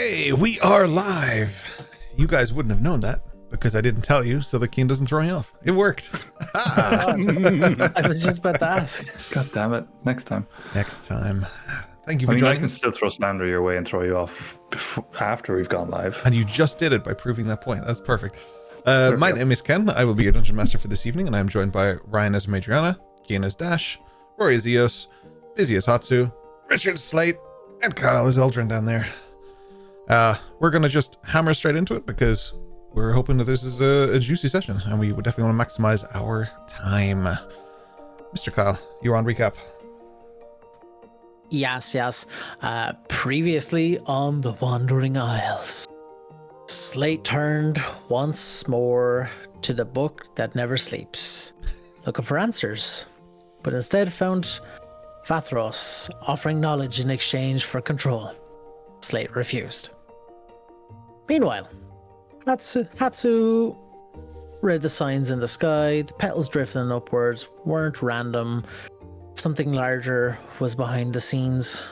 Okay, we are live. You guys wouldn't have known that because I didn't tell you, so the Keen doesn't throw me off. It worked. I was just about to ask. God damn it. Next time. Next time. Thank you I for mean, I joining can us. still throw slander your way and throw you off after we've gone live. And you just did it by proving that point. That's perfect. My name is Ken. I will be your Dungeon Master for this evening, and I'm joined by Ryan as Madriana, Keen as Dash, Rory as Eos, Busy as Hatsu, Richard as Slate, and Kyle as Eldrin down there. We're going to just hammer straight into it because we're hoping that this is a juicy session, and we would definitely want to maximize our time. Mr. Kyle, you're on recap. Yes. Previously on the Wandering Isles, Slate turned once more to the book that never sleeps, looking for answers, but instead found Vathros offering knowledge in exchange for control. Slate refused. Meanwhile, Hatsu read the signs in the sky. The petals drifting upwards weren't random. Something larger was behind the scenes.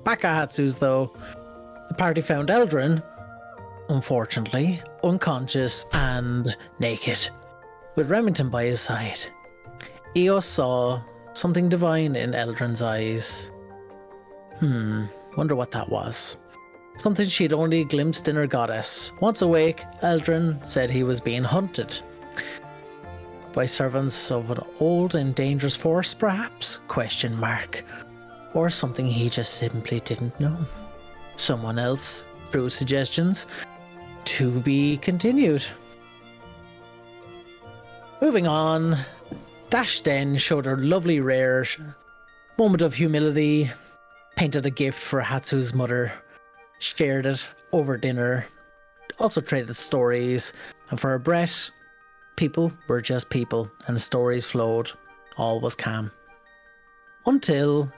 Back at Hatsu's, though, the party found Eldrin, unfortunately, unconscious and naked, with Remington by his side. Eos saw something divine in Eldrin's eyes. Wonder what that was. Something she'd only glimpsed in her goddess. Once awake, Eldrin said he was being hunted. By servants of an old and dangerous force, perhaps? ? Or something he just simply didn't know. Someone else threw suggestions. To be continued. Moving on, Dash then showed her lovely rare moment of humility, painted a gift for Hatsu's mother, shared it over dinner, also traded stories, and for a breath, people were just people, and stories flowed. All was calm. Until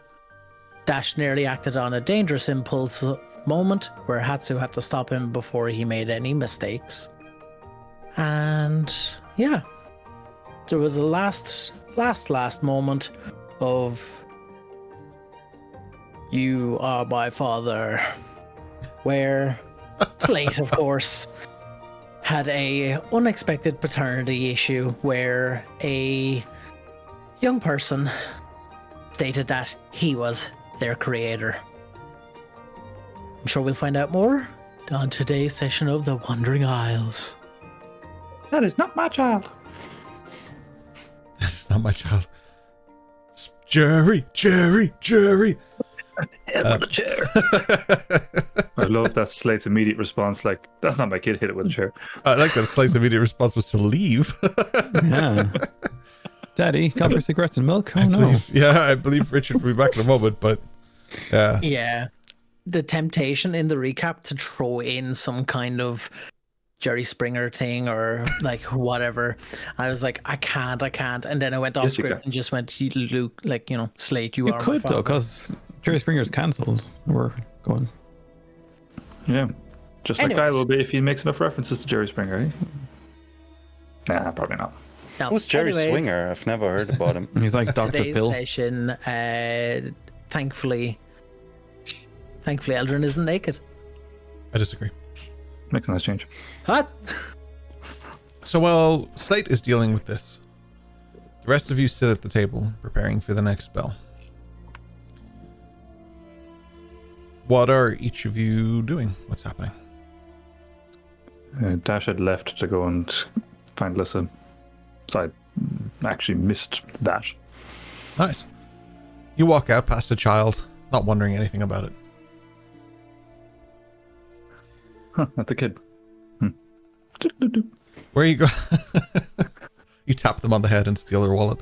Dash nearly acted on a dangerous impulse moment where Hatsu had to stop him before he made any mistakes. And yeah, there was a last moment of "You are my father," where Slate, of course, had a unexpected paternity issue where a young person stated that he was their creator. I'm sure we'll find out more on today's session of the Wandering Isles. That is not my child. That's not my child. It's Jerry. Hit with a chair. I love that Slate's immediate response, like, that's not my kid, hit it with a chair. I like that Slice's immediate response was to leave. Yeah. Daddy, gone for cigarettes and milk? Oh, no. I believe Richard will be back in a moment, but yeah. Yeah. The temptation in the recap to throw in some kind of Jerry Springer thing or like whatever. I was like, I can't. And then I went off Yes, you script can. and just went, Luke, like, Slate, you You are my could, father. though, because Jerry Springer's cancelled. We're going. Yeah. Just like I Anyways. will be if he makes enough references to Jerry Springer, eh? Nah, probably not. No, Who's Jerry anyways, Swinger? I've never heard about him. He's like Dr. Today's Bill. session, thankfully, Eldrin isn't naked. I disagree. Makes a nice change. What? So while Slate is dealing with this, the rest of you sit at the table preparing for the next spell. What are each of you doing? What's happening? Dash had left to go and find Lissa. So I actually missed that. Nice. You walk out past the child, not wondering anything about it. Huh, not the kid. Where you go? You tap them on the head and steal their wallet.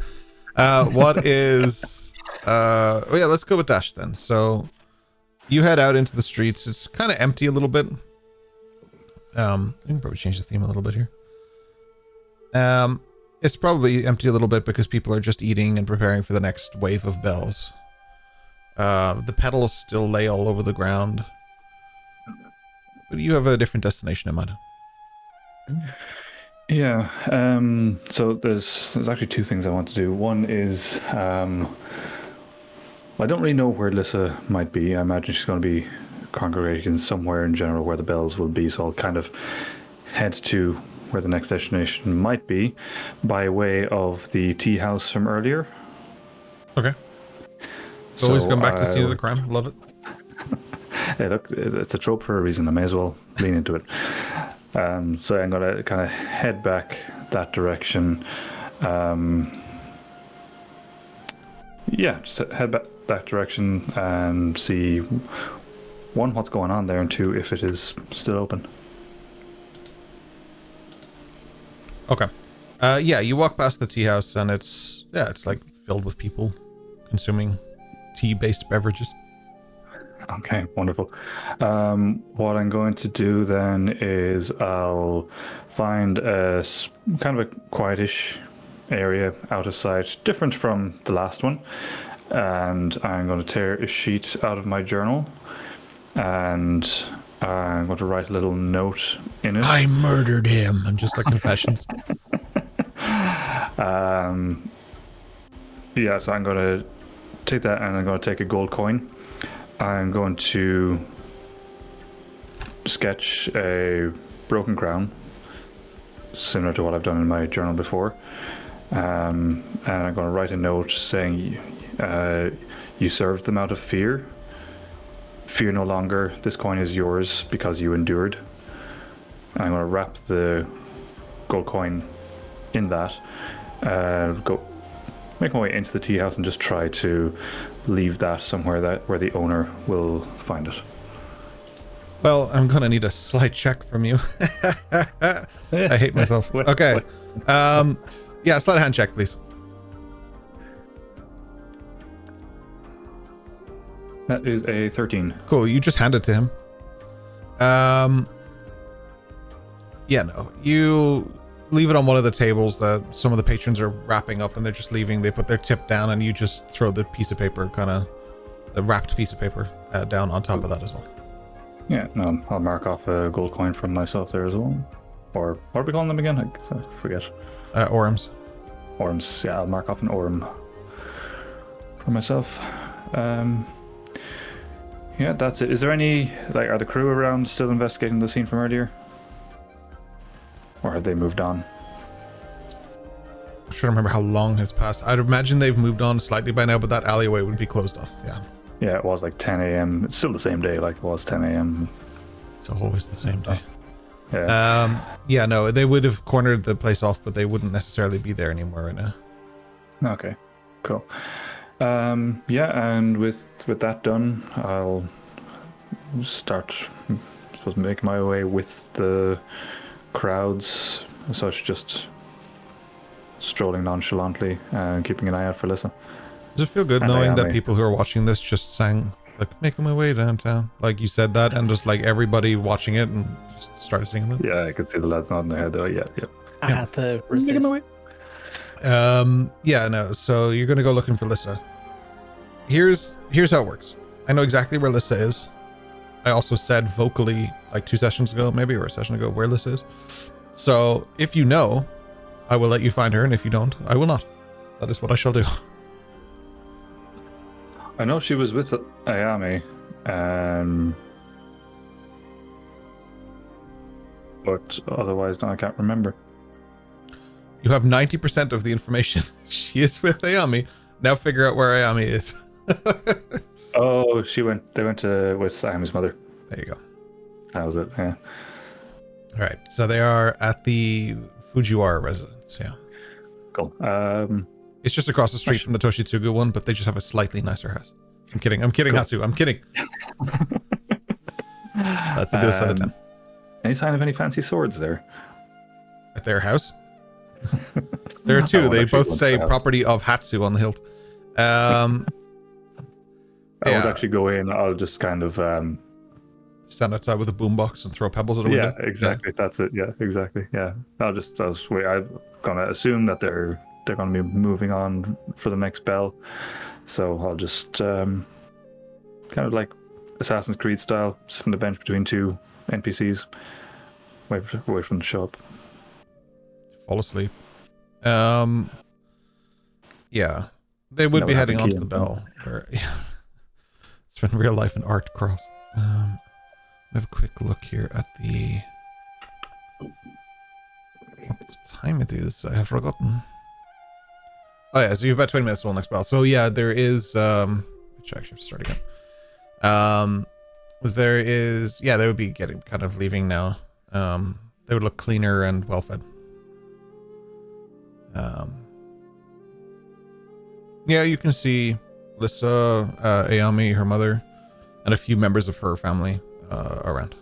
What is... let's go with Dash then. So you head out into the streets. It's kind of empty a little bit. You can probably change the theme a little bit here. It's probably empty a little bit because people are just eating and preparing for the next wave of bells. The petals still lay all over the ground. But you have a different destination in mind. Yeah. So there's actually two things I want to do. One is I don't really know where Lissa might be. I imagine she's going to be congregating somewhere in general where the bells will be. So I'll kind of head to where the next destination might be by way of the tea house from earlier. Okay. So, Always come back to scene of the crime. Love it. Hey, look, it's a trope for a reason. I may as well lean into it. So I'm going to kind of head back that direction. Just head back that direction and see, one, what's going on there, and two, if it is still open. Okay. You walk past the tea house and it's like filled with people consuming tea-based beverages. Okay, wonderful. What I'm going to do then is I'll find a kind of a quietish area out of sight, different from the last one, and I'm going to tear a sheet out of my journal, and I'm going to write a little note in it. I murdered him, and just like confessions. So I'm going to take that, and I'm going to take a gold coin. I'm going to sketch a broken crown, similar to what I've done in my journal before. And I'm going to write a note saying, you served them out of fear. Fear no longer. This coin is yours because you endured. And I'm going to wrap the gold coin in that. Make my way into the tea house and just try to leave that somewhere where the owner will find it. Well, I'm gonna need a slight check from you. I hate myself. Okay. Sleight of hand check, please. That is a 13. Cool. You just hand it to him. You leave it on one of the tables that some of the patrons are wrapping up and they're just leaving. They put their tip down and you just throw the piece of paper, the wrapped piece of paper down on top of that as well. Yeah, no, I'll mark off a gold coin from myself there as well. Or what are we calling them again? I forget. Orms. Orms, yeah, I'll mark off an orm for myself. That's it. Is there any, are the crew around still investigating the scene from earlier? Or have they moved on? I'm trying to remember how long has passed. I'd imagine they've moved on slightly by now, but that alleyway would be closed off. Yeah. Yeah, it was like 10 a.m. It's still the same day, like it was 10 a.m. It's always the same day. Yeah. No, they would have cornered the place off, but they wouldn't necessarily be there anymore right now. Okay, cool. And with that done, I'll start, make my way with the crowds, such just strolling nonchalantly and keeping an eye out for Lissa. Does it feel good knowing that people who are watching this just sang, making my way downtown? Like you said that, and just everybody watching it and just started singing them? Yeah, I could see the lads nodding their head though. Yeah. I had to resist. So you're going to go looking for Lissa. Here's how it works. I know exactly where Lissa is. I also said vocally 2 sessions ago, maybe, or a session ago, where Lissa is. So if you know, I will let you find her, and if you don't, I will not. That is what I shall do. I know she was with Ayami, but otherwise, no, I can't remember. You have 90% of the information. She is with Ayami. Now figure out where Ayami is. Oh, they went with Ayami's mother. There you go. That was it, yeah. All right, so they are at the Fujiwara residence, yeah. Cool. It's just across the street from the Toshitsugu one, but they just have a slightly nicer house. I'm kidding, cool. Hatsu, I'm kidding. That's a good out of 10. Any sign of any fancy swords there? At their house? There are two. They both say property of Hatsu on the hilt. I won't actually go in. I'll just kind of stand outside with a boombox and throw pebbles at a window. Yeah, exactly. Yeah. That's it. Yeah, exactly. Yeah. I'll wait. I'm gonna assume that they're gonna be moving on for the next bell. So I'll just kind of like Assassin's Creed style, sit on the bench between two NPCs, wait for them to show up. Fall asleep. Yeah, they would be heading onto the bell. It's been real life and art cross. have a quick look here at the what time it is. I have forgotten. Oh yeah, so you have about 20 minutes till next battle. So yeah, there is which actually have to start again. There is, yeah, they would be getting kind of leaving now. They would look cleaner and well fed. Yeah, you can see Lissa, Ayami, her mother, and a few members of her family around.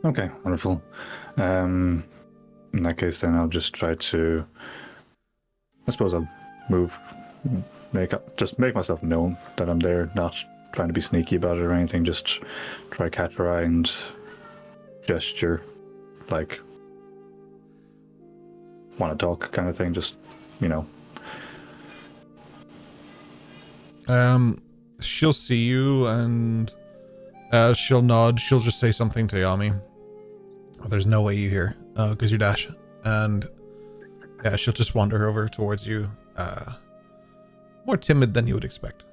Okay, wonderful. In that case, then I'll just try to. I suppose I'll move, just make myself known that I'm there, not trying to be sneaky about it or anything. Just try catch her eye and gesture, like want to talk kind of thing. Just, you know. She'll see you and she'll nod. She'll just say something to Yami. Oh, there's no way you hear, because you dash. And yeah, she'll just wander over towards you, more timid than you would expect.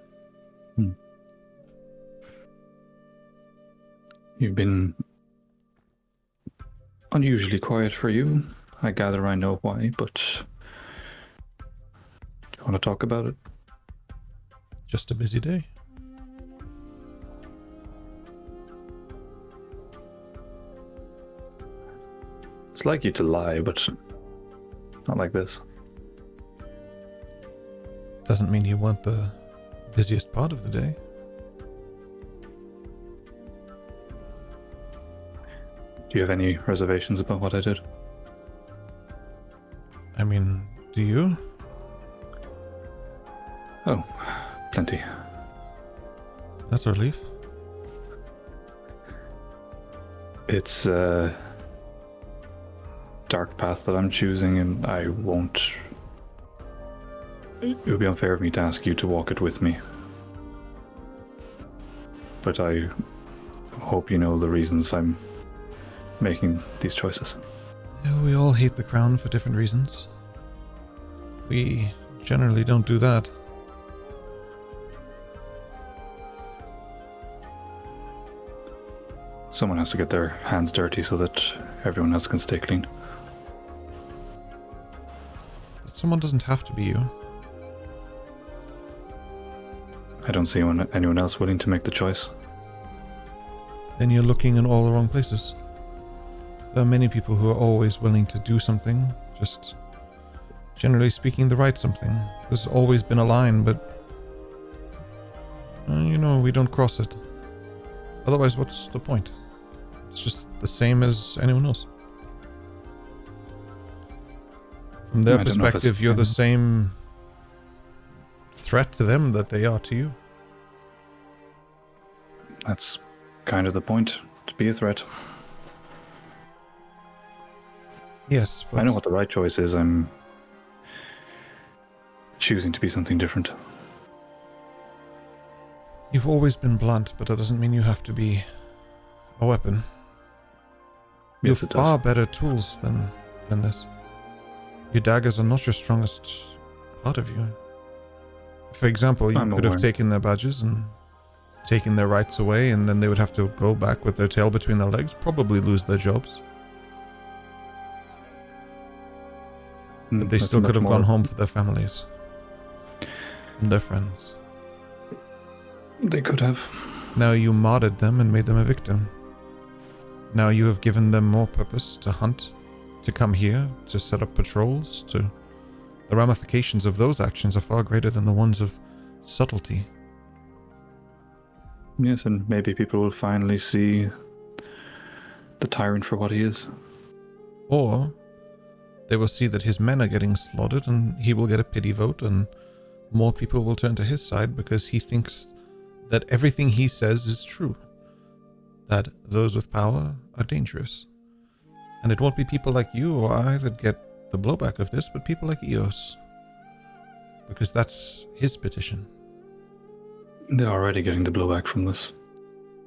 You've been unusually quiet for you. I gather I know why, but do you want to talk about it? Just a busy day. It's like you to lie, but not like this. Doesn't mean you want the busiest part of the day. Do you have any reservations about what I did? I mean, do you? Oh, plenty. That's a relief. It's a dark path that I'm choosing, and I won't. It would be unfair of me to ask you to walk it with me. But I hope you know the reasons I'm making these choices. Yeah, we all hate the crown for different reasons. We generally don't do that. Someone has to get their hands dirty so that everyone else can stay clean. But someone doesn't have to be you. I don't see anyone else willing to make the choice. Then you're looking in all the wrong places. There are many people who are always willing to do something, just generally speaking the right something. There's always been a line, but we don't cross it. Otherwise, what's the point? It's just the same as anyone else. From their perspective, you're the same threat to them that they are to you. That's kind of the point, to be a threat. Yes, but I know what the right choice is. I'm choosing to be something different. You've always been blunt, but that doesn't mean you have to be a weapon. You Yes, have it does. far better tools than this. Your daggers are not your strongest part of you. For example, you I'm could have aware. taken their badges and taken their rights away, and then they would have to go back with their tail between their legs, probably lose their jobs. But they That's still much could have more- gone home for their families and their friends. They could have. Now you modded them and made them a victim. Now you have given them more purpose to hunt, to come here, to set up patrols, to... The ramifications of those actions are far greater than the ones of subtlety. Yes, and maybe people will finally see the tyrant for what he is. Or they will see that his men are getting slaughtered and he will get a pity vote, and more people will turn to his side because he thinks that everything he says is true. That those with power are dangerous. And it won't be people like you or I that get the blowback of this, but people like Eos. Because that's his petition. They're already getting the blowback from this.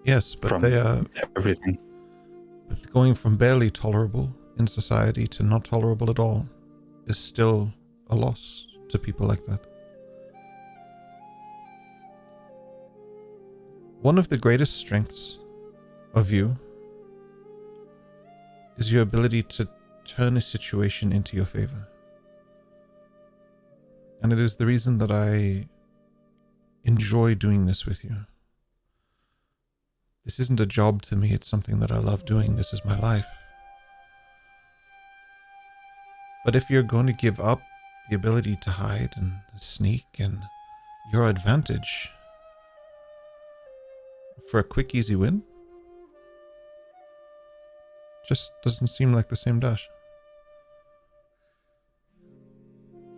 Yes, but From they are everything. going from barely tolerable in society to not tolerable at all is still a loss to people like that. One of the greatest strengths of you is your ability to turn a situation into your favor. And it is the reason that I enjoy doing this with you. This isn't a job to me, it's something that I love doing. This is my life. But if you're going to give up the ability to hide and sneak and your advantage for a quick, easy win, just doesn't seem like the same Dash.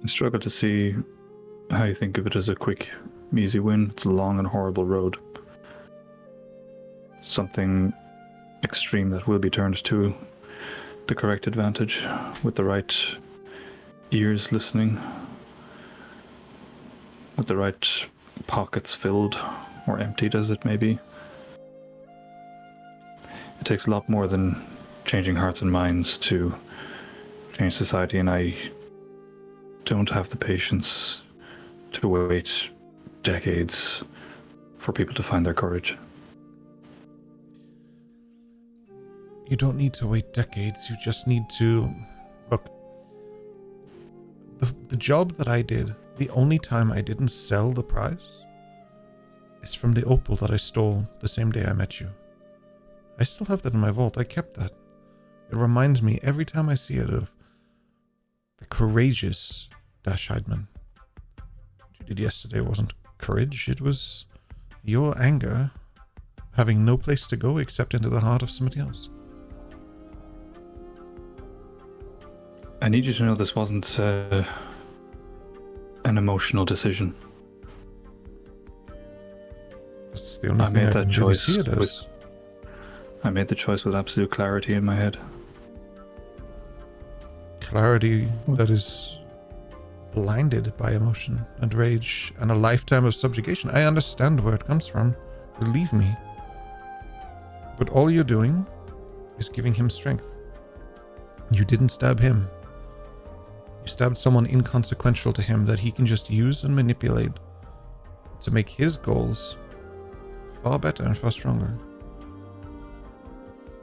I struggle to see how you think of it as a quick, easy win. It's a long and horrible road. Something extreme that will be turned to the correct advantage with the right ears listening, with the right pockets filled or emptied as it may be. It takes a lot more than changing hearts and minds to change society, and I don't have the patience to wait decades for people to find their courage. You don't need to wait decades, you just need to... Look, the job that I did, the only time I didn't sell the prize is from the opal that I stole the same day I met you. I still have that in my vault, I kept that. It reminds me every time I see it of the courageous Dash Heidman. What you did yesterday wasn't courage, it was your anger having no place to go except into the heart of somebody else. I need you to know this wasn't an emotional decision. That's the only thing I can really see it as. I made the choice with absolute clarity in my head. Clarity that is blinded by emotion and rage and a lifetime of subjugation. I understand where it comes from, believe me. But all you're doing is giving him strength. You didn't stab him. You stabbed someone inconsequential to him that he can just use and manipulate to make his goals far better and far stronger.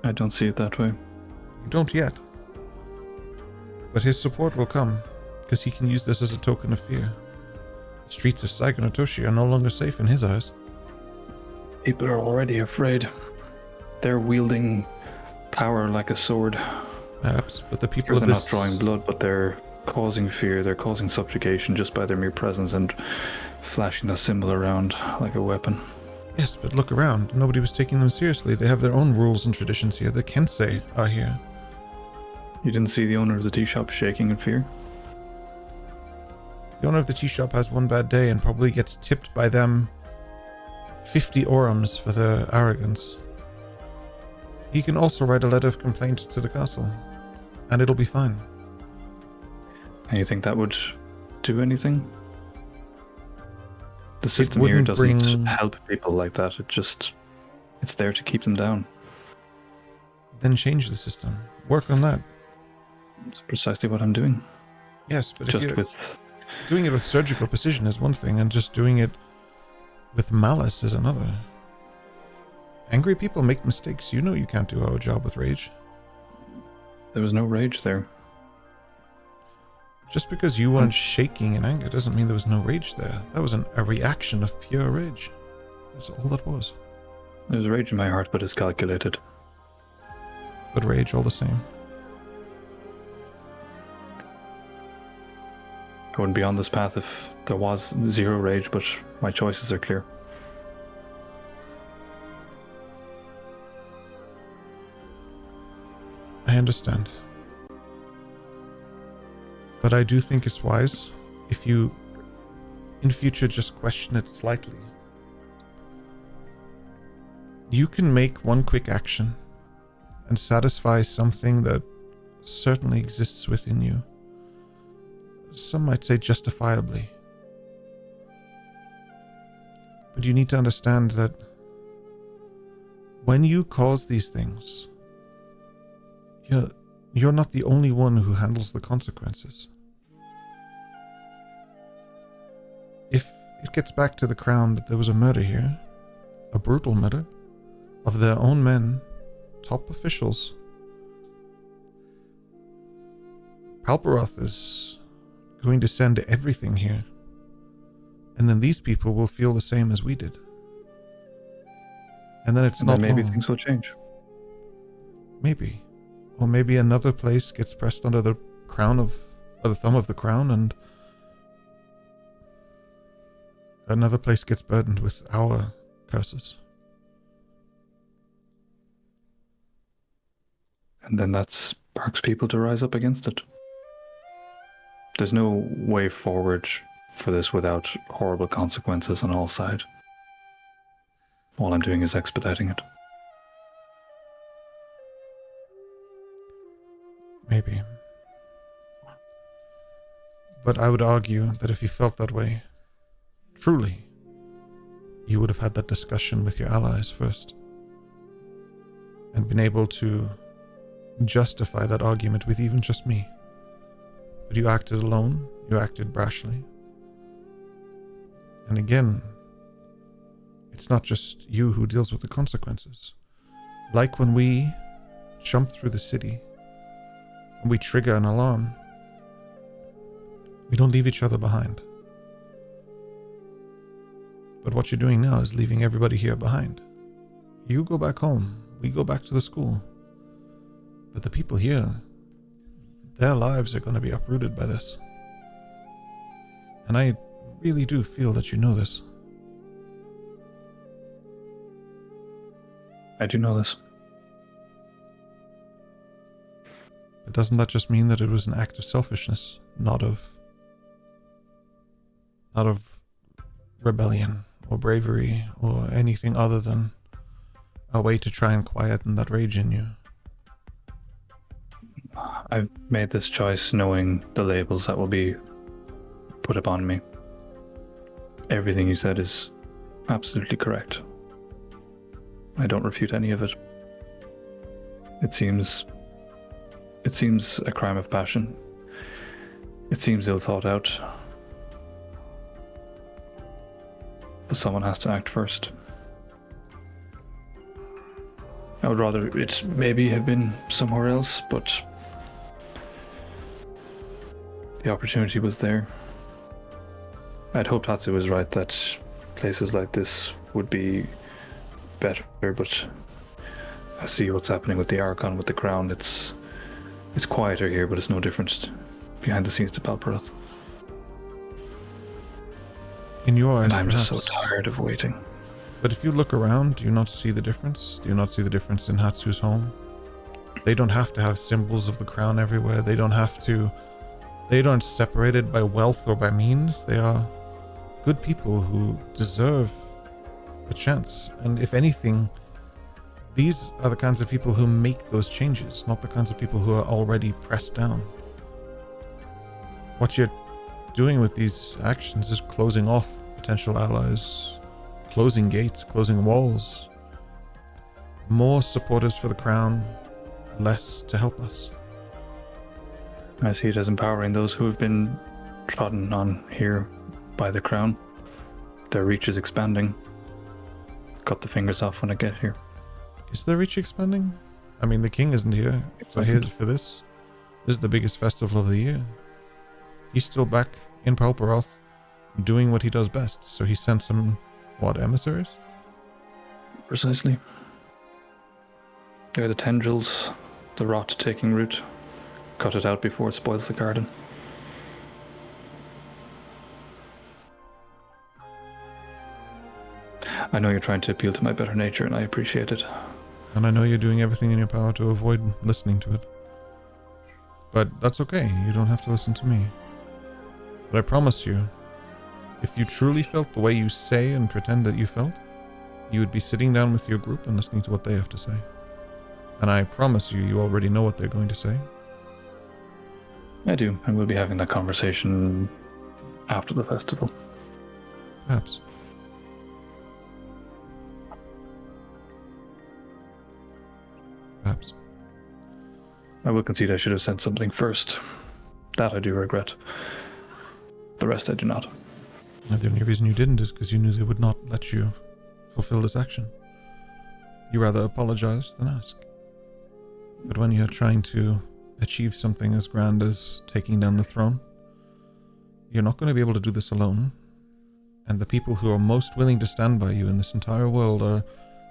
I don't see it that way. You don't yet. But his support will come, because he can use this as a token of fear. The streets of Saigo and Toshi are no longer safe in his eyes. People are already afraid. They're wielding power like a sword. Perhaps, but the people Sure, of they're this... not drawing blood, but they're causing fear, they're causing subjugation just by their mere presence and flashing the symbol around like a weapon. Yes, but look around. Nobody was taking them seriously. They have their own rules and traditions here. The Kensei are here. You didn't see the owner of the tea shop shaking in fear? The owner of the tea shop has one bad day and probably gets tipped by them 50 orums for their arrogance. He can also write a letter of complaint to the castle, and it'll be fine. And you think that would do anything? The system here doesn't help people like that. It's there to keep them down. Then change the system. Work on that. It's precisely what I'm doing. Yes, but Just if you're with doing it with surgical precision is one thing, and just doing it with malice is another. Angry people make mistakes. You know you can't do our job with rage. there was no rage there. Just because you weren't shaking in anger doesn't mean there was no rage there. That was a reaction of pure rage. That's all that was. There's rage in my heart, but it's calculated. But rage all the same. I wouldn't be on this path if there was zero rage, but my choices are clear. I understand. But I do think it's wise if you, in future, just question it slightly. You can make one quick action and satisfy something that certainly exists within you. Some might say justifiably. But you need to understand that when you cause these things, you're not the only one who handles the consequences. If it gets back to the crown that there was a murder here, a brutal murder, of their own men, top officials. Palperoth is going to send everything here. And then these people will feel the same as we did. And then it's And not then maybe long. things will change. Maybe. Or maybe another place gets pressed under the thumb of the crown, and another place gets burdened with our curses. And then that sparks people to rise up against it. There's no way forward for this without horrible consequences on all sides. All I'm doing is expediting it. Maybe. But I would argue that if you felt that way, truly, you would have had that discussion with your allies first. And been able to justify that argument with even just me. But you acted alone, you acted brashly. And again, it's not just you who deals with the consequences. Like when we jump through the city and we trigger an alarm, we don't leave each other behind. But what you're doing now is leaving everybody here behind. You go back home, we go back to the school. But the people here, their lives are going to be uprooted by this. And I really do feel that you know this. I do know this. But doesn't that just mean that it was an act of selfishness, not of rebellion or bravery or anything other than a way to try and quieten that rage in you? I've made this choice knowing the labels that will be put upon me. Everything you said is absolutely correct. I don't refute any of it. It seems a crime of passion. It seems ill thought out. But someone has to act first. I would rather it maybe have been somewhere else, but the opportunity was there. I'd hoped Hatsu was right that places like this would be better, but I see what's happening with the Archon, with the Crown. It's quieter here, but it's no different behind the scenes to Palperoth. In your eyes, And I'm just so perhaps. tired of waiting. But if you look around, do you not see the difference? Do you not see the difference in Hatsu's home? They don't have to have symbols of the crown everywhere. They aren't separated by wealth or by means. They are good people who deserve a chance. And if anything, these are the kinds of people who make those changes, not the kinds of people who are already pressed down. What you're doing with these actions is closing off potential allies, closing gates, closing walls. More supporters for the crown, less to help us. I see it as empowering those who have been trodden on here by the Crown. Their reach is expanding. Cut the fingers off when I get here. Is their reach expanding? I mean, the king isn't here. So here for this. This is the biggest festival of the year. He's still back in Palperoth, doing what he does best. So he sent some, emissaries? Precisely. They're the tendrils, the rot taking root. Cut it out before it spoils the garden. I know you're trying to appeal to my better nature, and I appreciate it. And I know you're doing everything in your power to avoid listening to it. But that's okay. You don't have to listen to me. But I promise you, if you truly felt the way you say and pretend that you felt, you would be sitting down with your group and listening to what they have to say. And I promise you, you already know what they're going to say. I do, and we'll be having that conversation after the festival. Perhaps. Perhaps. I will concede I should have sent something first. That I do regret. The rest I do not. And the only reason you didn't is because you knew they would not let you fulfill this action. You rather apologize than ask. But when you're trying to achieve something as grand as taking down the throne, you're not going to be able to do this alone. And the people who are most willing to stand by you in this entire world are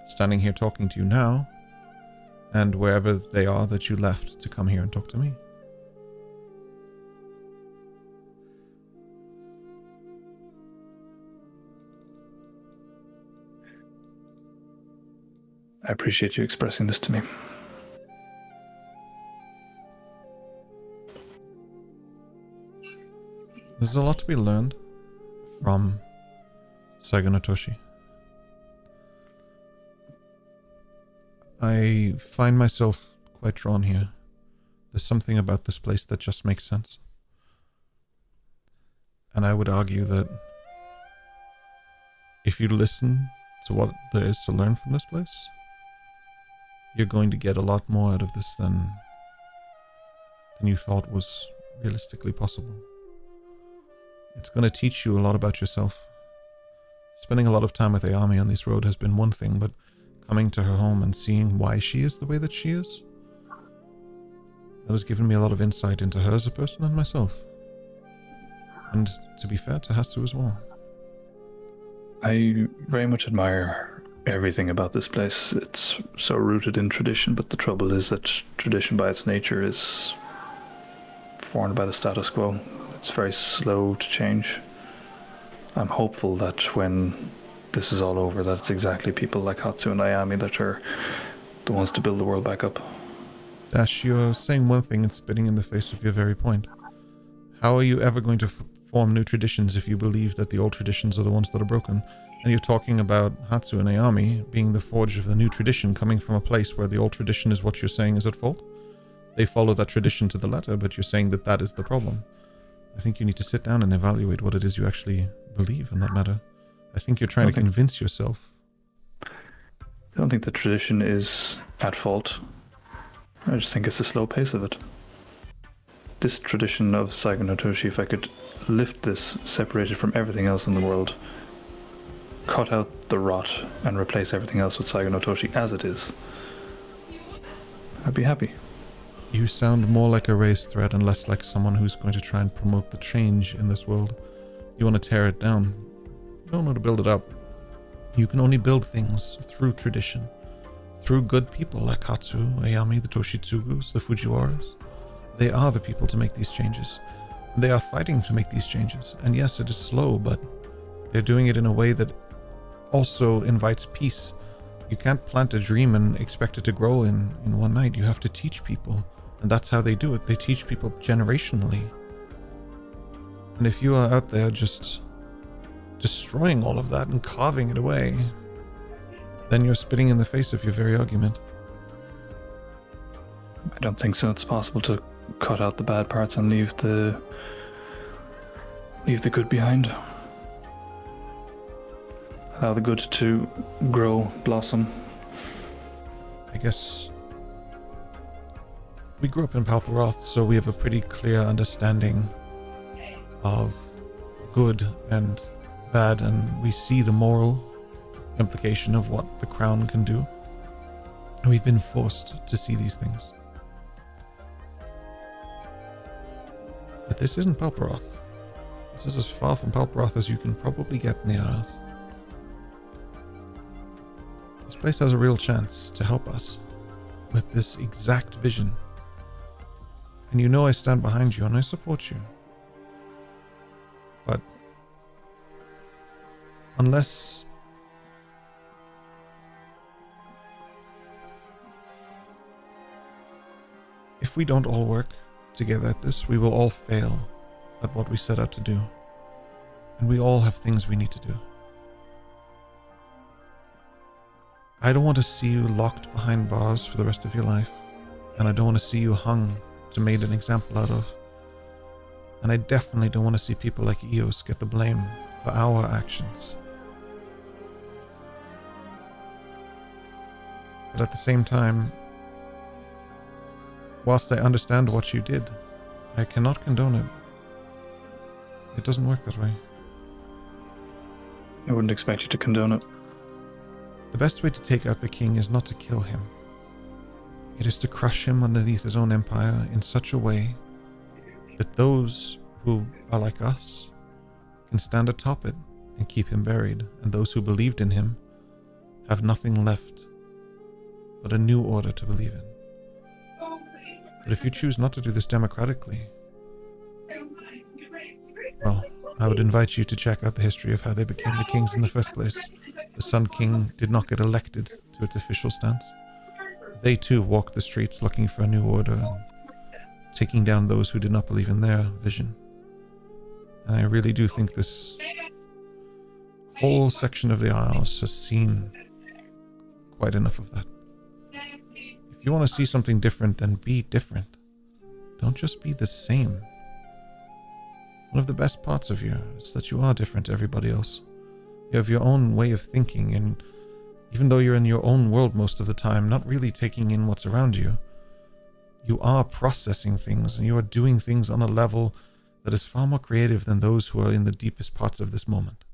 standing here talking to you now, and wherever they are that you left to come here and talk to me. I appreciate you expressing this to me. There's a lot to be learned from Saigo no Toshi. I find myself quite drawn here. There's something about this place that just makes sense. And I would argue that if you listen to what there is to learn from this place, you're going to get a lot more out of this than you thought was realistically possible. It's going to teach you a lot about yourself. Spending a lot of time with Ayami on this road has been one thing, but coming to her home and seeing why she is the way that she is, that has given me a lot of insight into her as a person and myself. And to be fair, to Hatsu as well. I very much admire everything about this place. It's so rooted in tradition, but the trouble is that tradition by its nature is formed by the status quo. It's very slow to change. I'm hopeful that when this is all over, that it's exactly people like Hatsu and Ayami that are the ones to build the world back up. Dash, you're saying one thing and spitting in the face of your very point. How are you ever going to form new traditions if you believe that the old traditions are the ones that are broken? And you're talking about Hatsu and Ayami being the forge of the new tradition, coming from a place where the old tradition is what you're saying is at fault. They follow that tradition to the letter, but you're saying that that is the problem. I think you need to sit down and evaluate what it is you actually believe in that matter. I think you're trying to convince yourself. I don't think the tradition is at fault. I just think it's the slow pace of it. This tradition of Saigo no Toshi, if I could lift this, separate it from everything else in the world, cut out the rot and replace everything else with Saigo no Toshi as it is, I'd be happy. You sound more like a race threat and less like someone who's going to try and promote the change in this world. You want to tear it down. You don't want to build it up. You can only build things through tradition. Through good people like Hatsu, Ayami, the Toshitsugus, the Fujiwaras. They are the people to make these changes. They are fighting to make these changes. And yes, it is slow, but they're doing it in a way that also invites peace. You can't plant a dream and expect it to grow in one night. You have to teach people. And that's how they do it. They teach people generationally. And if you are out there just destroying all of that and carving it away, then you're spitting in the face of your very argument. I don't think so. It's possible to cut out the bad parts and leave the good behind. Allow the good to grow, blossom. I guess we grew up in Palperoth, so we have a pretty clear understanding of good and bad, and we see the moral implication of what the crown can do. And we've been forced to see these things. But this isn't Palperoth. This is as far from Palperoth as you can probably get in the Isles. This place has a real chance to help us with this exact vision. And you know I stand behind you and I support you. But unless if we don't all work together at this, we will all fail at what we set out to do. And we all have things we need to do. I don't want to see you locked behind bars for the rest of your life. And I don't want to see you hung to made an example out of. And I definitely don't want to see people like Eos get the blame for our actions. But at the same time, whilst I understand what you did, I cannot condone it. It doesn't work that way. I wouldn't expect you to condone it. The best way to take out the king is not to kill him. It is to crush him underneath his own empire in such a way that those who are like us can stand atop it and keep him buried, and those who believed in him have nothing left but a new order to believe in. But if you choose not to do this democratically, well, I would invite you to check out the history of how they became the kings in the first place. The Sun King did not get elected to its official stance. They too walked the streets looking for a new order and taking down those who did not believe in their vision. And I really do think this whole section of the Isles has seen quite enough of that. If you want to see something different, then be different. Don't just be the same. One of the best parts of you is that you are different to everybody else. You have your own way of thinking, and even though you're in your own world most of the time, not really taking in what's around you, you are processing things, and you are doing things on a level that is far more creative than those who are in the deepest parts of this moment.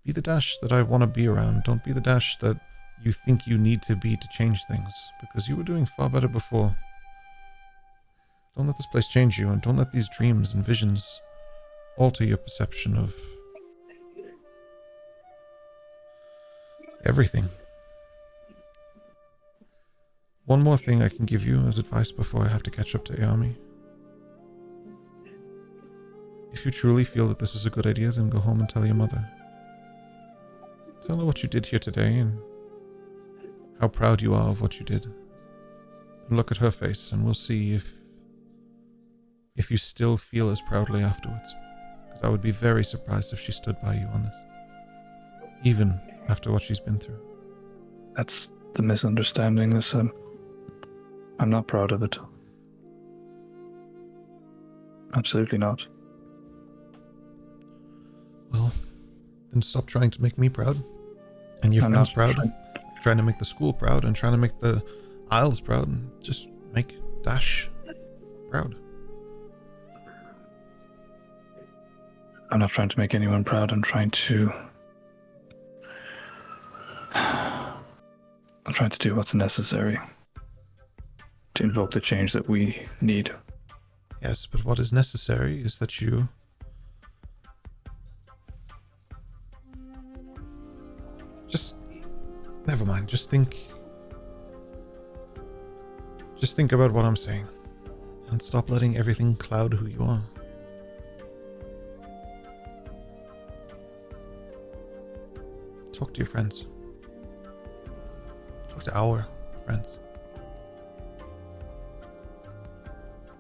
Be the Dash that I want to be around. Don't be the Dash that you think you need to be to change things, because you were doing far better before. Don't let this place change you, and don't let these dreams and visions alter your perception of everything. One more thing I can give you as advice before I have to catch up to Ayami. If you truly feel that this is a good idea, then go home and tell your mother. Tell her what you did here today and how proud you are of what you did. And look at her face, and we'll see if you still feel as proudly afterwards. Because I would be very surprised if she stood by you on this. Even after what she's been through. That's the misunderstanding. I'm not proud of it. Absolutely not. Well, then stop trying to make me proud. And your friends proud. Trying to make the school proud and trying to make the Isles proud. And just make Dash proud. I'm not trying to make anyone proud. I'm trying to do what's necessary to invoke the change that we need. Yes, but what is necessary is that you just never mind. Just think about what I'm saying and stop letting everything cloud who you are. Talk to your friends. Talk to our friends.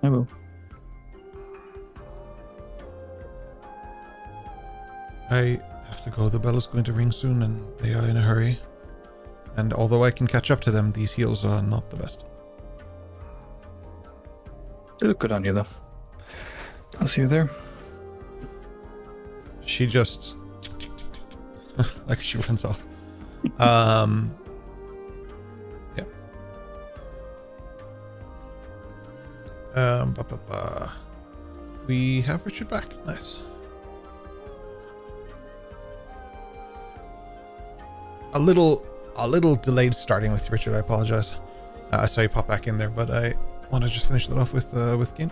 I will. I have to go. The bell is going to ring soon, and they are in a hurry. And although I can catch up to them, these heels are not the best. They look good on you, though. I'll see you there. She just like she runs off. Yeah. We have Richard back. Nice. A little delayed starting with Richard. I apologize. I saw you pop back in there, but I want to just finish that off with Gin.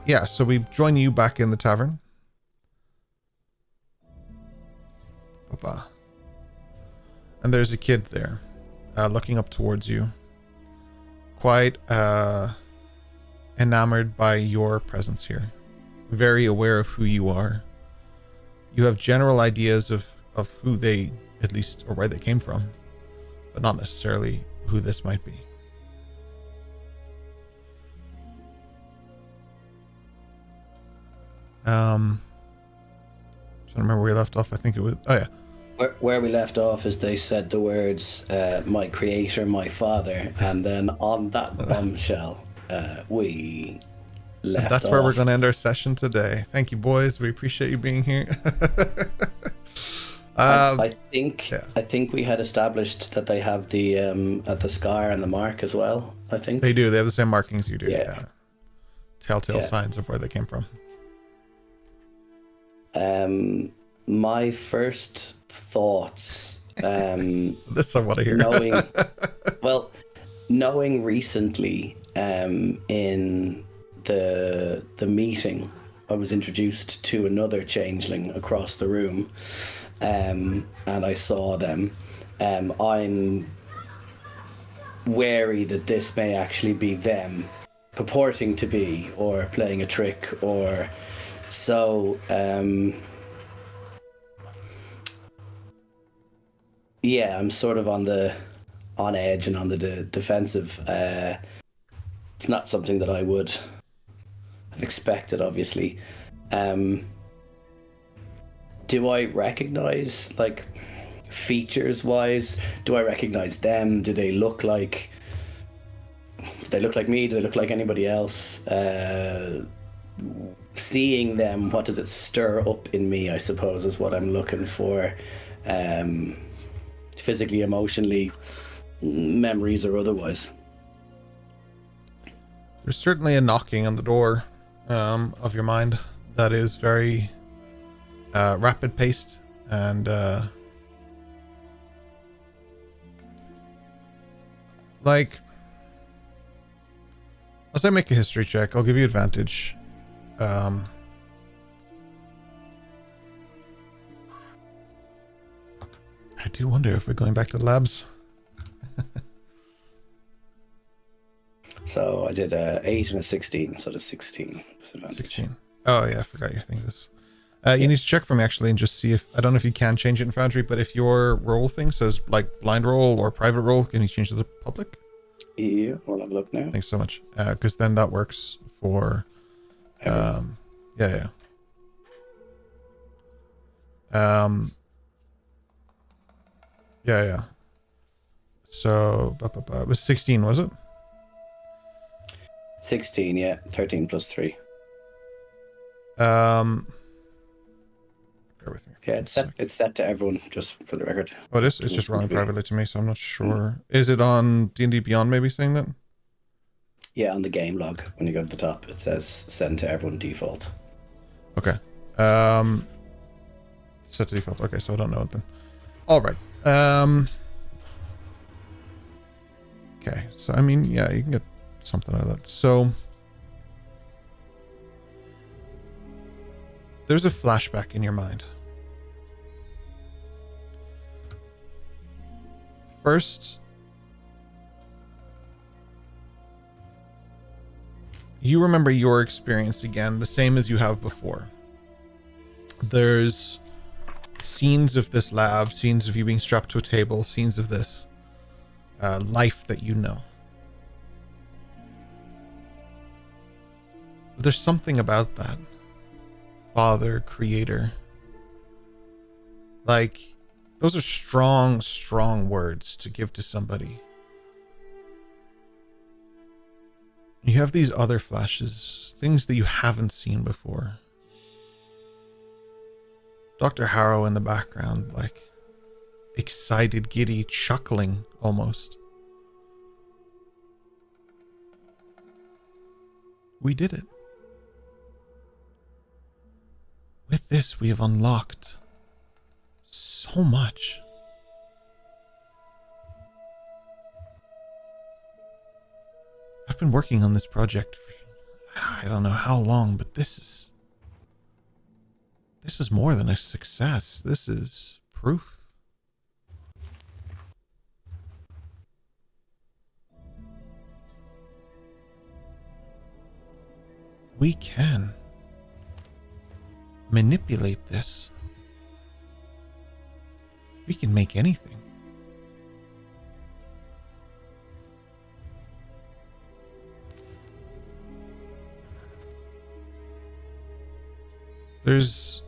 Yeah, so we join you back in the tavern. Papa. And there's a kid there, looking up towards you. Quite enamored by your presence here. Very aware of who you are. You have general ideas of who they, at least, or where they came from, but not necessarily who this might be. Trying to remember where we left off. I think it was, oh yeah. Where we left off is they said the words, my creator, my father, and then on that bombshell, we left That's off. where we're going to end our session today. Thank you, boys. We appreciate you being here. I think we had established that they have the scar and the mark as well. I think they do. They have the same markings you do. Yeah. Telltale signs of where they came from. My first thoughts, That's what I want to hear. knowing recently, in the meeting, I was introduced to another changeling across the room, and I saw them. I'm wary that this may actually be them purporting to be, or playing a trick, or so. Yeah, I'm sort of on edge and on the defensive. It's not something that I would have expected, obviously. Do I recognize, like, features wise? Do I recognize them? Do they look like me? Do they look like anybody else? Seeing them, what does it stir up in me, I suppose, is what I'm looking for. Physically, emotionally, memories or otherwise. There's certainly a knocking on the door of your mind that is very rapid paced, and like, I'll say make a history check. I'll give you advantage. I do wonder if we're going back to the labs. So I did a 8 and a 16, so the 16 disadvantage. 16. Oh yeah, I forgot your thing. This. You need to check for me actually and just see if, I don't know if you can change it in Foundry, but if your roll thing says like blind roll or private roll, can you change it to public? Yeah, we'll have a look now. Thanks so much. Because then that works for, yeah. Yeah. So, it was 16, was it? 16, yeah. 13 plus 3. Bear with me. Yeah, it's set to everyone, just for the record. Oh, it is? It's just running privately to me, so I'm not sure. Is it on D&D Beyond maybe saying that? Yeah, on the game log, when you go to the top, it says send to everyone default. Okay. Set to default. Okay, so I don't know it then. All right. Okay, so I mean, yeah, you can get something out of that. So there's a flashback in your mind. First, you remember your experience again, the same as you have before. There's scenes of this lab, scenes of you being strapped to a table, scenes of this life that you know. But there's something about that. Father, creator. Like, those are strong, strong words to give to somebody. You have these other flashes, things that you haven't seen before. Dr. Harrow in the background, like, excited, giddy, chuckling almost. We did it. With this, we have unlocked so much. I've been working on this project for I don't know how long, but this is more than a success. This is proof. We can manipulate this. We can make anything. There's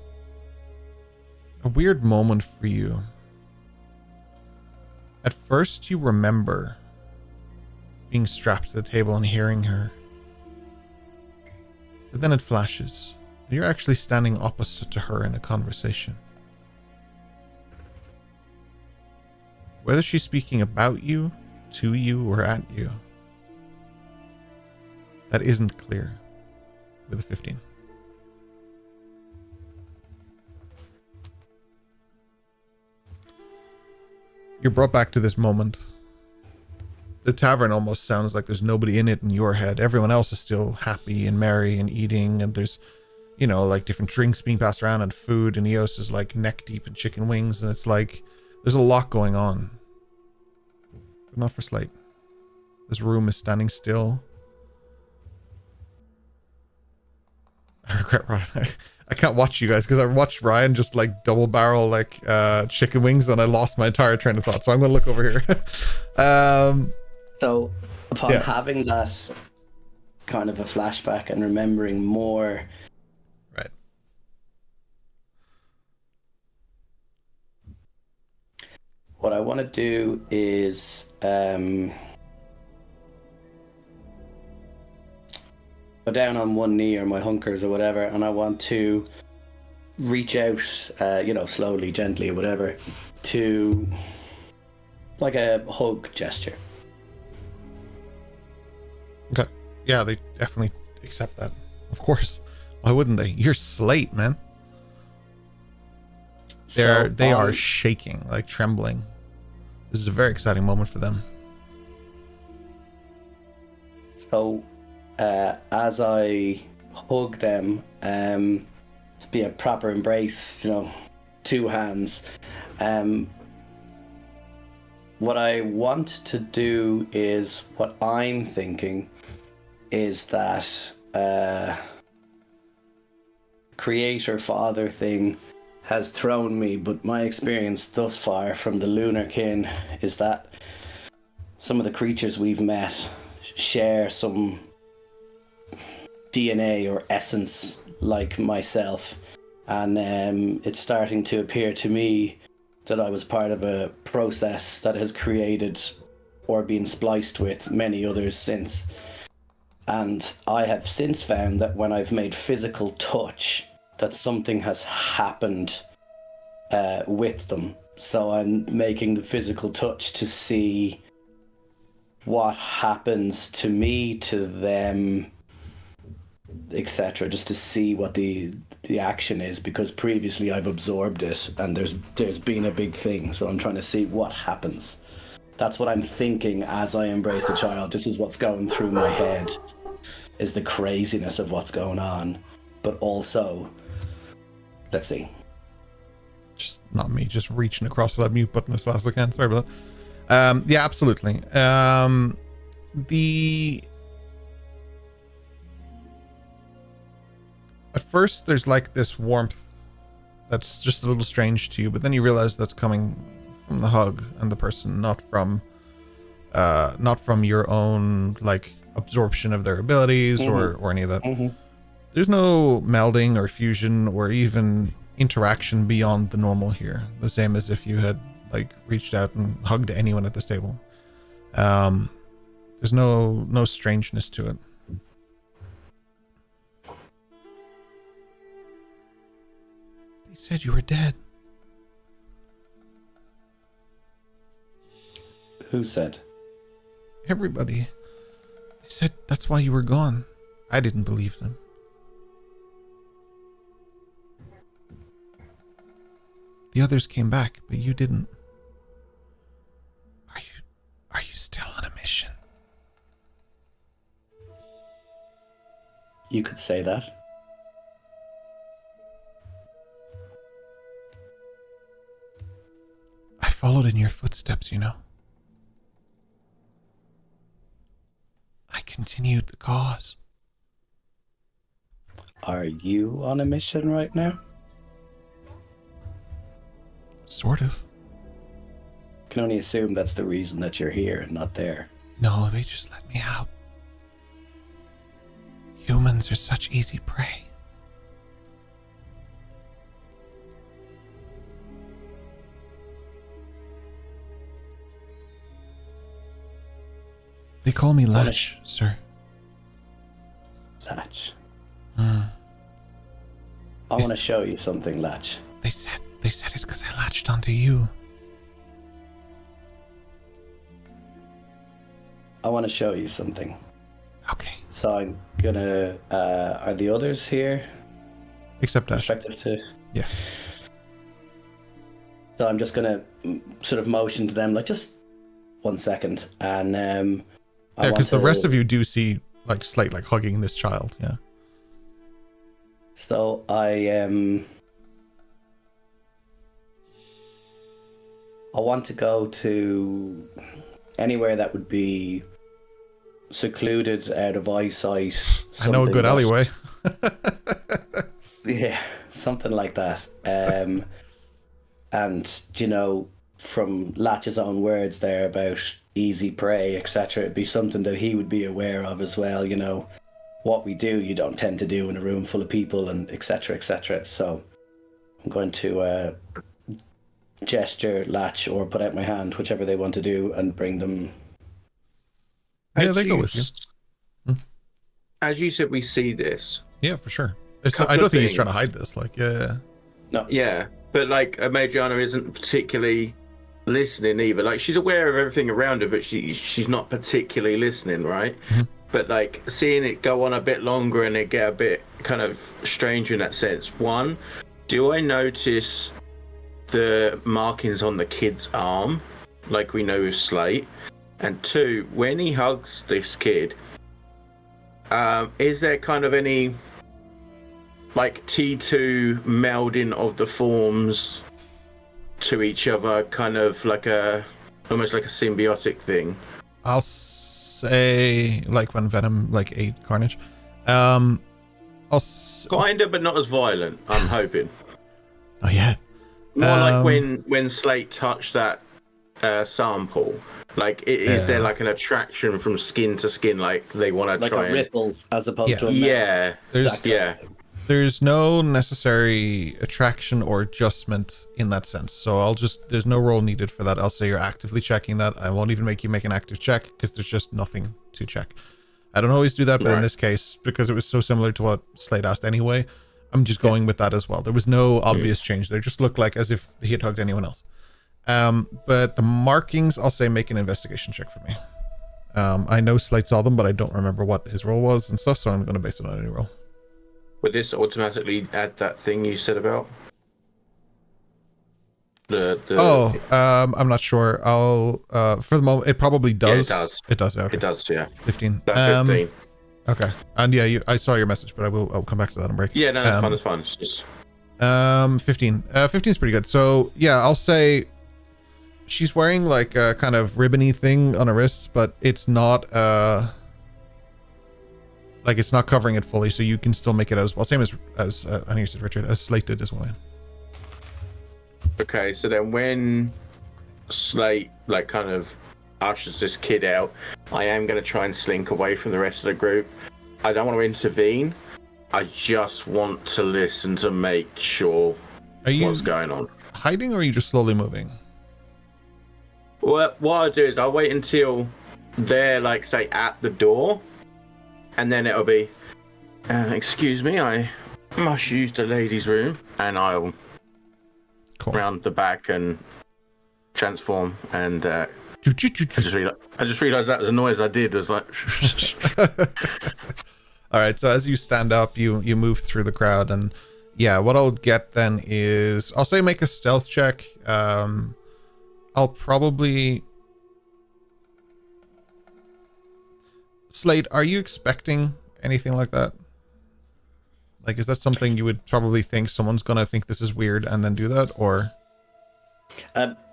a weird moment for you. At first, you remember being strapped to the table and hearing her. But then it flashes. You're actually standing opposite to her in a conversation. Whether she's speaking about you, to you, or at you, that isn't clear with a 15. you're brought back to this moment. The tavern almost sounds like there's nobody in it in your head. Everyone else is still happy and merry and eating, and there's, you know, like different drinks being passed around and food, and Eos is like neck deep in chicken wings, and it's like there's a lot going on. But not for Slate. This room is standing still. I regret Ryan. I can't watch you guys because I watched Ryan just like double barrel like chicken wings, and I lost my entire train of thought. So I'm gonna look over here. So upon having that kind of a flashback and remembering more, right, what I want to do is go down on one knee or my hunkers or whatever, and I want to reach out, slowly, gently or whatever, to like a hug gesture. Okay. Yeah, they definitely accept that. Of course. Why wouldn't they? You're Slate, man. They are shaking, like trembling. This is a very exciting moment for them. So, as I hug them, to be a proper embrace, 2 hands. What I want to do is, what I'm thinking is that creator father thing has thrown me, but my experience thus far from the lunar kin is that some of the creatures we've met share some DNA or essence like myself, and it's starting to appear to me that I was part of a process that has created or been spliced with many others since. And I have since found that when I've made physical touch, that something has happened with them. So I'm making the physical touch to see what happens to me, to them, etc., just to see what the action is, because previously I've absorbed it and there's been a big thing, so I'm trying to see what happens. That's what I'm thinking as I embrace the child. This is what's going through my head, is the craziness of what's going on, but also, let's see. Just not me, just reaching across that mute button as fast as I can. Sorry about that. Yeah, absolutely. At first, there's like this warmth that's just a little strange to you, but then you realize that's coming from the hug and the person, not from your own like absorption of their abilities or any of that. There's no melding or fusion or even interaction beyond the normal here. The same as if you had like reached out and hugged anyone at this table. There's no strangeness to it. They said you were dead. Who said? Everybody. They said that's why you were gone. I didn't believe them. The others came back, but you didn't. Are you still on a mission? You could say that. I followed in your footsteps, you know. I continued the cause. Are you on a mission right now? Sort of. Can only assume that's the reason that you're here and not there. No, they just let me out. Humans are such easy prey. They call me Latch, sir. Latch. I want to show you something, Latch. They said it's because I latched onto you. I want to show you something. Okay. So I'm gonna. Are the others here? Except Dash. Perspective to. Yeah. So I'm just gonna sort of motion to them, like, just 1 second, and yeah, because the rest of you do see like Slate like hugging this child. Yeah. So I want to go to anywhere that would be secluded, out of eyesight. I know a good alleyway. Yeah, something like that. And you know, from Latch's own words there about easy prey, etc., it'd be something that he would be aware of as well. You know, what we do, you don't tend to do in a room full of people, and etc., etc. So I'm going to gesture, Latch, or put out my hand, whichever they want to do, and bring them. Yeah, they go with you. As you said, we see this. Yeah, for sure. I don't think he's trying to hide this. Like, yeah. No. Yeah, but like Madriana isn't particularly listening either. Like, she's aware of everything around her, but she's not particularly listening, right? Mm-hmm. But like seeing it go on a bit longer and it get a bit kind of strange in that sense. One, do I notice the markings on the kid's arm, like we know with Slate? And two, when he hugs this kid, is there kind of any like T2 melding of the forms to each other, kind of like almost like a symbiotic thing? I'll say like when Venom like ate Carnage. Kinda, but not as violent, I'm hoping. Oh yeah. More like when Slate touched that sample. Like, is there like an attraction from skin to skin? Like they want to like try a ripple as opposed to a yeah. There's no necessary attraction or adjustment in that sense. So there's no roll needed for that. I'll say you're actively checking that. I won't even make you make an active check because there's just nothing to check. I don't always do that, but in this case, because it was so similar to what Slate asked anyway, I'm just going with that as well. There was no obvious change. They just looked like as if he had hugged anyone else. But the markings, I'll say make an investigation check for me. I know Slate saw them, but I don't remember what his roll was and stuff, so I'm going to base it on any roll. Would this automatically add that thing you said about I'm not sure. I'll for the moment it probably does. Yeah, it does. It does. Okay. It does. Yeah. 15. 15. Okay. And yeah, I saw your message, but I'll come back to that on break. Yeah, no, that's fine. That's fine. It's just 15. 15 is pretty good. So yeah, I'll say she's wearing like a kind of ribbony thing on her wrists, but it's not like it's not covering it fully, so you can still make it as well. Same as I think you said Richard, as Slate did as well. Okay, so then when Slate like kind of ushers this kid out, I am going to try and slink away from the rest of the group. I don't want to intervene. I just want to listen to make sure what's going on. Hiding, or are you just slowly moving? Well, what I'll do is I'll wait until they're like, say, at the door, and then it'll be, excuse me, I must use the ladies' room, and I'll round the back and transform. And I just realized that was a noise I did. It was like. All right, so as you stand up, you move through the crowd, and yeah, what I'll get then is I'll say make a stealth check. I'll probably. Slate, are you expecting anything like that? Like, is that something you would probably think someone's gonna think this is weird and then do that, or?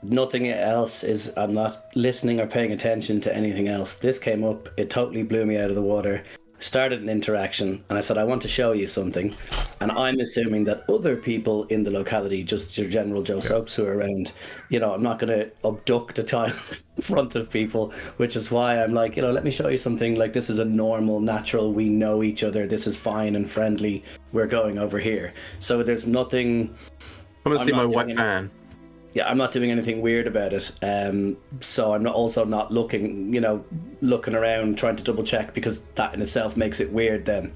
Nothing else is. I'm not listening or paying attention to anything else. This came up. It totally blew me out of the water. Started an interaction, and I said, I want to show you something. And I'm assuming that other people in the locality, just your general Joe Soaps who are around, you know, I'm not going to abduct a child in front of people, which is why I'm like, you know, let me show you something. Like, this is a normal, natural, we know each other. This is fine and friendly. We're going over here. So there's nothing. I'm going to see my white fan. Yeah, I'm not doing anything weird about it. So I'm not looking around trying to double check, because that in itself makes it weird then.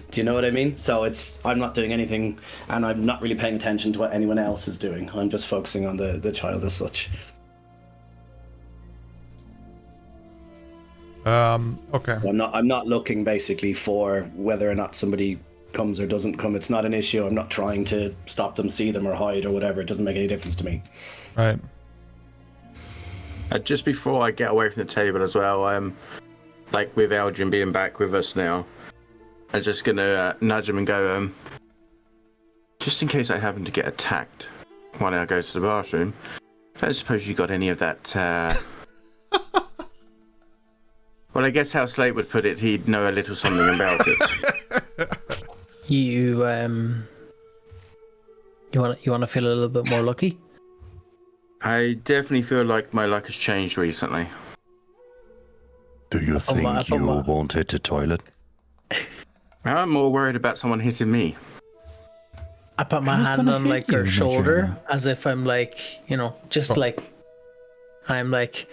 Do you know what I mean? So I'm not doing anything, and I'm not really paying attention to what anyone else is doing. I'm just focusing on the child as such. Okay. I'm not looking basically for whether or not somebody comes or doesn't come. It's not an issue. I'm not trying to stop them, see them, or hide or whatever. It doesn't make any difference to me. Right. Just before I get away from the table as well, like with Eldrin being back with us now, I'm just gonna nudge him and go, just in case I happen to get attacked while I go to the bathroom, I don't suppose you got any of that, well, I guess how Slate would put it, he'd know a little something about it. You want to feel a little bit more lucky? I definitely feel like my luck has changed recently. Do you think you won't hit the toilet? I'm more worried about someone hitting me. I put my Who's hand gonna on hit like you, her Major? shoulder as if I'm like, just like, I'm like,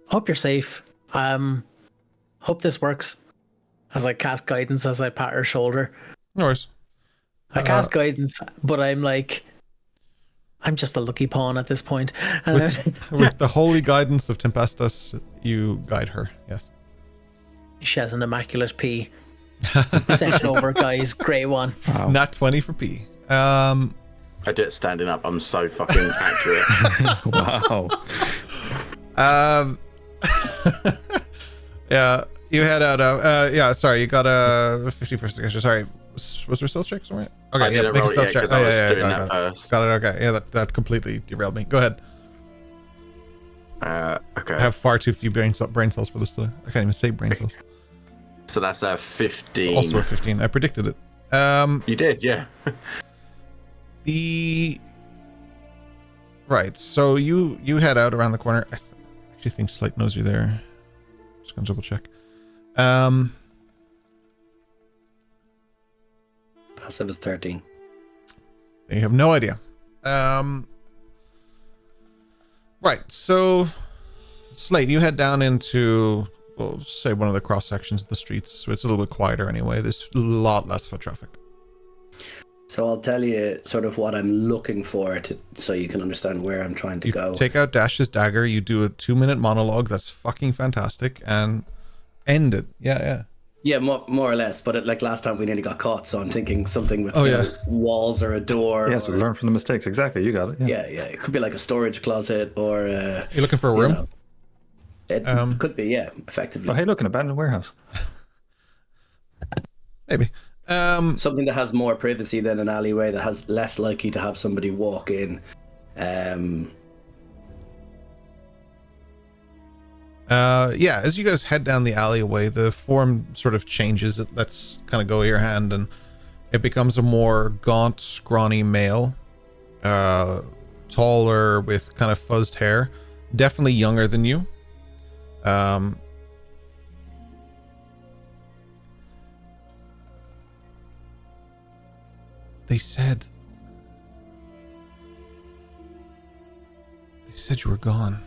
hope you're safe. Hope this works. As I cast guidance as I pat her shoulder. No worries. I cast guidance, but I'm like, I'm just a lucky pawn at this point. And With the holy guidance of Tempestus, you guide her. Yes. she has an immaculate pee. Session over, guys. Great one. Wow. Nat 20 for P. I do it standing up. I'm so fucking accurate. Wow. Yeah, you head out. Yeah, sorry, you got a 50 for investigation. Sorry, was there stealth check somewhere? Okay, I didn't make a roll it stealth yet check. because I was doing got that it. first. Got it. Okay, yeah, that completely derailed me. Go ahead. Okay. I have far too few brain cells for this today. I can't even say brain cells. So that's a 15. It's also a 15. I predicted it. You did, yeah. Right. So you head out around the corner. I actually think Slate knows you there. Just gonna double check. Passive is 13. You have no idea. Right. So, Slate, you head down into, well, say one of the cross sections of the streets. So it's a little bit quieter anyway. There's a lot less foot traffic. So I'll tell you sort of what I'm looking for so you can understand where I'm trying to You go. take out Dash's dagger. You do a 2-minute monologue. That's fucking fantastic. And end it. Yeah. Yeah, more or less. But like last time, we nearly got caught. So I'm thinking something with walls or a door. Yes, we learn from the mistakes. Exactly, you got it. Yeah. It could be like a storage closet or. You're looking for a room? It could be, yeah, effectively. Oh, hey, look, an abandoned warehouse. Maybe. Something that has more privacy than an alleyway, that has less likely to have somebody walk in. Yeah, as you guys head down the alleyway, the form sort of changes. It lets kind of go of your hand, and it becomes a more gaunt, scrawny male, taller with kind of fuzzed hair, definitely younger than you. They said you were gone.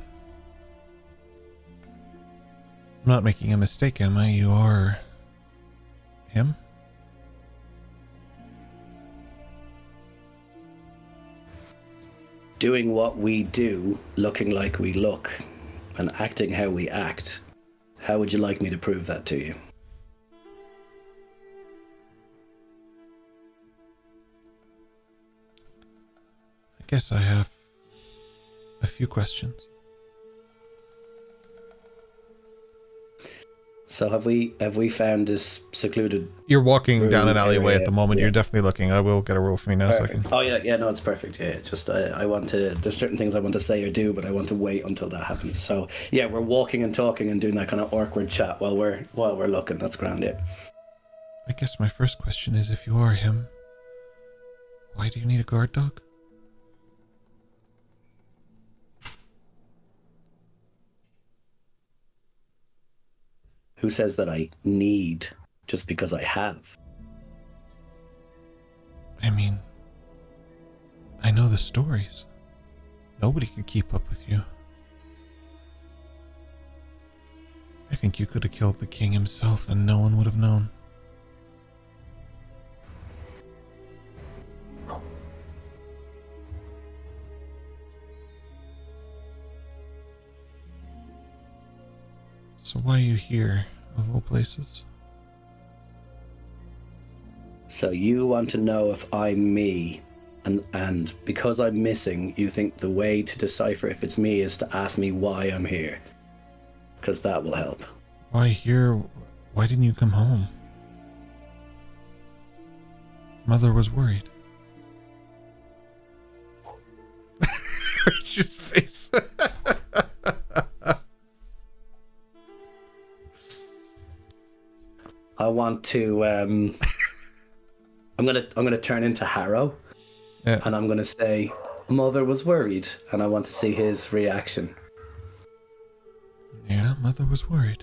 I'm not making a mistake, am I? You are him? Doing what we do, looking like we look, and acting how we act. How would you like me to prove that to you? I guess I have a few questions. So have we found this secluded? You're walking down an room alleyway area? at the moment. Yeah. You're definitely looking. I will get a roll for you now. Perfect. Second. Oh yeah, no, it's perfect. Yeah, just I want to. There's certain things I want to say or do, but I want to wait until that happens. So yeah, we're walking and talking and doing that kind of awkward chat while we're looking. That's grand. Yeah. I guess my first question is, if you are him, why do you need a guard dog? Who says that I need just because I have? I mean, I know the stories. Nobody could keep up with you. I think you could have killed the king himself and no one would have known. So why are you here, of all places? So you want to know if I'm me, and because I'm missing, you think the way to decipher if it's me is to ask me why I'm here. Because that will help. Why here? Why didn't you come home? Mother was worried. Richard's face. I want to. I'm gonna turn into Harrow, and I'm gonna say, "Mother was worried," and I want to see his reaction. Yeah, Mother was worried.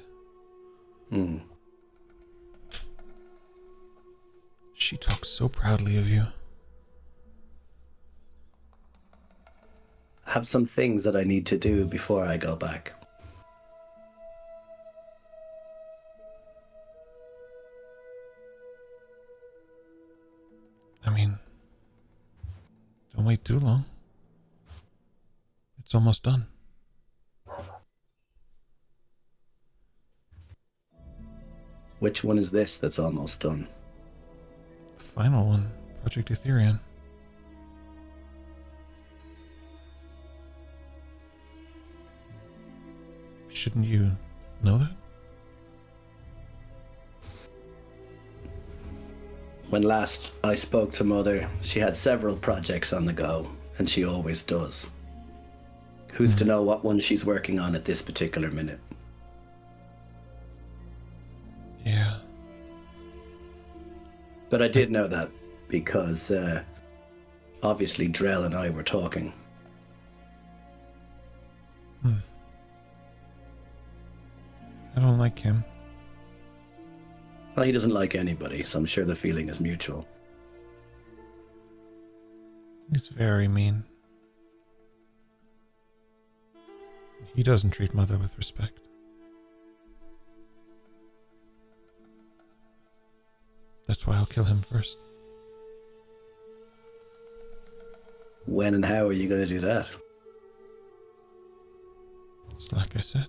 She talks so proudly of you. I have some things that I need to do before I go back. I mean, don't wait too long. It's almost done. Which one is this that's almost done? The final one, Project Ethereum. Shouldn't you know that? When last I spoke to Mother, she had several projects on the go, and she always does. Who's to know what one she's working on at this particular minute? Yeah. But I did know that because obviously Drell and I were talking. I don't like him. Well, he doesn't like anybody, so I'm sure the feeling is mutual. He's very mean. He doesn't treat Mother with respect. That's why I'll kill him first. When and how are you going to do that? It's like I said.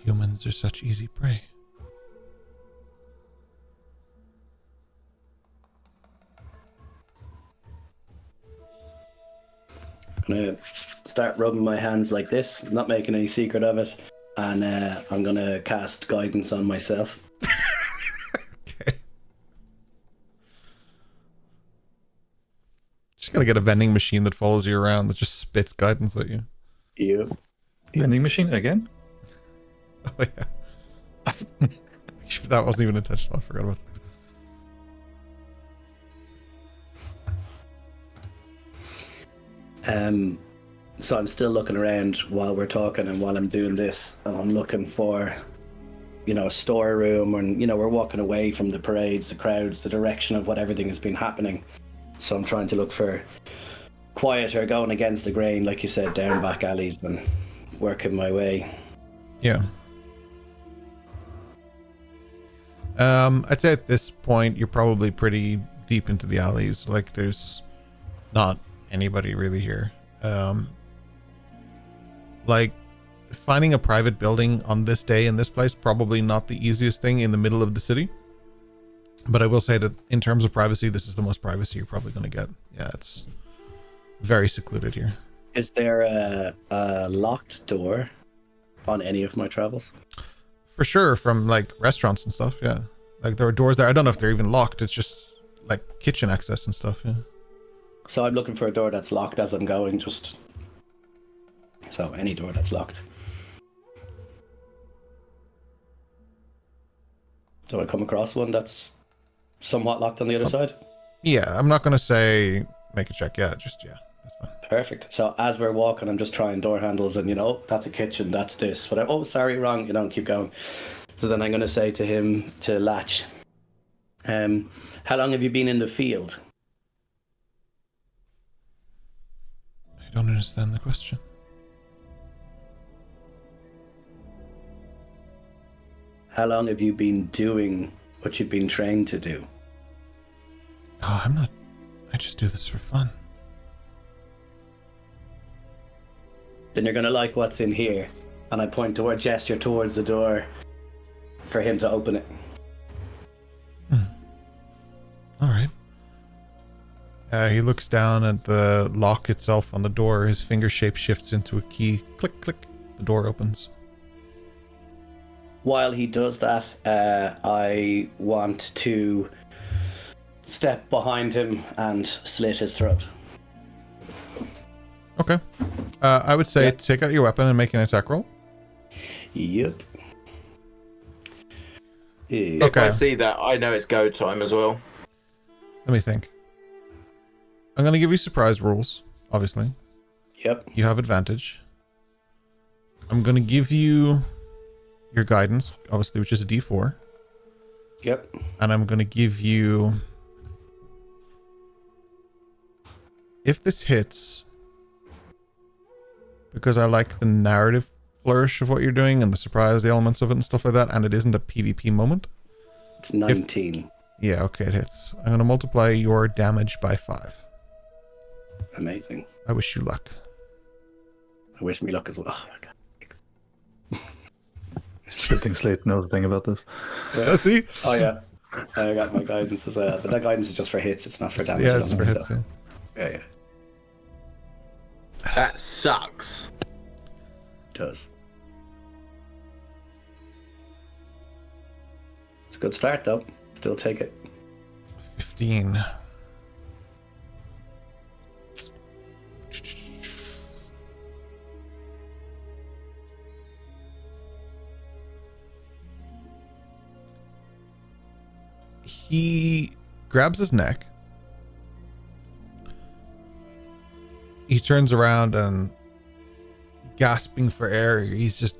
Humans are such easy prey. I'm going to start rubbing my hands like this, not making any secret of it, and I'm going to cast guidance on myself. Okay. Just gotta get a vending machine that follows you around that just spits guidance at you. You. Vending machine again? Oh yeah. That wasn't even intentional. I forgot about that. So I'm still looking around while we're talking and while I'm doing this, and I'm looking for, a storeroom, and we're walking away from the parades, the crowds, the direction of what everything has been happening. So I'm trying to look for quieter, going against the grain, like you said, down back alleys and working my way. Yeah. I'd say at this point you're probably pretty deep into the alleys. Like there's not anybody really here. Like finding a private building on this day in this place, probably not the easiest thing in the middle of the city. But I will say that in terms of privacy, this is the most privacy you're probably going to get. Yeah, it's very secluded here. Is there a locked door on any of my travels? For sure, from like restaurants and stuff, yeah. Like there are doors there. I don't know if they're even locked. It's just like kitchen access and stuff, yeah. So I'm looking for a door that's locked as I'm going, so any door that's locked. Do I come across one that's somewhat locked on the other side? Yeah, I'm not going to say make a check. Yeah, that's fine. Perfect. So as we're walking, I'm just trying door handles and, that's a kitchen, that's this. But sorry, wrong, keep going. So then I'm going to say to him to latch. How long have you been in the field? I don't understand the question. How long have you been doing what you've been trained to do? Oh, I just do this for fun. Then you're going to like what's in here. And I point to a gesture towards the door for him to open it. He looks down at the lock itself on the door. His finger shape shifts into a key. Click, click. The door opens. While he does that, I want to step behind him and slit his throat. Okay. I would say take out your weapon and make an attack roll. Yep. If I see that, I know it's go time as well. Let me think. I'm going to give you surprise rules, obviously. Yep. You have advantage. I'm going to give you your guidance, obviously, which is a D4. Yep. And I'm going to give you... If this hits, because I like the narrative flourish of what you're doing and the surprise, the elements of it and stuff like that, and it isn't a PvP moment. It's 19. Yeah, okay, it hits. I'm going to multiply your damage by 5. Amazing. I wish you luck. I wish me luck as well. Oh, Good thing Slate knows a thing about this. Yeah, see? oh yeah. I got my guidance as well. But that guidance is just for hits, it's not for damage. Yeah, it's for hits, yeah. Yeah. That sucks. It does. It's a good start though. Still take it. 15. He grabs his neck. He turns around and gasping for air. He's just...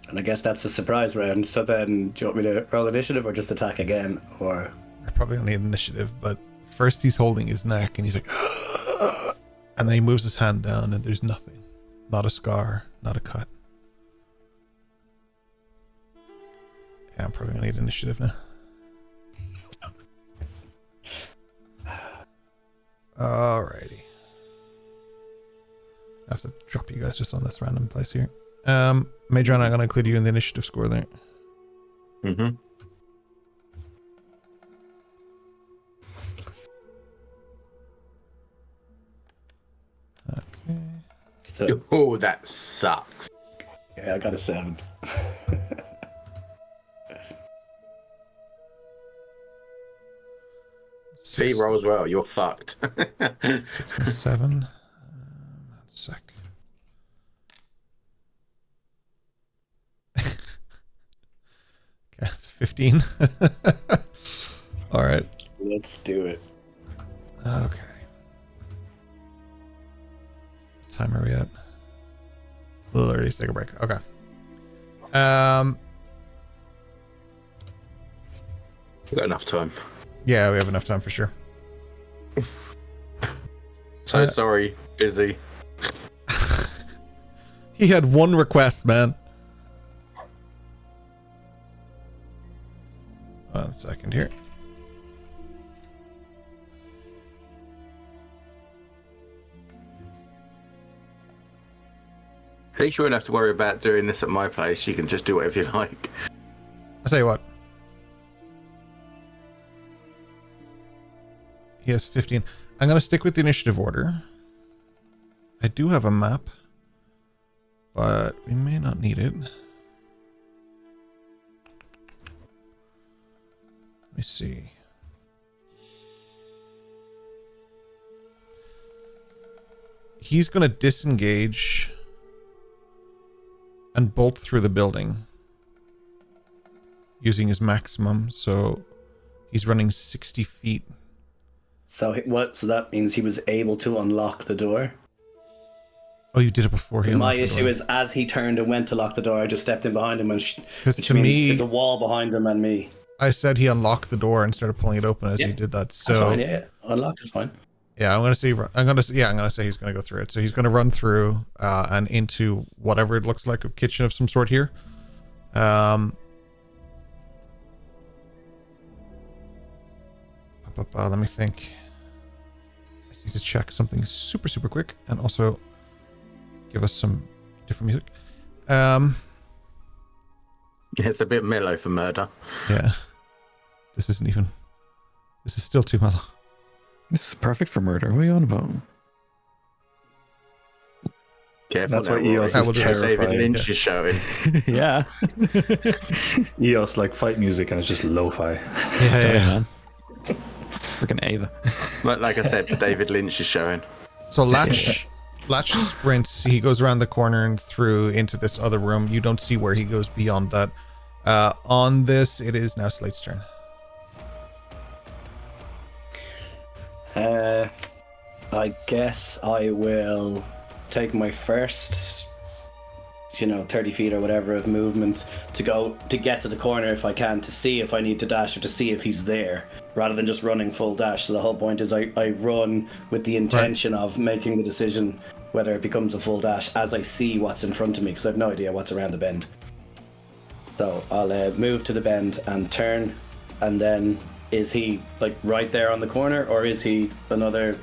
And I guess that's the surprise round. So then, do you want me to roll initiative or just attack again? Or I probably don't need initiative, but first he's holding his neck and he's like... And then he moves his hand down and there's nothing. Not a scar, not a cut. Yeah, I'm probably gonna need initiative now. Alrighty. I have to drop you guys just on this random place here. Madron, I'm gonna include you in the initiative score there. Mm-hmm. Okay. Oh, that sucks. yeah, I got a 7. Fee roll as well. You're fucked. 6 and 7. Sec. Okay, it's 15. All right. Let's do it. Okay. What time are we at? A little early to take a break. Okay. We've got enough time. Yeah, we have enough time for sure. So sorry, busy. He had one request, man. 1 second here. At least you won't have to worry about doing this at my place. You can just do whatever you like. I'll tell you what. He has 15. I'm going to stick with the initiative order. I do have a map, but we may not need it. Let me see. He's going to disengage and bolt through the building using his maximum, so he's running 60 feet. So what? So that means he was able to unlock the door. Oh, you did it before he. My issue is, as he turned and went to lock the door, I just stepped in behind him, which to means me, there's a wall behind him and me. I said he unlocked the door and started pulling it open as he did that. So that's fine, yeah. Unlock is fine. Yeah, I'm gonna say he's gonna go through it. So he's gonna run through and into whatever it looks like, a kitchen of some sort here. Let me think. I need to check something super quick and also give us some different music. It's a bit mellow for murder. Yeah. This isn't even This is still too mellow. This is perfect for murder. What are you on about? Careful. That's now, why EOS Rory. is David terrifying. Lynch is showing. Yeah. EOS like fight music and it's just lo-fi. Yeah. Man. Freaking Ava. Like I said, David Lynch is showing. So Latch sprints. He goes around the corner and through into this other room. You don't see where he goes beyond that. On this, it is now Slate's turn. I guess I will take my first, 30 feet or whatever of movement to get to the corner if I can, to see if I need to dash or to see if he's there, rather than just running full dash. So the whole point is I run with the intention of making the decision whether it becomes a full dash as I see what's in front of me, because I have no idea what's around the bend. So I'll move to the bend and turn, and then is he like right there on the corner, or is he another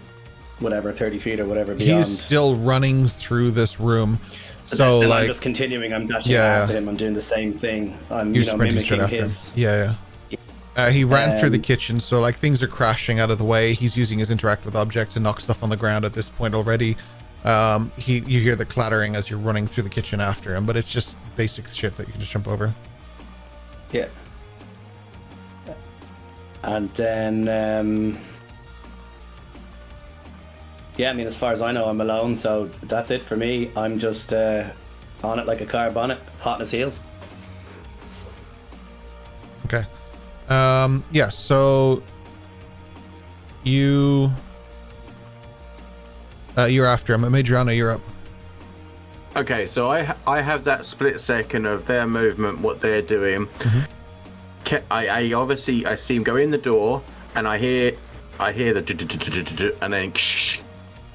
30 feet or whatever beyond? He's still running through this room. So then like I'm just continuing. I'm dashing after him. I'm doing the same thing. I'm sprinting straight mimicking after his. him. Yeah. He ran through the kitchen, so like things are crashing out of the way. He's using his interact with object to knock stuff on the ground at this point already. You hear the clattering as you're running through the kitchen after him, but it's just basic shit that you can just jump over. Yeah. And then as far as I know, I'm alone, so that's it for me. I'm just on it like a car bonnet, hot in his heels. Okay. So you're after him. Madriana, you're up. Okay, so I have that split second of their movement, what they're doing. Mm-hmm. I obviously see him go in the door, and I hear the and then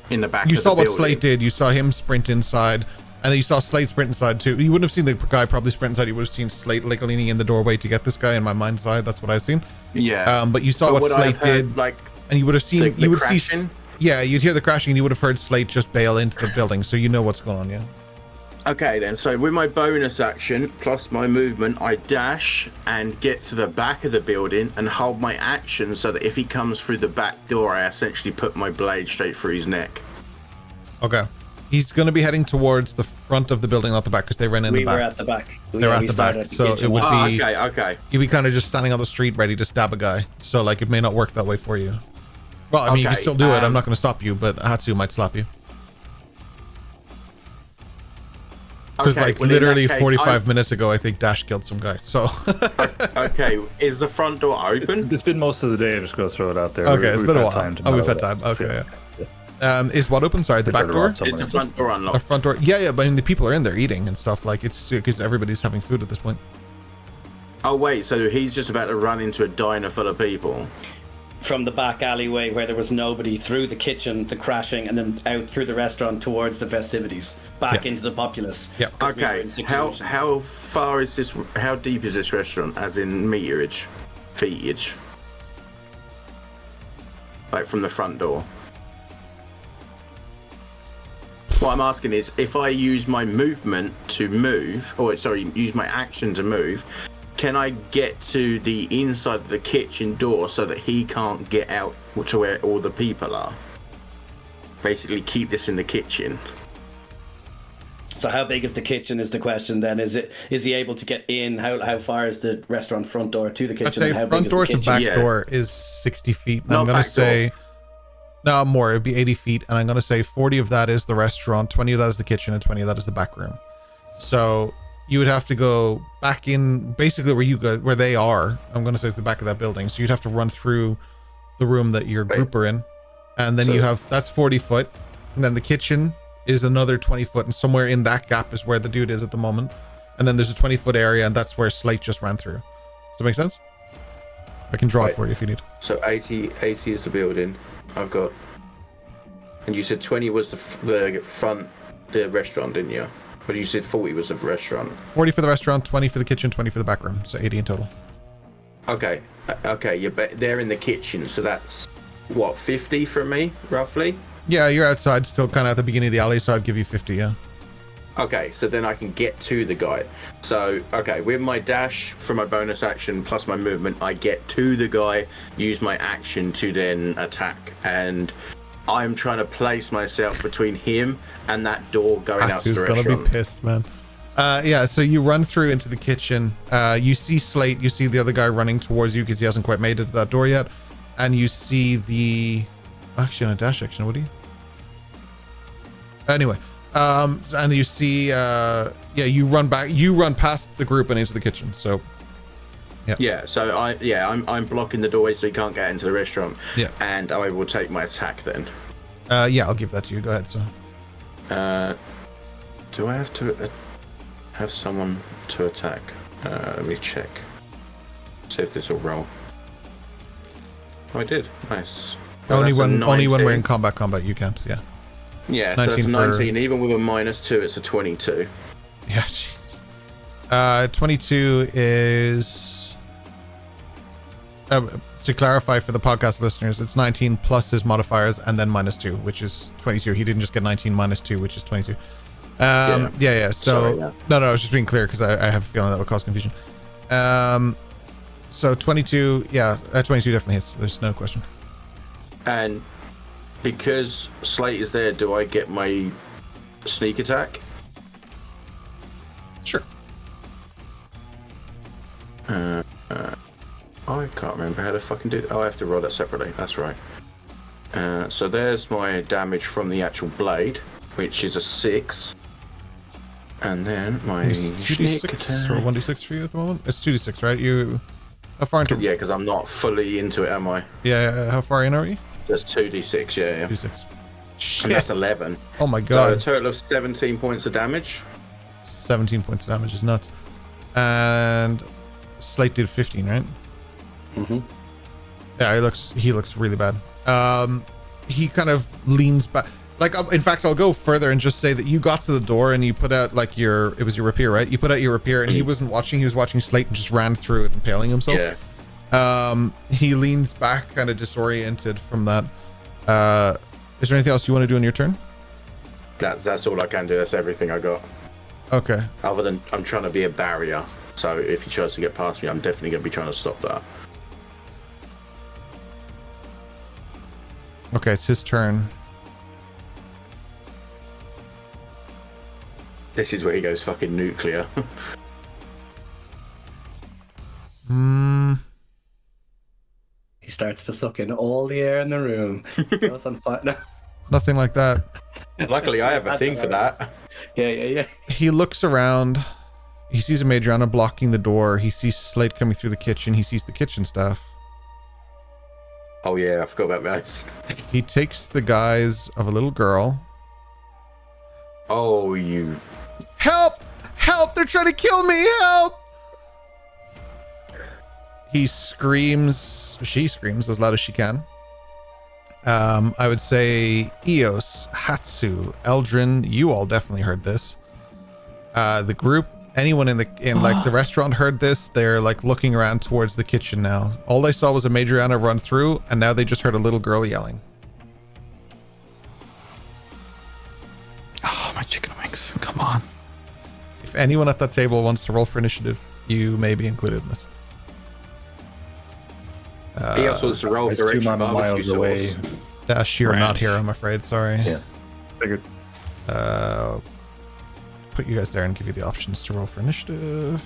in the back. You of saw the what building. Slate did. You saw him sprint inside, and then you saw Slate sprint inside too. You wouldn't have seen the guy probably sprint inside. You would have seen Slate like leaning in the doorway to get this guy. In my mind's eye, that's what I've seen. Yeah. But you saw what would I Slate have heard, did, like, and you would have seen. the You would crashing? see. Yeah, you'd hear the crashing, and you would have heard Slate just bail into the building. So you know what's going on. Yeah. Okay then, so with my bonus action plus my movement, I dash and get to the back of the building and hold my action so that if he comes through the back door, I essentially put my blade straight through his neck. Okay. He's going to be heading towards the front of the building, not the back, because they ran in the back. We were at the back. They're at the back, so it would be... Okay. You'd be kind of just standing on the street ready to stab a guy. So, like, it may not work that way for you. Well, I mean, you can still do it. I'm not going to stop you, but Hatsu might slap you. Because, literally 45 minutes ago, I think Dash killed some guy, so... Okay, is the front door open? It's been most of the day. I'm just going to throw it out there. Okay, it's been a while. We've had it. time. Okay, yeah. Is what open? Sorry, the back door? Is the front door The unlocked? front door? Yeah, but I mean, the people are in there eating and stuff. Like, it's because everybody's having food at this point. Oh, wait, so he's just about to run into a diner full of people. From the back alleyway where there was nobody, through the kitchen, the crashing, and then out through the restaurant towards the festivities, back into the populace. Yeah. Okay, how far is this? How deep is this restaurant? As in meterage, feetage, like from the front door. What I'm asking is, if I use my movement to move, use my action to move, can I get to the inside of the kitchen door so that he can't get out to where all the people are? Basically, keep this in the kitchen. So how big is the kitchen is the question then? Is he able to get in? How far is the restaurant front door to the kitchen? I'd say and how front big door is the to kitchen? back door is 60 feet. And Not I'm going to back say... door. No, more. It'd be 80 feet. And I'm going to say 40 of that is the restaurant, 20 of that is the kitchen, and 20 of that is the back room. So you would have to go back in, basically where they are. I'm going to say it's the back of that building. So you'd have to run through the room that your group are in. And then that's 40 foot. And then the kitchen is another 20 foot. And somewhere in that gap is where the dude is at the moment. And then there's a 20 foot area, and that's where Slate just ran through. Does that make sense? I can draw it for you if you need. So 80 is the building. I've got, and you said 20 was the front, the restaurant, didn't you? But you said 40 was the restaurant. 40 for the restaurant, 20 for the kitchen, 20 for the back room. So 80 in total. Okay, they're in the kitchen, so that's what, 50 from me, roughly? Yeah, you're outside, still kind of at the beginning of the alley, so I'd give you 50. Yeah. Okay, so then I can get to the guy. So, okay, with my dash for my bonus action plus my movement, I get to the guy, use my action to then attack. And I'm trying to place myself between him and that door going out to the restaurant. Gonna be pissed, man. Yeah, so you run through into the kitchen. You see Slate, you see the other guy running towards you because he hasn't quite made it to that door yet. And you see the... Actually, on a dash action, would he? Anyway. And you see, you run past the group and into the kitchen. So, yeah. So I'm blocking the doorway so he can't get into the restaurant. Yeah. And I will take my attack then. Yeah, I'll give that to you. Go ahead. So, do I have to have someone to attack? Let me check. See if this will roll. Oh, I did. Nice. Well, only when we're in combat, you can't. Yeah. Yeah, so that's 19. Even with a -2, it's a 22. Yeah, jeez. 22 is... to clarify for the podcast listeners, it's 19 plus his modifiers and then -2, which is 22. He didn't just get 19 -2, which is 22. Yeah. So, sorry, yeah. No, I was just being clear because I have a feeling that would cause confusion. So 22, 22 definitely hits. There's no question. And... because Slate is there, do I get my sneak attack? Sure. I can't remember how to fucking do it. Oh, I have to roll that separately. That's right. So there's my damage from the actual blade, which is a 6. And then my sneak attack. Or 1d6 for you at the moment? It's 2d6, right? How far into... Yeah, because I'm not fully into it, am I? Yeah, how far in are you? Just 2d6, yeah. 2d6. Shit. And that's 11. Oh my god. So a total of 17 points of damage. 17 points of damage is nuts. And Slate did 15, right? Mm-hmm. Yeah, he looks really bad. He kind of leans back. Like, in fact, I'll go further and just say that you got to the door and you put out it was your rapier, right? You put out your rapier and he wasn't watching. He was watching Slate and just ran through it, impaling himself. Yeah. He leans back, kind of disoriented from that. Is there anything else you want to do in your turn? That's all I can do. That's everything I got. Okay. Other than I'm trying to be a barrier, so if he tries to get past me, I'm definitely going to be trying to stop that. Okay, it's his turn. This is where he goes fucking nuclear. He starts to suck in all the air in the room. Goes on fire. No. Nothing like that. Luckily, I have a thing for that. Yeah. He looks around. He sees a Madriana blocking the door. He sees Slate coming through the kitchen. He sees the kitchen staff. Oh yeah, I forgot about that. He takes the guise of a little girl. Oh, you... Help! Help! They're trying to kill me! Help! She screams as loud as she can. I would say Eos, Hatsu, Eldrin, you all definitely heard this. The group, anyone in the restaurant heard this. They're like looking around towards the kitchen now. All they saw was a Madriana run through, and now they just heard a little girl yelling. Oh, my chicken wings. Come on. If anyone at that table wants to roll for initiative, you may be included in this. He also wants to roll for extra miles away. Dash, you're not here, I'm afraid. Sorry. Yeah. Figured. Put you guys there and give you the options to roll for initiative.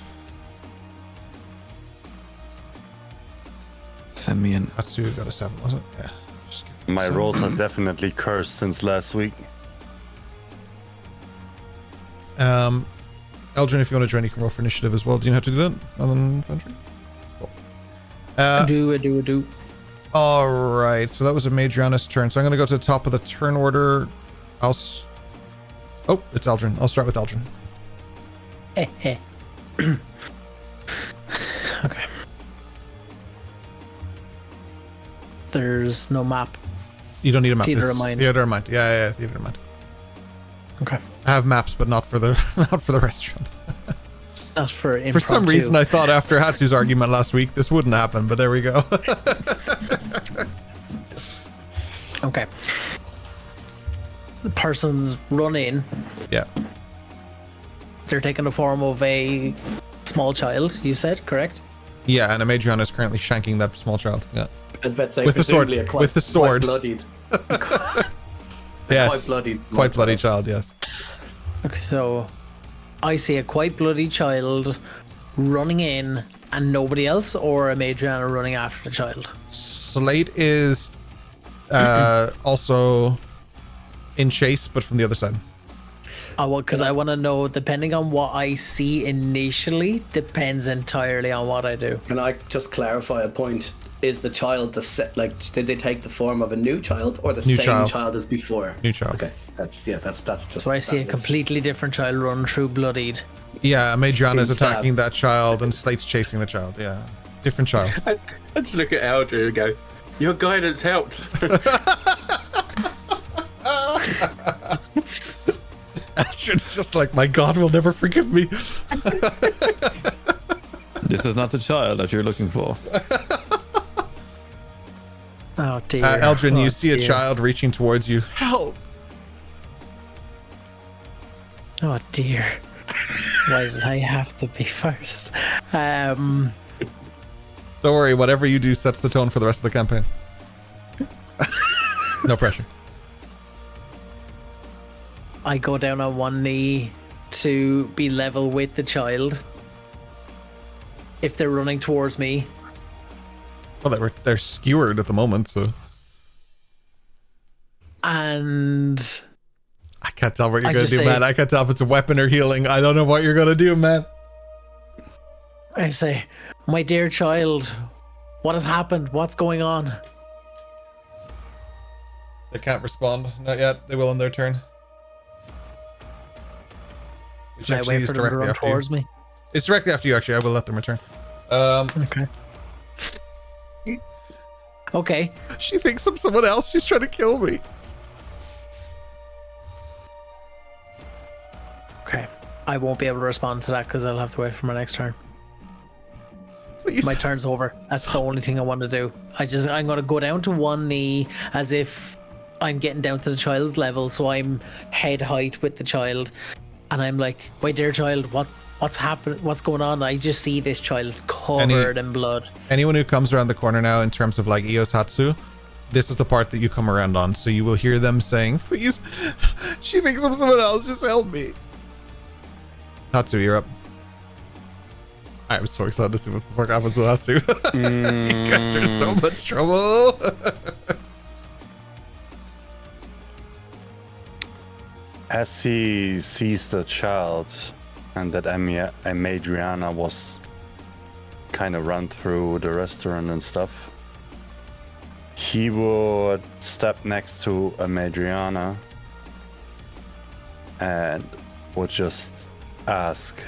Send me in. Atsu got a 7, was it? Yeah. My rolls are definitely cursed since last week. Eldrin, if you want to join, you can roll for initiative as well. Do you know how to do that other than infantry? Cool. I do. All right, so that was a Madriana's turn. So I'm going to go to the top of the turn order. Oh, it's Eldrin. I'll start with Eldrin. Okay. There's no map. You don't need a map. Theater of Mind. Theater of Mind. Yeah, Theater of Mind. Okay. I have maps, but not for the restaurant. Not for impromptu. For some reason, I thought after Hatsu's argument last week, this wouldn't happen, but there we go. Okay. The person's running. Yeah. they're taking the form of a small child, you said, correct? Yeah, and Amadriana is currently shanking that small child. Yeah. I was about to say, With the sword. presumably a quite, With the sword. Quite bloodied. Yes. Quite bloodied. small Quite bloody child. child, yes. Okay, so I see a quite bloody child running in and nobody else, or a Madriana running after the child? Slate is also in chase, but from the other side. Because I want to know, depending on what I see initially, depends entirely on what I do. Can I just clarify a point? Is the child did they take the form of a new child or the New same child. as before? New child. Okay, that's just. So I see a completely different child run through bloodied. Yeah, Madriana is Being stabbed. attacking that child, and Slate's chasing the child. Yeah. Different child. I just look at Eldred and go, your guidance helped. Astrid's just like, my God will never forgive me. This is not the child that you're looking for. Oh dear. Eldrin, you Oh, see a dear. child reaching towards you. Help! Oh dear. Why did I have to be first? Don't worry, whatever you do sets the tone for the rest of the campaign. No pressure. I go down on one knee to be level with the child. If they're running towards me, Well, they're skewered at the moment, so and I can't tell what you're I gonna just do, say- man. I can't tell if it's a weapon or healing. I don't know what you're gonna do, man. I say, my dear child, what has happened? What's going on? They can't respond. Not yet. They will in their turn. Which Can I actually wait is for them to directly run after you. towards me? It's directly after you, actually. I will let them return. Okay. Okay. She thinks I'm someone else. She's trying to kill me. Okay. I won't be able to respond to that because I'll have to wait for my next turn. Please. My turn's over. That's the only thing I want to do. I'm going to go down to one knee as if I'm getting down to the child's level, so I'm head height with the child, and I'm like, my dear child, what's happened? What's going on? I just see this child covered in blood. Anyone who comes around the corner now in terms of like Eos Hatsu, this is the part that you come around on. So you will hear them saying, please, she thinks I'm someone else. Just help me. Hatsu, you're up. I'm so excited to see what the fuck happens with Hatsu. You guys are in so much trouble. As he sees the child and that Amadriana was kind of run through the restaurant and stuff, he would step next to Amadriana and would just ask,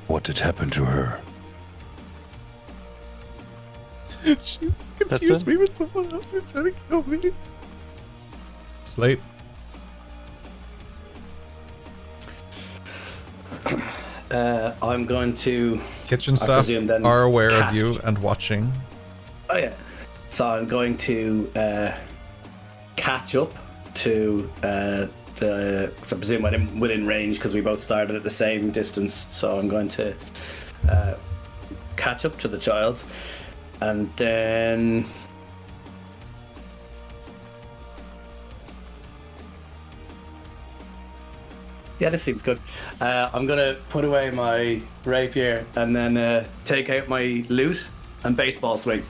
what did happen to her? She confused me with someone else. She's trying to kill me. Slate. I'm going to. Kitchen I staff presume then are aware of cast. you and watching. Oh yeah. So I'm going to catch up to the. Cause I presume I'm within range because we both started at the same distance. So I'm going to catch up to the child, and then. Yeah, this seems good. I'm gonna put away my rapier and then take out my loot and baseball swing.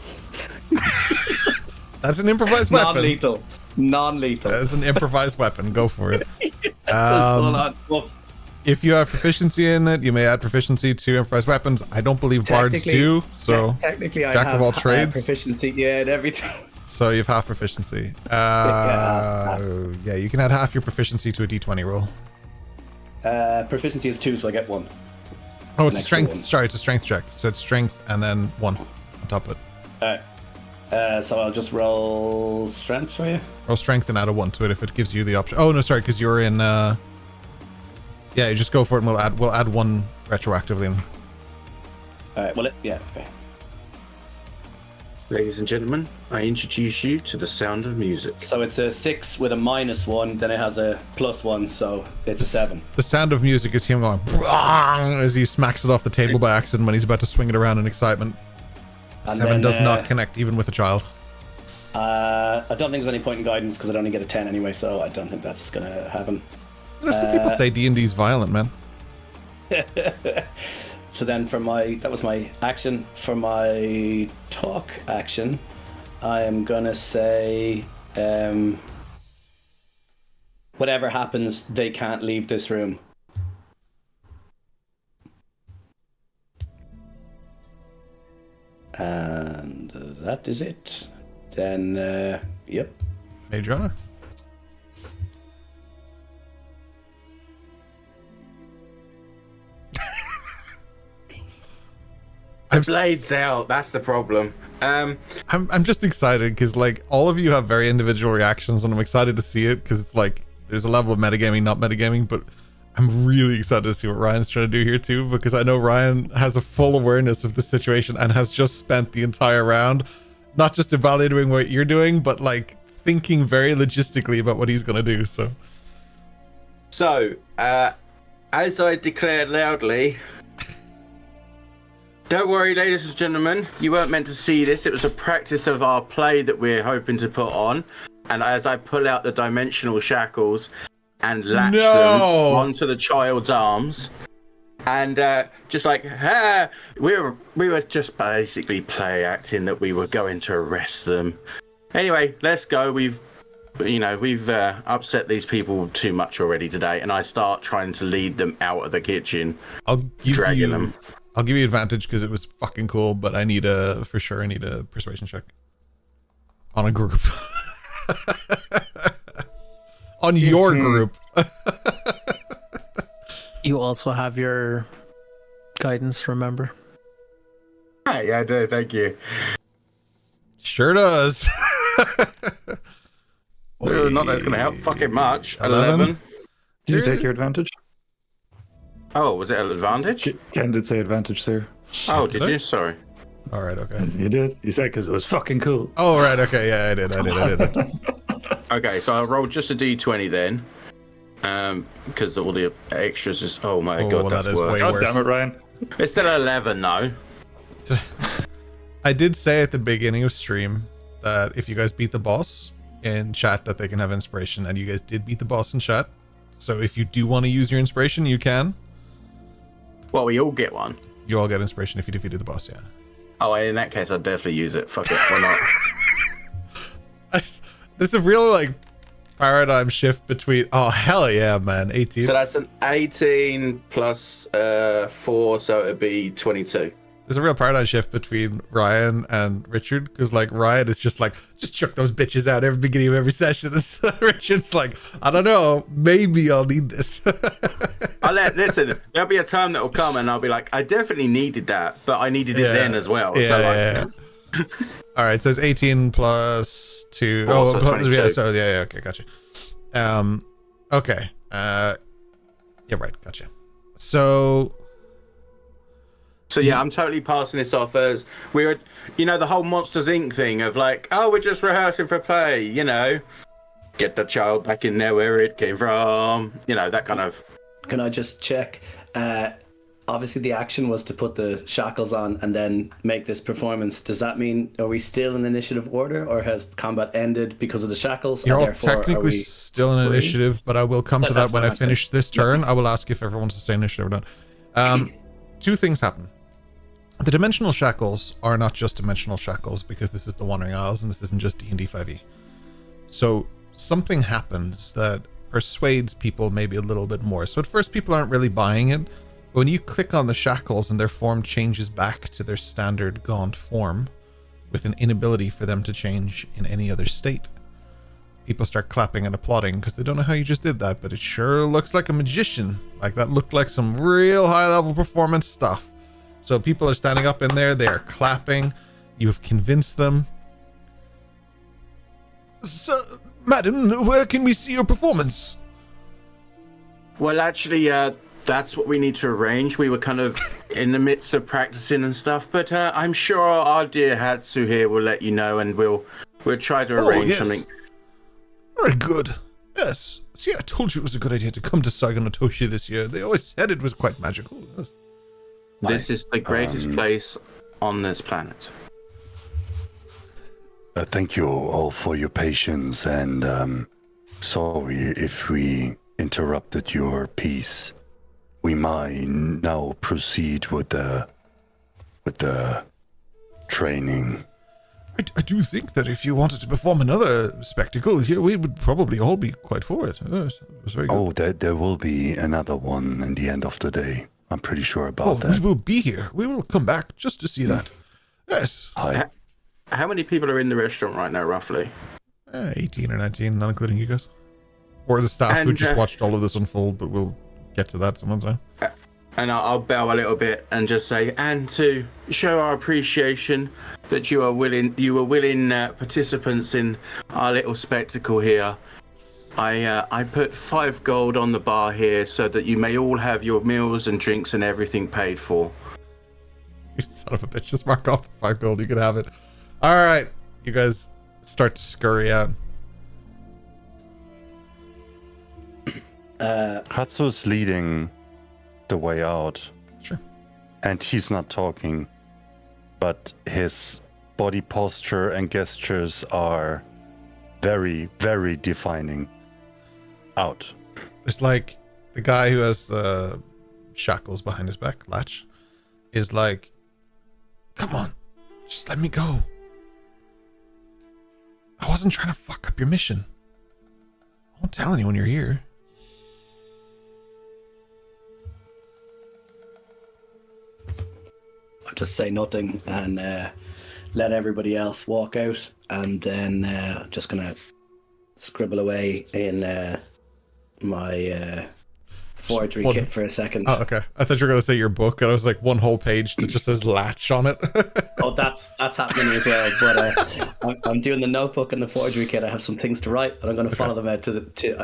That's an improvised weapon. Non-lethal. Non-lethal. That's an improvised weapon. Go for it. Just full on. Well, If you have proficiency in it, you may add proficiency to improvised weapons. I don't believe bards technically- do, so technically, I jack have of all trades. proficiency. Yeah, and everything. So you have half proficiency. Yeah, you can add half your proficiency to a d20 roll. Proficiency is 2, so I get 1. Oh, it's a An extra strength. one. Sorry, it's a strength check. So it's strength and then 1 on top of it. Alright. So I'll just roll strength for you. Roll strength and add a 1 to it if it gives you the option. Oh no, sorry, because you're in. Yeah, you just go for it, and we'll add 1 retroactively. Alright. Well, yeah. Okay. Ladies and gentlemen, I introduce you to the sound of music. So it's a 6 with a -1, then it has a +1, so it's a 7. The sound of music is him going "Brang" as he smacks it off the table by accident when he's about to swing it around in excitement. And 7 then, does not connect even with a child. I don't think there's any point in guidance because I'd only get a 10 anyway, so I don't think that's going to happen. Some people say D&D's violent, man. So then that was my action. For my talk action, I am gonna say, whatever happens, they can't leave this room. And that is it. Then, yep. Adriana? The blade's out. That's the problem. I'm just excited because like all of you have very individual reactions, and I'm excited to see it because it's like there's a level of metagaming, not metagaming, but I'm really excited to see what Ryan's trying to do here too, because I know Ryan has a full awareness of the situation and has just spent the entire round not just evaluating what you're doing, but like thinking very logistically about what he's gonna do. So as I declared loudly, don't worry, ladies and gentlemen, you weren't meant to see this. It was a practice of our play that we're hoping to put on. And as I pull out the dimensional shackles and latch them onto the child's arms, and just like, we were just basically play acting that we were going to arrest them. Anyway, let's go. We've upset these people too much already today, and I start trying to lead them out of the kitchen, dragging them. I'll give you advantage because it was fucking cool, but I need a persuasion check on a group. On your group. You also have your guidance, remember? Yeah, I do. Thank you. Sure does. Not that it's going to help fucking much. 11. Do you take your advantage? Oh, was it an advantage? Ken did say advantage there. Oh, did you? Sorry. All right, okay. You did? You said because it was fucking cool. Oh, right, okay. Yeah, I did. Okay, so I rolled just a d20 then. Because all the extras is... Oh my god, that's worse. God damn it, Ryan. It's still 11, though. I did say at the beginning of stream that if you guys beat the boss in chat that they can have inspiration, and you guys did beat the boss in chat. So if you do want to use your inspiration, you can. Well, we all get one. You all get inspiration if you defeated the boss, yeah. Oh, in that case, I'd definitely use it. Fuck it, why not? There's a real, like, paradigm shift between... Oh, hell yeah, man. 18. So that's an 18 plus 4, so it'd be 22. There's a real paradigm shift between Ryan and Richard, because, like, Ryan is just like, just chuck those bitches out every beginning of every session. And Richard's like, I don't know, maybe I'll need this. Listen, there'll be a time that will come and I'll be like, I definitely needed that, but I needed it then as well. Yeah, so all right, so it's 18 plus 2. Oh, so plus, 22. yeah, okay, gotcha. Okay. Yeah, right, gotcha. So yeah, I'm totally passing this off as we were, the whole Monsters Inc. thing of like, oh, we're just rehearsing for play, get the child back in there where it came from, that kind of. Can I just check? Obviously, the action was to put the shackles on and then make this performance. Does that mean, are we still in initiative order, or has combat ended because of the shackles? You're all technically still in initiative, but I will come to that when I finish this turn. I will ask if everyone's to stay initiative or not. Two things happen. The dimensional shackles are not just dimensional shackles because this is the Wandering Isles and this isn't just D&D 5e. So something happens that persuades people maybe a little bit more. So at first people aren't really buying it, but when you click on the shackles and their form changes back to their standard gaunt form with an inability for them to change in any other state, people start clapping and applauding because they don't know how you just did that, but it sure looks like a magician. Like that looked like some real high level performance stuff. So people are standing up in there, they are clapping, you have convinced them. So, madam, where can we see your performance? Well, actually, that's what we need to arrange. We were kind of in the midst of practicing and stuff. But I'm sure our dear Hatsu here will let you know, and we'll try to arrange something. Very good. Yes. See, I told you it was a good idea to come to Saigo no Toshi this year. They always said it was quite magical. Yes. This is the greatest place on this planet. Thank you all for your patience, and sorry if we interrupted your peace. We might now proceed with the training. I do think that if you wanted to perform another spectacle here, we would probably all be quite for it. Yes, it was very good. Oh, there will be another one in the end of the day. I'm pretty sure about that. We will be here. We will come back just to see that. Yes. Hi. How many people are in the restaurant right now, roughly? 18 or 19, not including you guys. Or the staff who just watched all of this unfold, but we'll get to that some other time. And I'll bow a little bit and just say, and to show our appreciation that you were willing participants in our little spectacle here, I put 5 gold on the bar here so that you may all have your meals and drinks and everything paid for. You son of a bitch, just mark off the 5 gold, you can have it. Alright, you guys start to scurry out. Hatsu's leading the way out. Sure. And he's not talking, but his body posture and gestures are very, very defining. Out. It's like the guy who has the shackles behind his back, latch, is like, come on, just let me go. I wasn't trying to fuck up your mission. I won't tell anyone you're here. I'll just say nothing and let everybody else walk out, and then just gonna scribble away in my forgery kit for a second. Oh, okay. I thought you were gonna say your book, and I was like, one whole page that just says latch on it. Oh, that's happening as well. But I'm doing the notebook and the forgery kit. I have some things to write, and I'm going to follow them out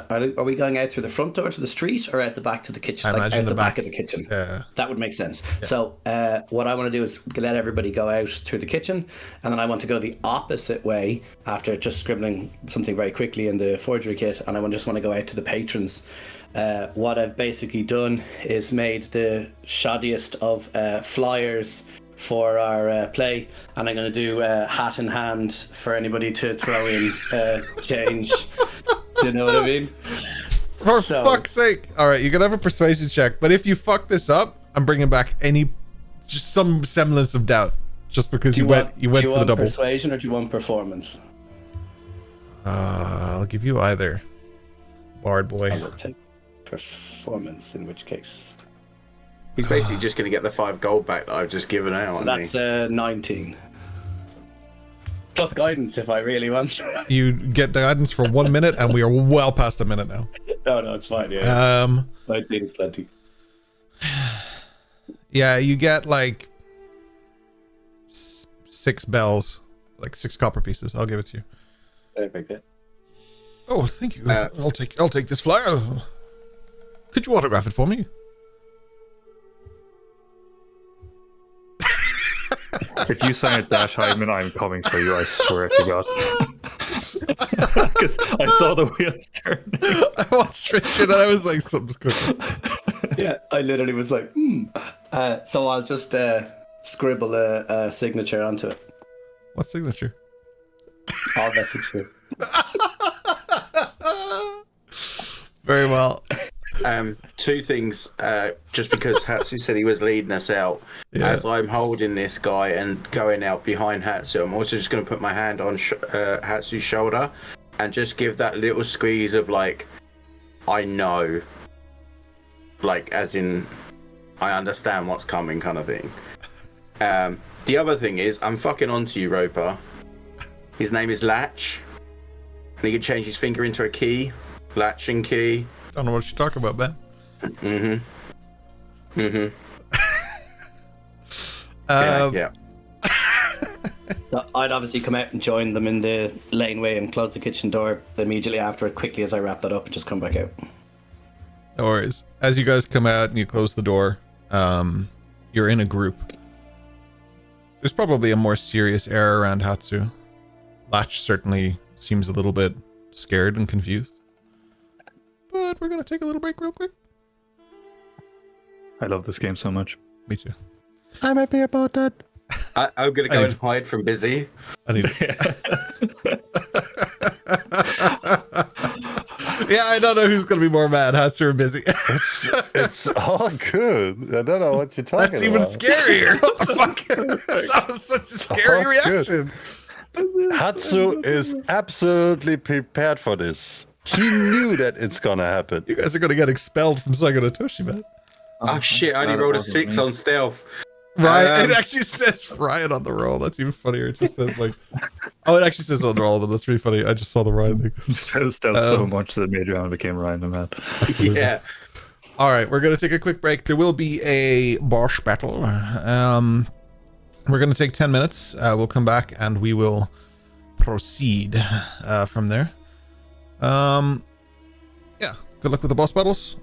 are we going out through the front door to the street, or out the back to the kitchen? I imagine out the back of the kitchen. Yeah. That would make sense. Yeah. So what I want to do is let everybody go out through the kitchen, and then I want to go the opposite way after just scribbling something very quickly in the forgery kit, and I just want to go out to the patrons. What I've basically done is made the shoddiest of flyers for our play, and I'm going to do hat in hand for anybody to throw in change. Do you know what I mean? For fuck's sake. Alright, you can have a persuasion check, but if you fuck this up, I'm bringing back just some semblance of doubt, just because you went for the double. Do you want persuasion or do you want performance? I'll give you either. Bard boy. I will take performance, in which case He's basically just going to get the 5 gold back that I've just given out. so that's 19 plus guidance if I really want. You get guidance for 1 minute, and we are well past a minute now. No, it's fine. Yeah, 19 is plenty. Yeah, you get like 6 bells, like 6 copper pieces. I'll give it to you. Perfect. Yeah. Oh, thank you. I'll take this flyer. Could you autograph it for me? If you sign it, Dash Hyman, I'm coming for you, I swear to God. Because I saw the wheels turn. I watched Richard and I was like, something's cooking. Yeah, I literally was like, so I'll just scribble a signature onto it. What signature? I'll message you. Very well. 2 things, just because Hatsu said he was leading us out. Yeah. As I'm holding this guy and going out behind Hatsu, I'm also just going to put my hand on Hatsu's shoulder and just give that little squeeze of like, I know, like as in I understand what's coming kind of thing. The other thing is I'm fucking onto you, Roper. His name is Latch, and he can change his finger into a key. Latch and key. Don't know what you're talking about, man. Yeah. I'd obviously come out and join them in the laneway and close the kitchen door immediately after it, quickly as I wrap that up, and just come back out. No worries. As you guys come out and you close the door, you're in a group. There's probably a more serious air around Hatsu. Latch certainly seems a little bit scared and confused. But we're going to take a little break real quick. I love this game so much. Me too. I'm happy about that. I'm going to go and hide from Busy. I need Yeah, I don't know who's going to be more mad, Hatsu or Busy. It's all good. I don't know what you're talking about. That's even scarier. What the fuck? That was such a scary reaction. Hatsu is absolutely prepared for this. He knew that it's gonna happen. You guys are going to get expelled from Saigo to Toshi, man. Oh shit, I only rolled a 6 on stealth. Ryan, it actually says Ryan on the roll. That's even funnier. It just says like, oh, it actually says on the roll. That's really funny. I just saw the Ryan thing. Stealth so much that Adriana became Ryan the man. Yeah. All right, we're gonna take a quick break. There will be a boss battle. We're gonna take 10 minutes. We'll come back and we will proceed from there. Yeah. Good luck with the boss battles.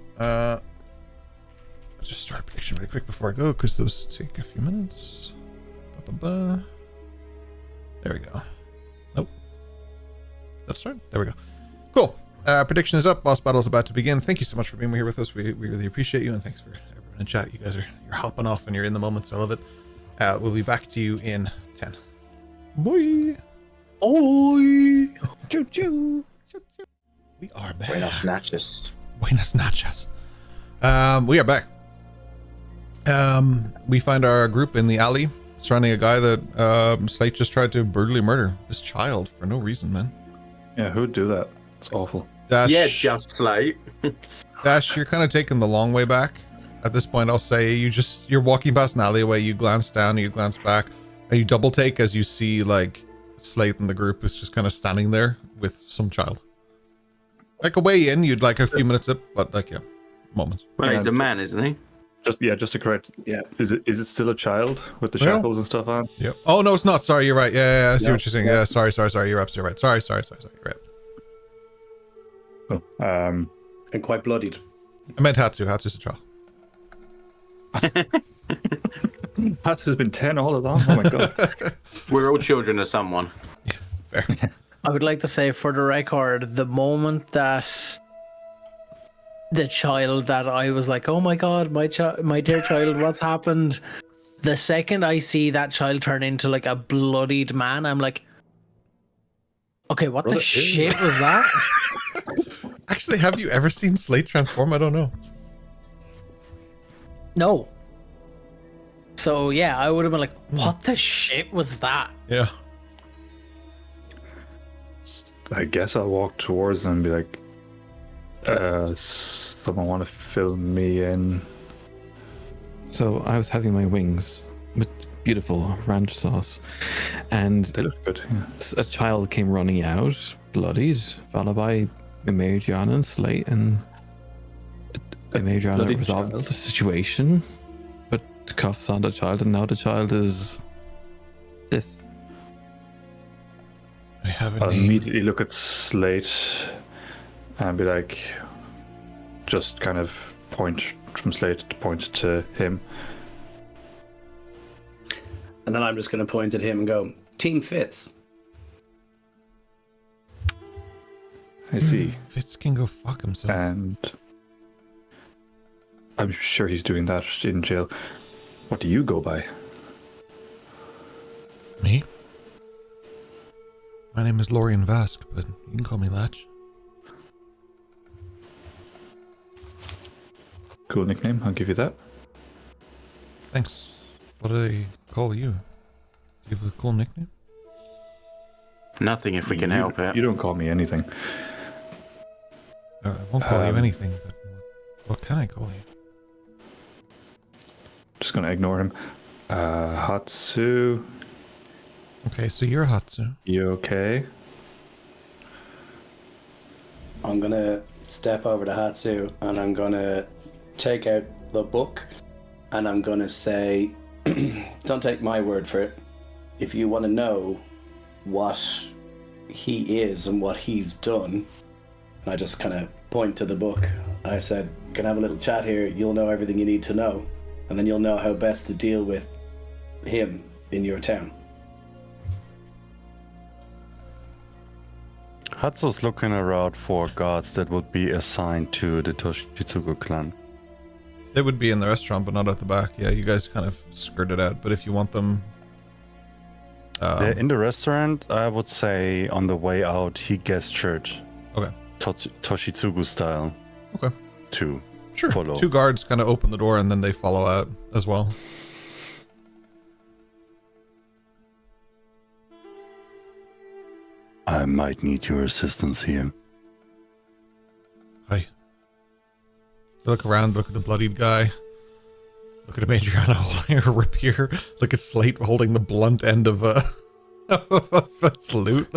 Just start a prediction really quick before I go, because those take a few minutes. There we go. Nope. Let's start. There we go. Cool. Prediction is up. Boss battle is about to begin. Thank you so much for being here with us. We really appreciate you, and thanks for everyone in chat. You guys you're hopping off and you're in the moment, so I love it. We'll be back to you in 10. Bye. Oi! Choo choo. We are back. Buenos nachos. Buenos nachos. We are back. We find our group in the alley surrounding a guy that Slate just tried to brutally murder. This child for no reason, man. Yeah, who'd do that? It's awful. Dash, Yeah, just Slate. Dash, you're kind of taking the long way back. At this point, I'll say you're walking past an alleyway, you glance down, you glance back, and you double take as you see like Slate and the group is just kind of standing there with some child. Like a way in, you'd like a few minutes up, but like, yeah, moments. Well, he's a man, isn't he? Just to correct. Yeah. Is it still a child with the Well, shackles and stuff on? Yep. Oh, no, it's not. Sorry, you're right. Yeah, I see No, what you're saying. yeah. Yeah, sorry. You're absolutely right. Sorry. You're right. Oh, And quite bloodied. I meant Hatsu. Hatsu's a child. Pats has been 10 all along. Oh my god. We're all children of someone. Fair. I would like to say for the record, the moment that the child that I was like, oh my god, my dear child, what's happened? The second I see that child turn into like a bloodied man, I'm like, okay, what the shit was that? Actually, have you ever seen Slate transform? I don't know. No. So yeah, I would have been like, what the shit was that? Yeah. I guess I'll walk towards them and be like, someone want to fill me in? So I was having my wings with beautiful ranch sauce, and They look good. Yeah. a child came running out, bloodied, followed by Mariana and Slate, and Mariana bloodied resolved child? the situation, but cuffs on the child, and now the child is this. I have a I'll name. immediately look at Slate and be like, just kind of point from Slate to point to him. And then I'm just going to point at him and go, Team Fitz. I see. Fitz can go fuck himself. And I'm sure he's doing that in jail. What do you go by? Me? My name is Lorian Vask, but you can call me Latch. Cool nickname, I'll give you that. Thanks. What do they call you? Do you have a cool nickname? Nothing if we can help it. You don't call me anything. I won't call you anything, but what can I call you? Just gonna ignore him. Hatsu, Okay, so you're Hatsu. you okay? I'm going to step over to Hatsu and I'm going to take out the book and I'm going to say, don't take my word for it. If you want to know what he is and what he's done, and I just kind of point to the book. I said, can I have a little chat here? You'll know everything you need to know. and then you'll know how best to deal with him in your town. Hatsu's looking around for guards that would be assigned to the Toshitsugu clan. They would be in the restaurant, but not at the back. Yeah, you guys kind of skirted out. But if you want them... They're in the restaurant, I would say on the way out, he gestured. Okay. Toshitsugu style. Okay. To Sure. follow. 2 guards kind of open the door and then they follow out as well. I might need your assistance here. Hi. They look around, look at the bloodied guy. Look at Adriana holding her rapier. Look at Slate holding the blunt end of a salute.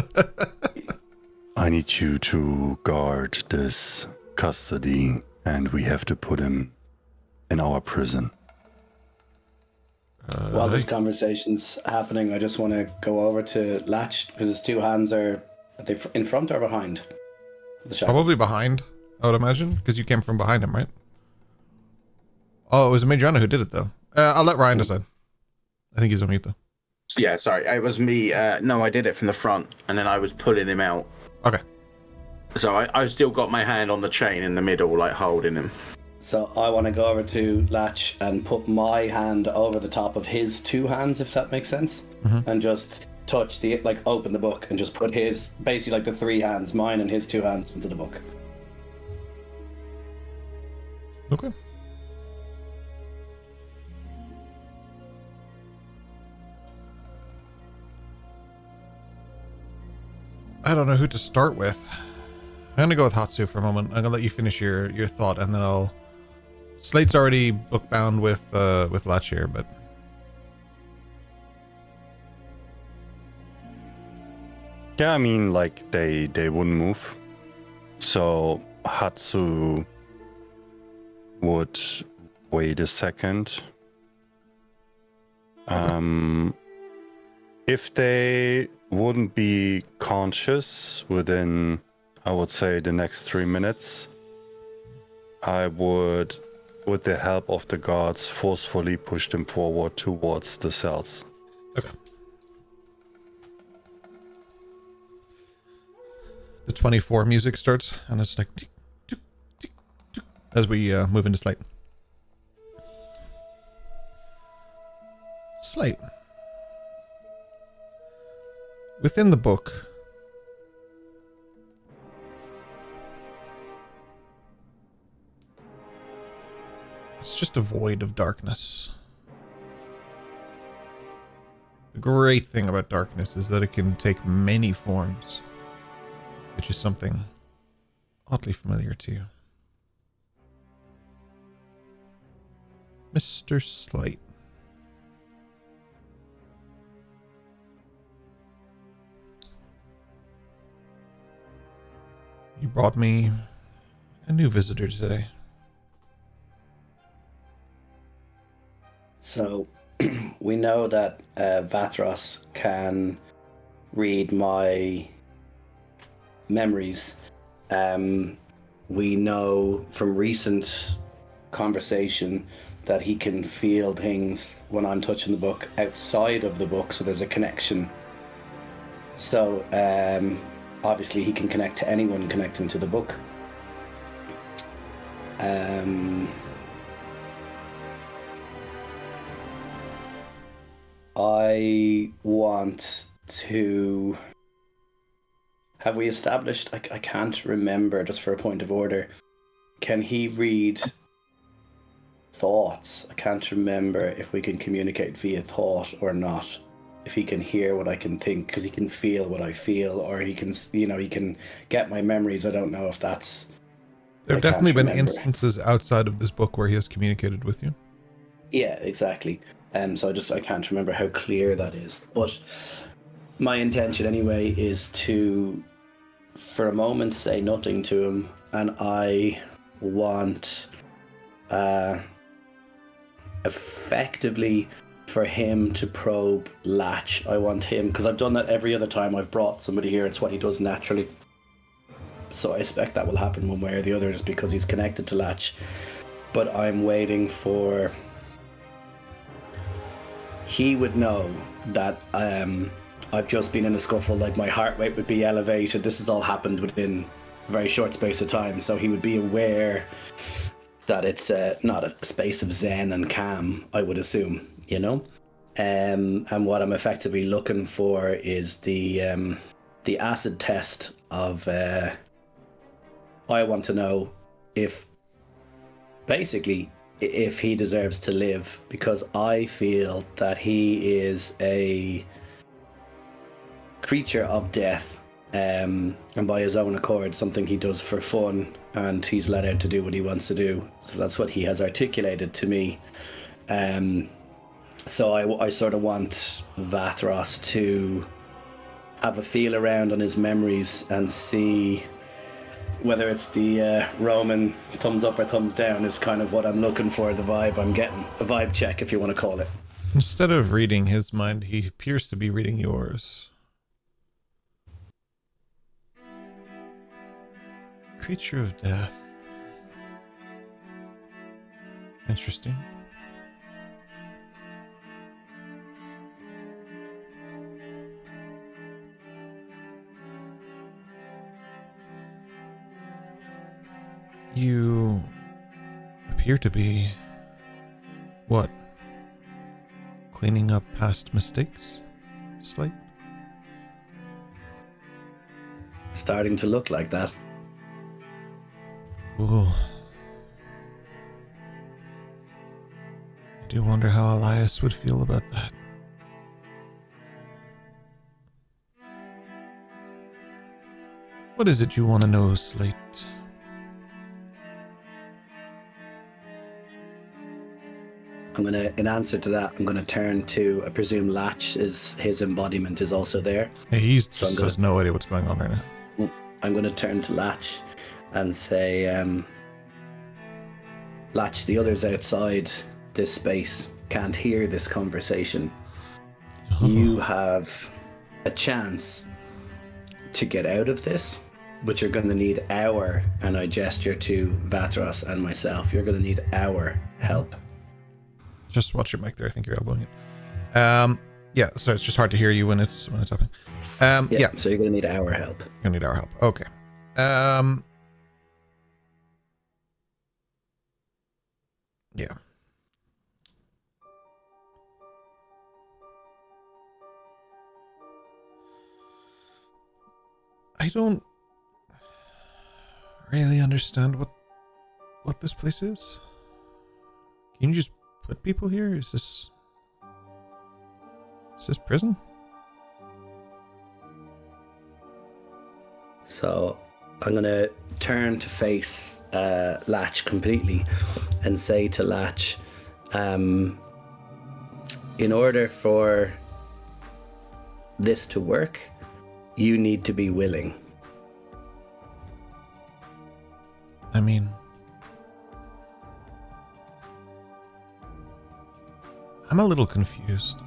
I need you to guard this custody, and we have to put him in our prison. While this conversation's happening, I just want to go over to Latch, because his 2 hands are they in front or behind the shadows? Probably behind, I would imagine, because you came from behind him, right? Oh, it was Adriana who did it, though. I'll let Ryan decide. I think he's on mute, though. Yeah, sorry, it was me. No, I did it from the front, and then I was pulling him out. Okay. So I still got my hand on the chain in the middle, like holding him. So I want to go over to Latch and put my hand over the top of his 2 hands, if that makes sense, and just touch the, like, open the book and just put his, basically like the 3 hands, mine and his 2 hands, into the book. Okay. I don't know who to start with. I'm gonna go with Hatsu for a moment. I'm gonna let you finish your thought, and then I'll. Slate's already book bound with Latch here, but Yeah, I mean, like, they wouldn't move. So Hatsu would wait a second. If they wouldn't be conscious within, I would say, the next 3 minutes, I would, with the help of the guards, forcefully push them forward towards the cells. okay. The 24 music starts, and it's like tick, tick, tick, tick, as we move into Slate. Slate. Within the book, it's just a void of darkness. The great thing about darkness is that it can take many forms, which is something oddly familiar to you. Mr. Slate. You brought me a new visitor today. So, we know that Vatros can read my memories. We know from recent conversation that he can feel things when I'm touching the book outside of the book, so there's a connection. So, obviously he can connect to anyone connecting to the book. I want to... Have we established... I can't remember, just for a point of order. Can he read thoughts? I can't remember if we can communicate via thought or not. If he can hear what I can think, because he can feel what I feel, or he can, he can get my memories. I don't know if that's... There have definitely been instances outside of this book where he has communicated with you. Yeah, exactly. So I can't remember how clear that is. But my intention anyway is to, for a moment, say nothing to him, and I want effectively for him to probe Latch. I want him, because I've done that every other time I've brought somebody here. It's what he does naturally. So I expect that will happen one way or the other, just because he's connected to Latch. But I'm waiting for he would know that I've just been in a scuffle, like my heart rate would be elevated. This has all happened within a very short space of time, so he would be aware that it's not a space of zen and calm, I would assume, you know? And what I'm effectively looking for is the acid test of I want to know if he deserves to live, because I feel that he is a creature of death, and by his own accord, something he does for fun, and he's let out to do what he wants to do. So that's what he has articulated to me. So I sort of want Vathros to have a feel around on his memories and see whether it's the Roman thumbs up or thumbs down is kind of what I'm looking for, the vibe I'm getting. A vibe check, if you want to call it. Instead of reading his mind, he appears to be reading yours. Creature of death. Interesting. You appear to be, what? Cleaning up past mistakes, Slate? Starting to look like that. Ooh. I do wonder how Elias would feel about that. What is it you want to know, Slate? In answer to that, I'm gonna turn to, I presume Latch his embodiment is also there. Hey, he just has no idea what's going on right now. I'm gonna turn to Latch and say, Latch, the others outside this space can't hear this conversation. Oh. You have a chance to get out of this, but you're gonna need our, and I gesture to Vathros and myself, you're gonna need our help. Just watch your mic there. I think you're elbowing it. Yeah, so it's just hard to hear you when it's happening. Yeah. So you're gonna need our help. You're gonna need our help. Okay. Yeah. I don't really understand what this place is. Can you just put people here? Is this prison? So I'm gonna turn to face Latch completely and say to Latch, in order for this to work, you need to be willing. I mean, I'm a little confused.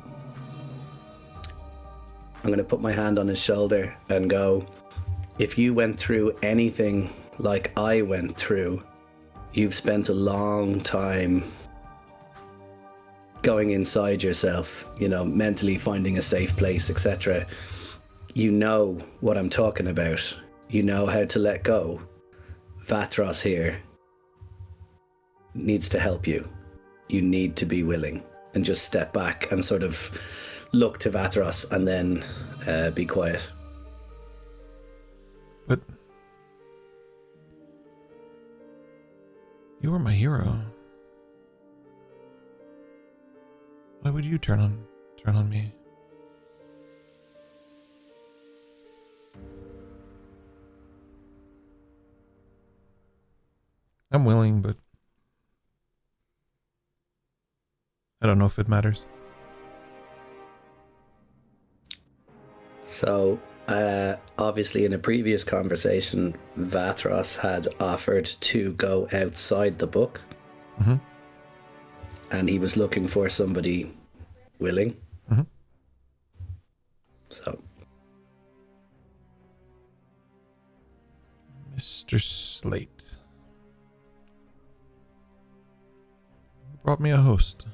I'm going to put my hand on his shoulder and go, if you went through anything like I went through, you've spent a long time going inside yourself, mentally finding a safe place, etc. You know what I'm talking about. You know how to let go. Vathros here needs to help you. You need to be willing. And just step back and sort of look to Vathros and then be quiet. But you were my hero. Why would you turn on me? I'm willing, but I don't know if it matters. So, obviously in a previous conversation, Vathros had offered to go outside the book. Mm-hmm. And he was looking for somebody willing. Mm-hmm. So. Mr. Slate. You brought me a host.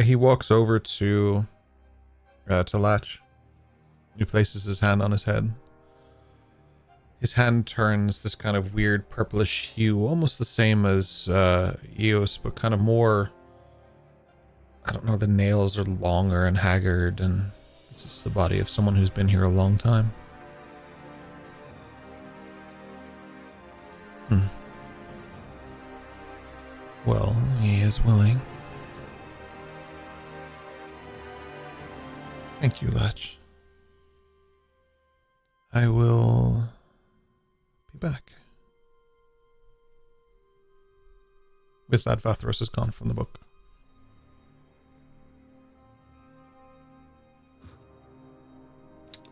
He walks over to Latch. He places his hand on his head. His hand turns this kind of weird purplish hue, almost the same as Eos, but kind of more, I don't know, the nails are longer and haggard, and this is the body of someone who's been here a long time. Well, he is willing. Thank you, Latch. I will be back. With that, Vathros is gone from the book.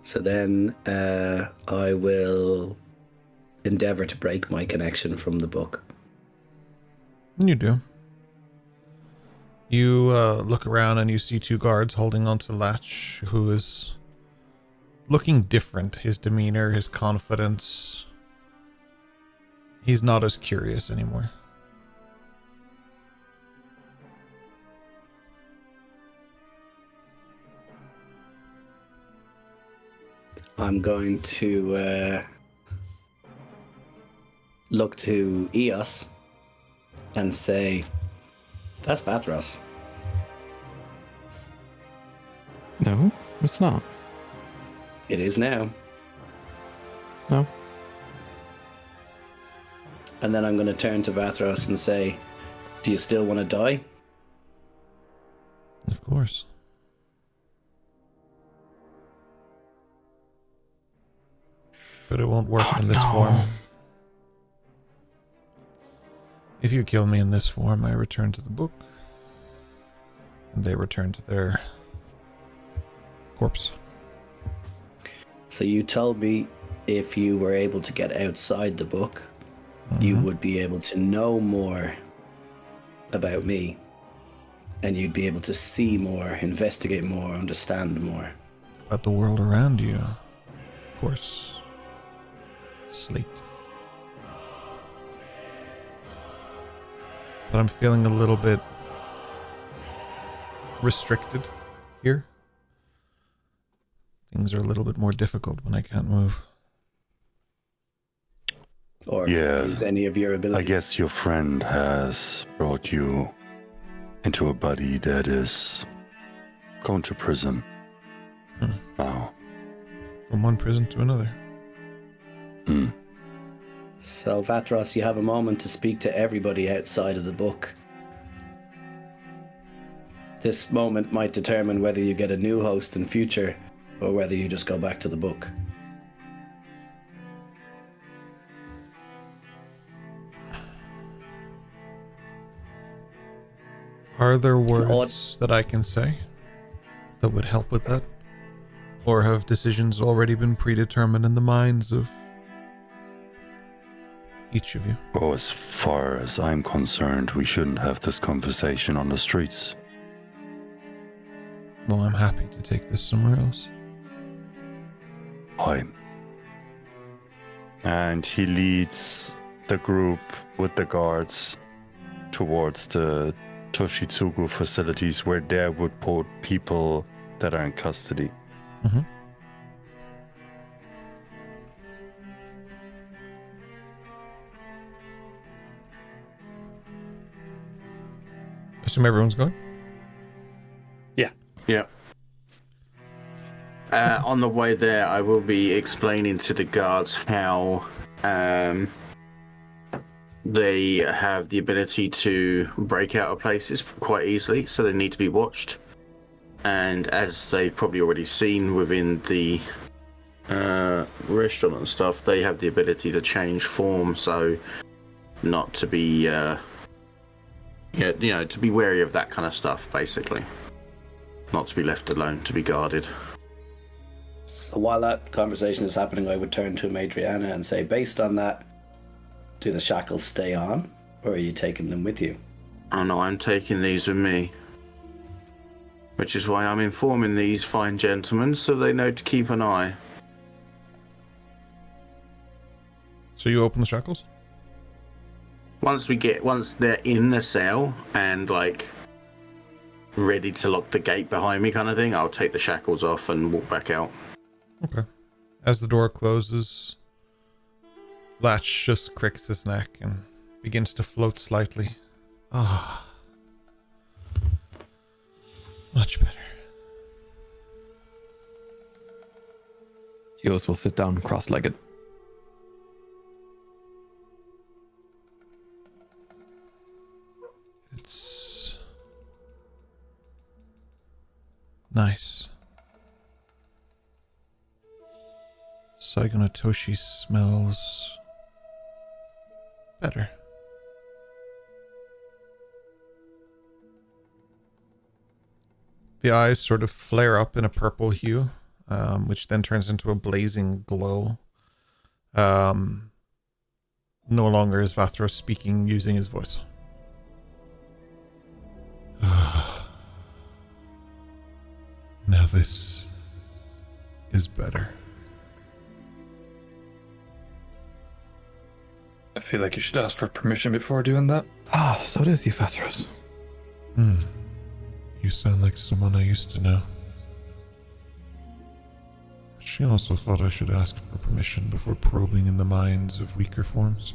So then I will endeavor to break my connection from the book. You do. You look around and you see two guards holding onto Latch, who is looking different. His demeanor, his confidence. He's not as curious anymore. I'm going to look to Eos and say, that's Vatros. No, it's not. It is now. No. And then I'm going to turn to Vatros and say, do you still want to die? Of course. But it won't work in this form. If you kill me in this form, I return to the book. And they return to their corpse. So you told me if you were able to get outside the book, you would be able to know more about me. And you'd be able to see more, investigate more, understand more. About the world around you. Of course. Slate. But I'm feeling a little bit restricted here. Things are a little bit more difficult when I can't move. Or Yeah, use any of your abilities. I guess your friend has brought you into a body that is going to prison. Now. From one prison to another. So Vatros, you have a moment to speak to everybody outside of the book. This moment might determine whether you get a new host in future or whether you just go back to the book. Are there words that I can say that would help with that? Or have decisions already been predetermined in the minds of each of you? Oh, as far as I'm concerned, we shouldn't have this conversation on the streets. Well, I'm happy to take this somewhere else. Why? And he leads the group with the guards towards the Toshitsugu facilities where they would put people that are in custody. Mm-hmm. Assume everyone's going? Yeah. On the way there, I will be explaining to the guards how they have the ability to break out of places quite easily, so they need to be watched. And as they've probably already seen within the restaurant and stuff, they have the ability to change form, so not to be, to be wary of that kind of stuff, basically. Not to be left alone, to be guarded. So while that conversation is happening, I would turn to Madriana and say, based on that, do the shackles stay on, or are you taking them with you? Oh no, I'm taking these with me. Which is why I'm informing these fine gentlemen so they know to keep an eye. So you open the shackles? Once they're in the cell and like ready to lock the gate behind me, kind of thing, I'll take the shackles off and walk back out. Okay. As the door closes, Latch just cricks his neck and begins to float slightly. Ah. Much better. Eos will sit down cross-legged. It's nice. Saigo no Toshi smells better. The eyes sort of flare up in a purple hue, which then turns into a blazing glow. No longer is Vathros speaking using his voice. Now this is better. I feel like you should ask for permission before doing that. Ah, so does he, Vathros. You sound like someone I used to know. She also thought I should ask for permission before probing in the minds of weaker forms.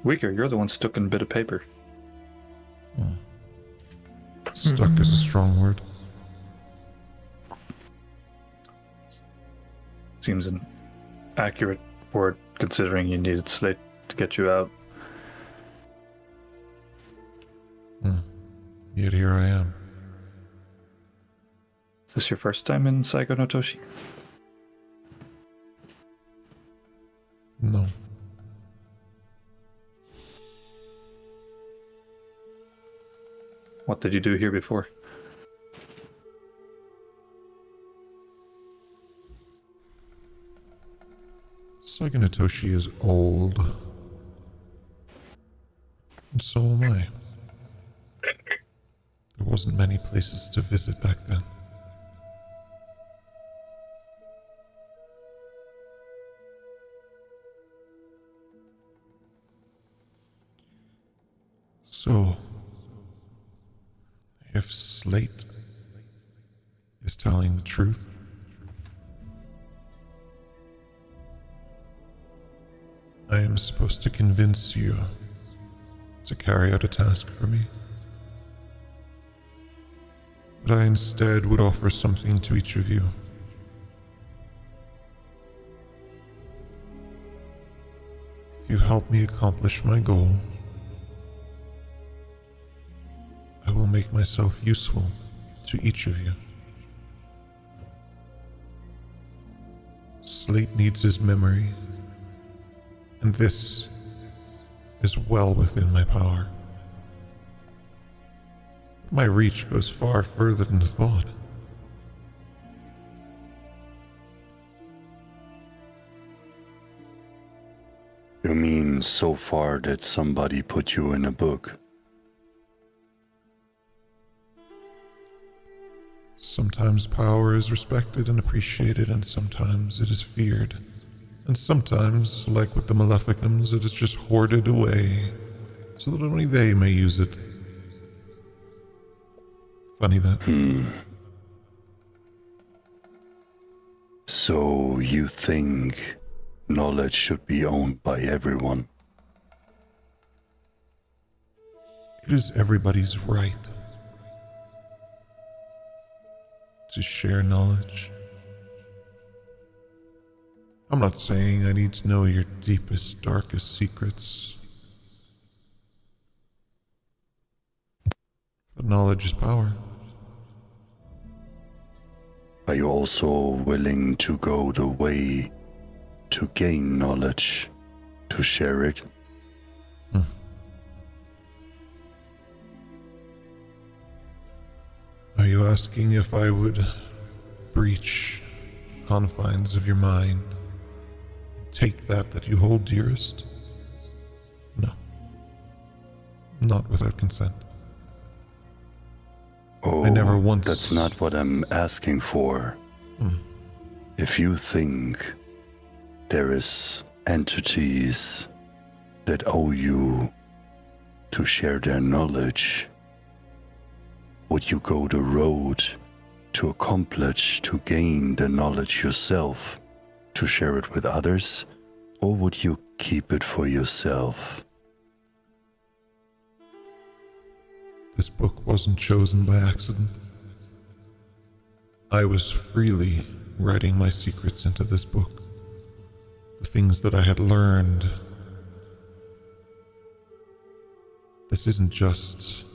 Weaker, you're the one stuck in a bit of paper. Stuck is a strong word. Seems an accurate word considering you needed Slate to get you out. Yet here I am. Is this your first time in Saigo no Toshi? No. What did you do here before? Saigo no Toshi is old. And so am I. There wasn't many places to visit back then. So, if Slate is telling the truth, I am supposed to convince you to carry out a task for me. But I instead would offer something to each of you. If you help me accomplish my goal, I will make myself useful to each of you. Slate needs his memory, and this is well within my power. My reach goes far further than thought. You mean so far that somebody put you in a book? Sometimes power is respected and appreciated, and sometimes it is feared. And sometimes, like with the Maleficums, it is just hoarded away, so that only they may use it. Funny that. So you think knowledge should be owned by everyone? It is everybody's right to share knowledge. I'm not saying I need to know your deepest, darkest secrets. But knowledge is power. Are you also willing to go the way to gain knowledge, to share it? Are you asking if I would breach confines of your mind, take that you hold dearest? No. Not without consent. Oh, I never once... That's not what I'm asking for. If you think there is entities that owe you to share their knowledge, would you go the road to accomplish, to gain the knowledge yourself, to share it with others, or would you keep it for yourself? This book wasn't chosen by accident. I was freely writing my secrets into this book. The things that I had learned. This isn't just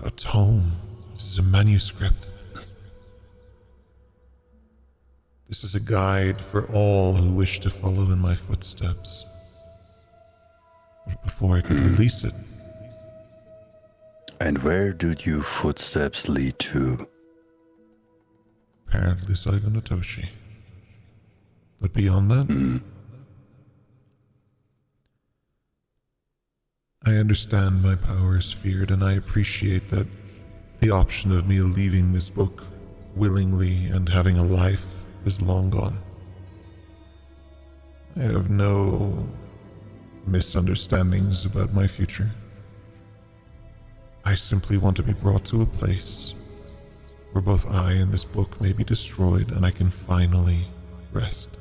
a tome. This is a manuscript. This is a guide for all who wish to follow in my footsteps. But before I could release it... And where did your footsteps lead to? Apparently Saigo no Toshi. But beyond that... I understand my power is feared, and I appreciate that the option of me leaving this book willingly and having a life is long gone. I have no misunderstandings about my future. I simply want to be brought to a place where both I and this book may be destroyed and I can finally rest.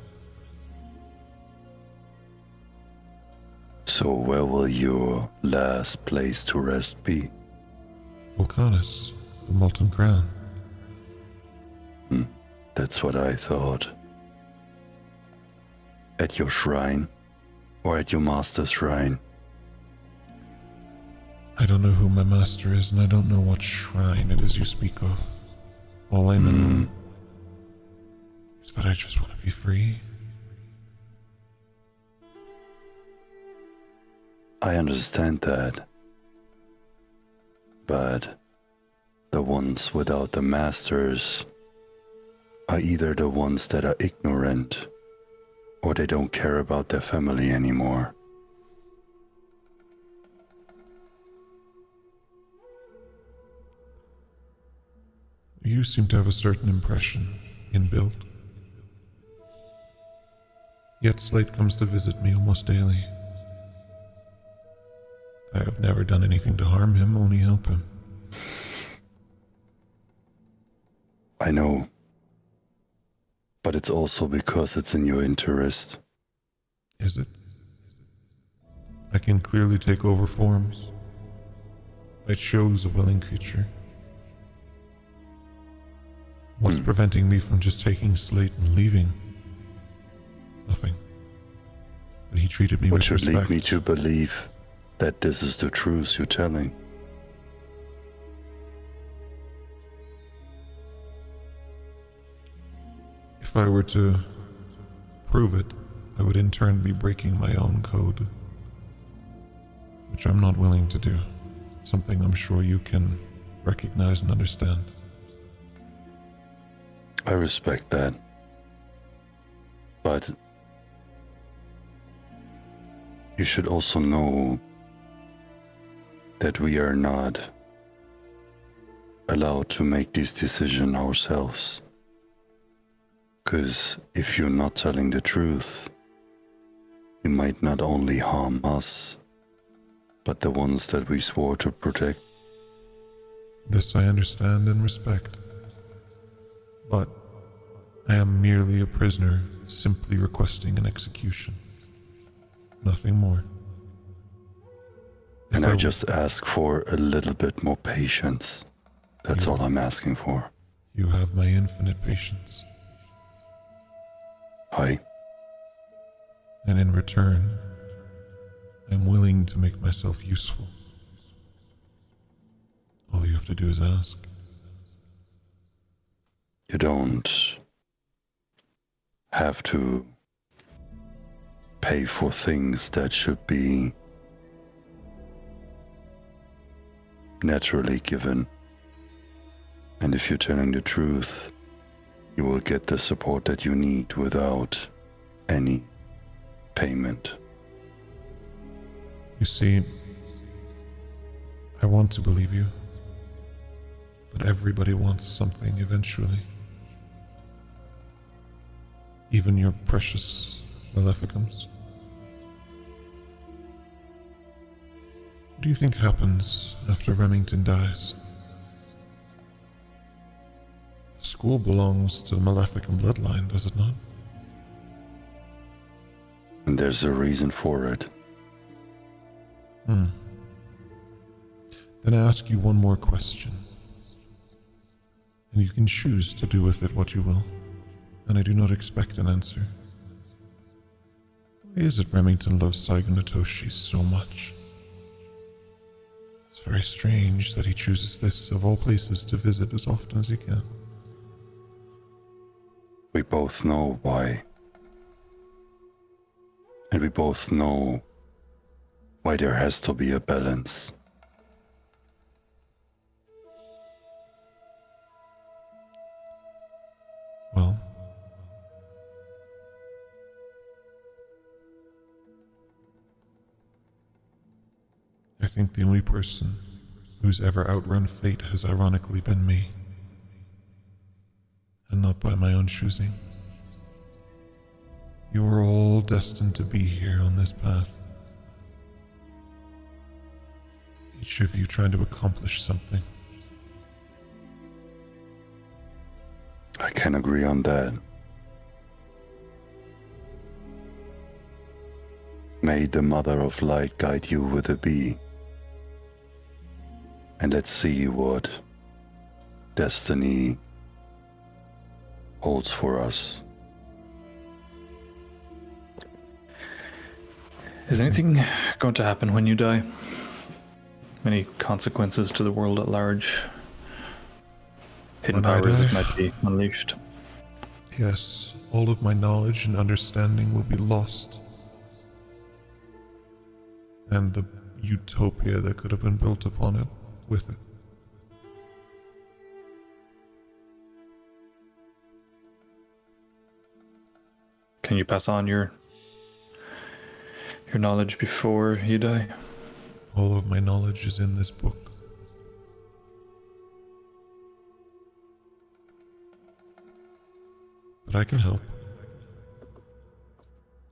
So where will your last place to rest be? Vulcanus, the Molten Crown. That's what I thought. At your shrine? Or at your master's shrine? I don't know who my master is, and I don't know what shrine it is you speak of. All I know is that I just want to be free. I understand that. But the ones without the masters are either the ones that are ignorant, or they don't care about their family anymore. You seem to have a certain impression inbuilt. Yet Slate comes to visit me almost daily. I have never done anything to harm him, only help him. I know. But it's also because it's in your interest. Is it? I can clearly take over forms. I chose a willing creature. What's preventing me from just taking Slate and leaving? Nothing. But he treated me with respect. Which would lead me to believe that this is the truth you're telling. If I were to prove it, I would in turn be breaking my own code. Which I'm not willing to do. Something I'm sure you can recognize and understand. I respect that. But you should also know that we are not allowed to make this decision ourselves. Because if you're not telling the truth, you might not only harm us, but the ones that we swore to protect. This I understand and respect. But I am merely a prisoner, simply requesting an execution. Nothing more. And I just ask for a little bit more patience. That's all I'm asking for. You have my infinite patience. Hi. And in return, I'm willing to make myself useful. All you have to do is ask. You don't have to pay for things that should be naturally given. And if you're telling the truth, you will get the support that you need without any payment. You see, I want to believe you, but everybody wants something eventually. Even your precious Maleficums. What do you think happens after Remington dies? The school belongs to the Maleficum bloodline, does it not? And there's a reason for it. Then I ask you one more question. And you can choose to do with it what you will. And I do not expect an answer. Why is it Remington loves Saigo no Toshi so much? It's very strange that he chooses this, of all places, to visit as often as he can. We both know why. And we both know why there has to be a balance. Well, I think the only person who's ever outrun fate has ironically been me. And not by my own choosing. You are all destined to be here on this path. Each of you trying to accomplish something. I can agree on that. May the Mother of Light guide you with a bee. And let's see what destiny holds for us. Is anything going to happen when you die? Any consequences to the world at large? Hidden When I powers that die? might be unleashed? Yes, all of my knowledge and understanding will be lost. And the utopia that could have been built upon it with it. Can you pass on your knowledge before you die? All of my knowledge is in this book. But I can help.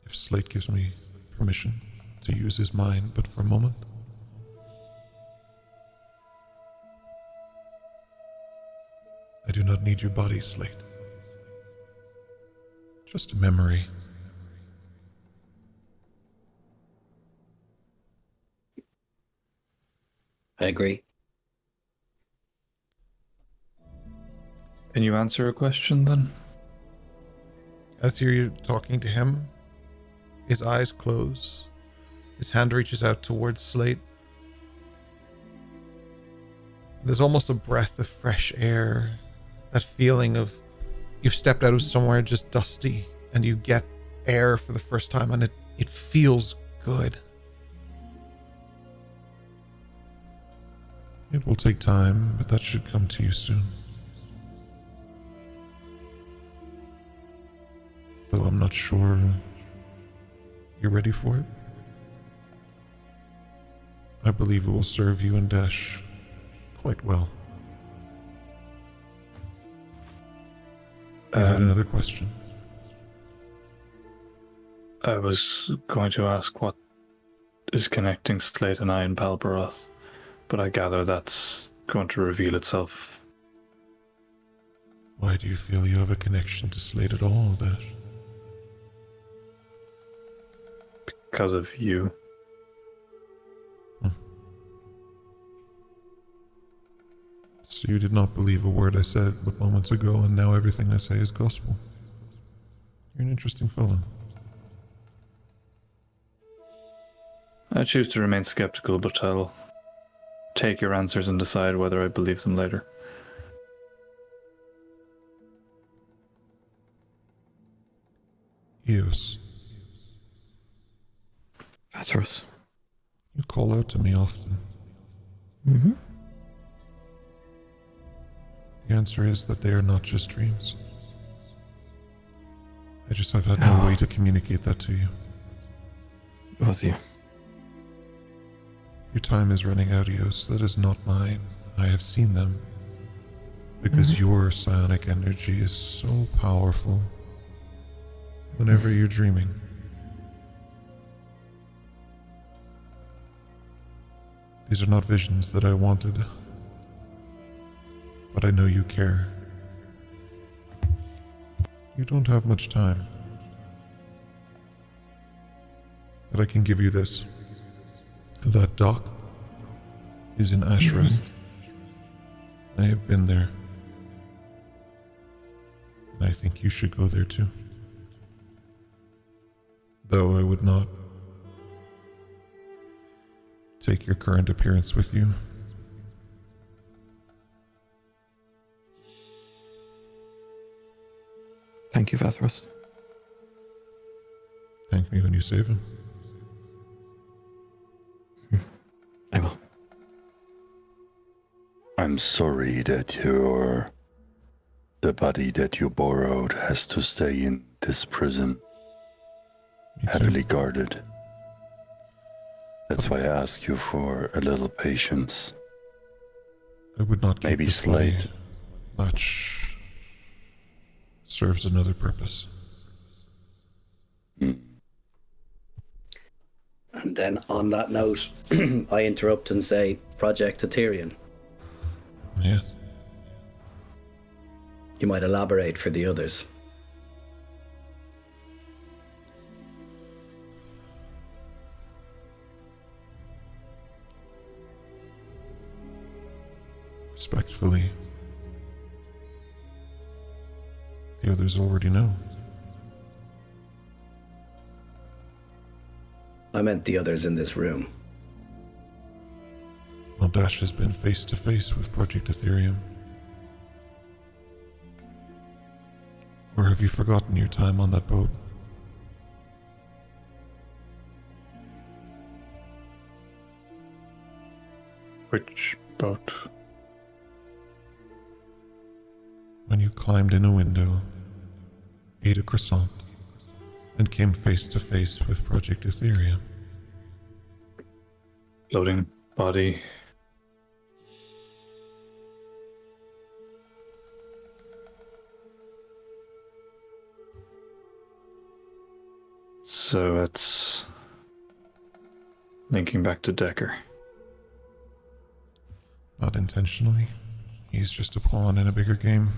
If Slate gives me permission to use his mind, but for a moment. I do not need your body, Slate. Just a memory. I agree. Can you answer a question then? As you're talking to him, his eyes close. His hand reaches out towards Slate. There's almost a breath of fresh air. That feeling of you've stepped out of somewhere just dusty and you get air for the first time and it feels good. It will take time, but that should come to you soon. Though I'm not sure you're ready for it. I believe it will serve you and Dash quite well. You had another question. I was going to ask what is connecting Slate and I in Balbaroth, but I gather that's going to reveal itself. Why do you feel you have a connection to Slate at all, Dash? Because of you. So you did not believe a word I said but moments ago, and now everything I say is gospel. You're an interesting fellow. I choose to remain skeptical, but I'll take your answers and decide whether I believe them later. Eos, Vathros. you call out to me often. Mm-hmm. The answer is that they are not just dreams. I've had no way to communicate that to you. Was you? Your time is running out, Eos. That is not mine. I have seen them. Because your psionic energy is so powerful. Whenever you're dreaming, These are not visions that I wanted. But I know you care. You don't have much time. But I can give you this. That dock is in Ashrest. I have been there. And I think you should go there too. Though I would not take your current appearance with you. Thank you, Vethros. Thank me when you save him. I will. I'm sorry that the body that you borrowed has to stay in this prison, Me too. heavily guarded. That's why I ask you for a little patience. I would not keep Maybe this body. Slate. Latch serves another purpose. Mm. And then on that note, I interrupt and say, Project Ethereum. Yes. You might elaborate for the others. Respectfully. The others already know. I meant the others in this room. Well, Dash has been face to face with Project Ethereum. Or have you forgotten your time on that boat? Which boat? When you climbed in a window, ate a croissant, and came face to face with Project Ethereum. Floating body. So it's linking back to Decker. Not intentionally. He's just a pawn in a bigger game.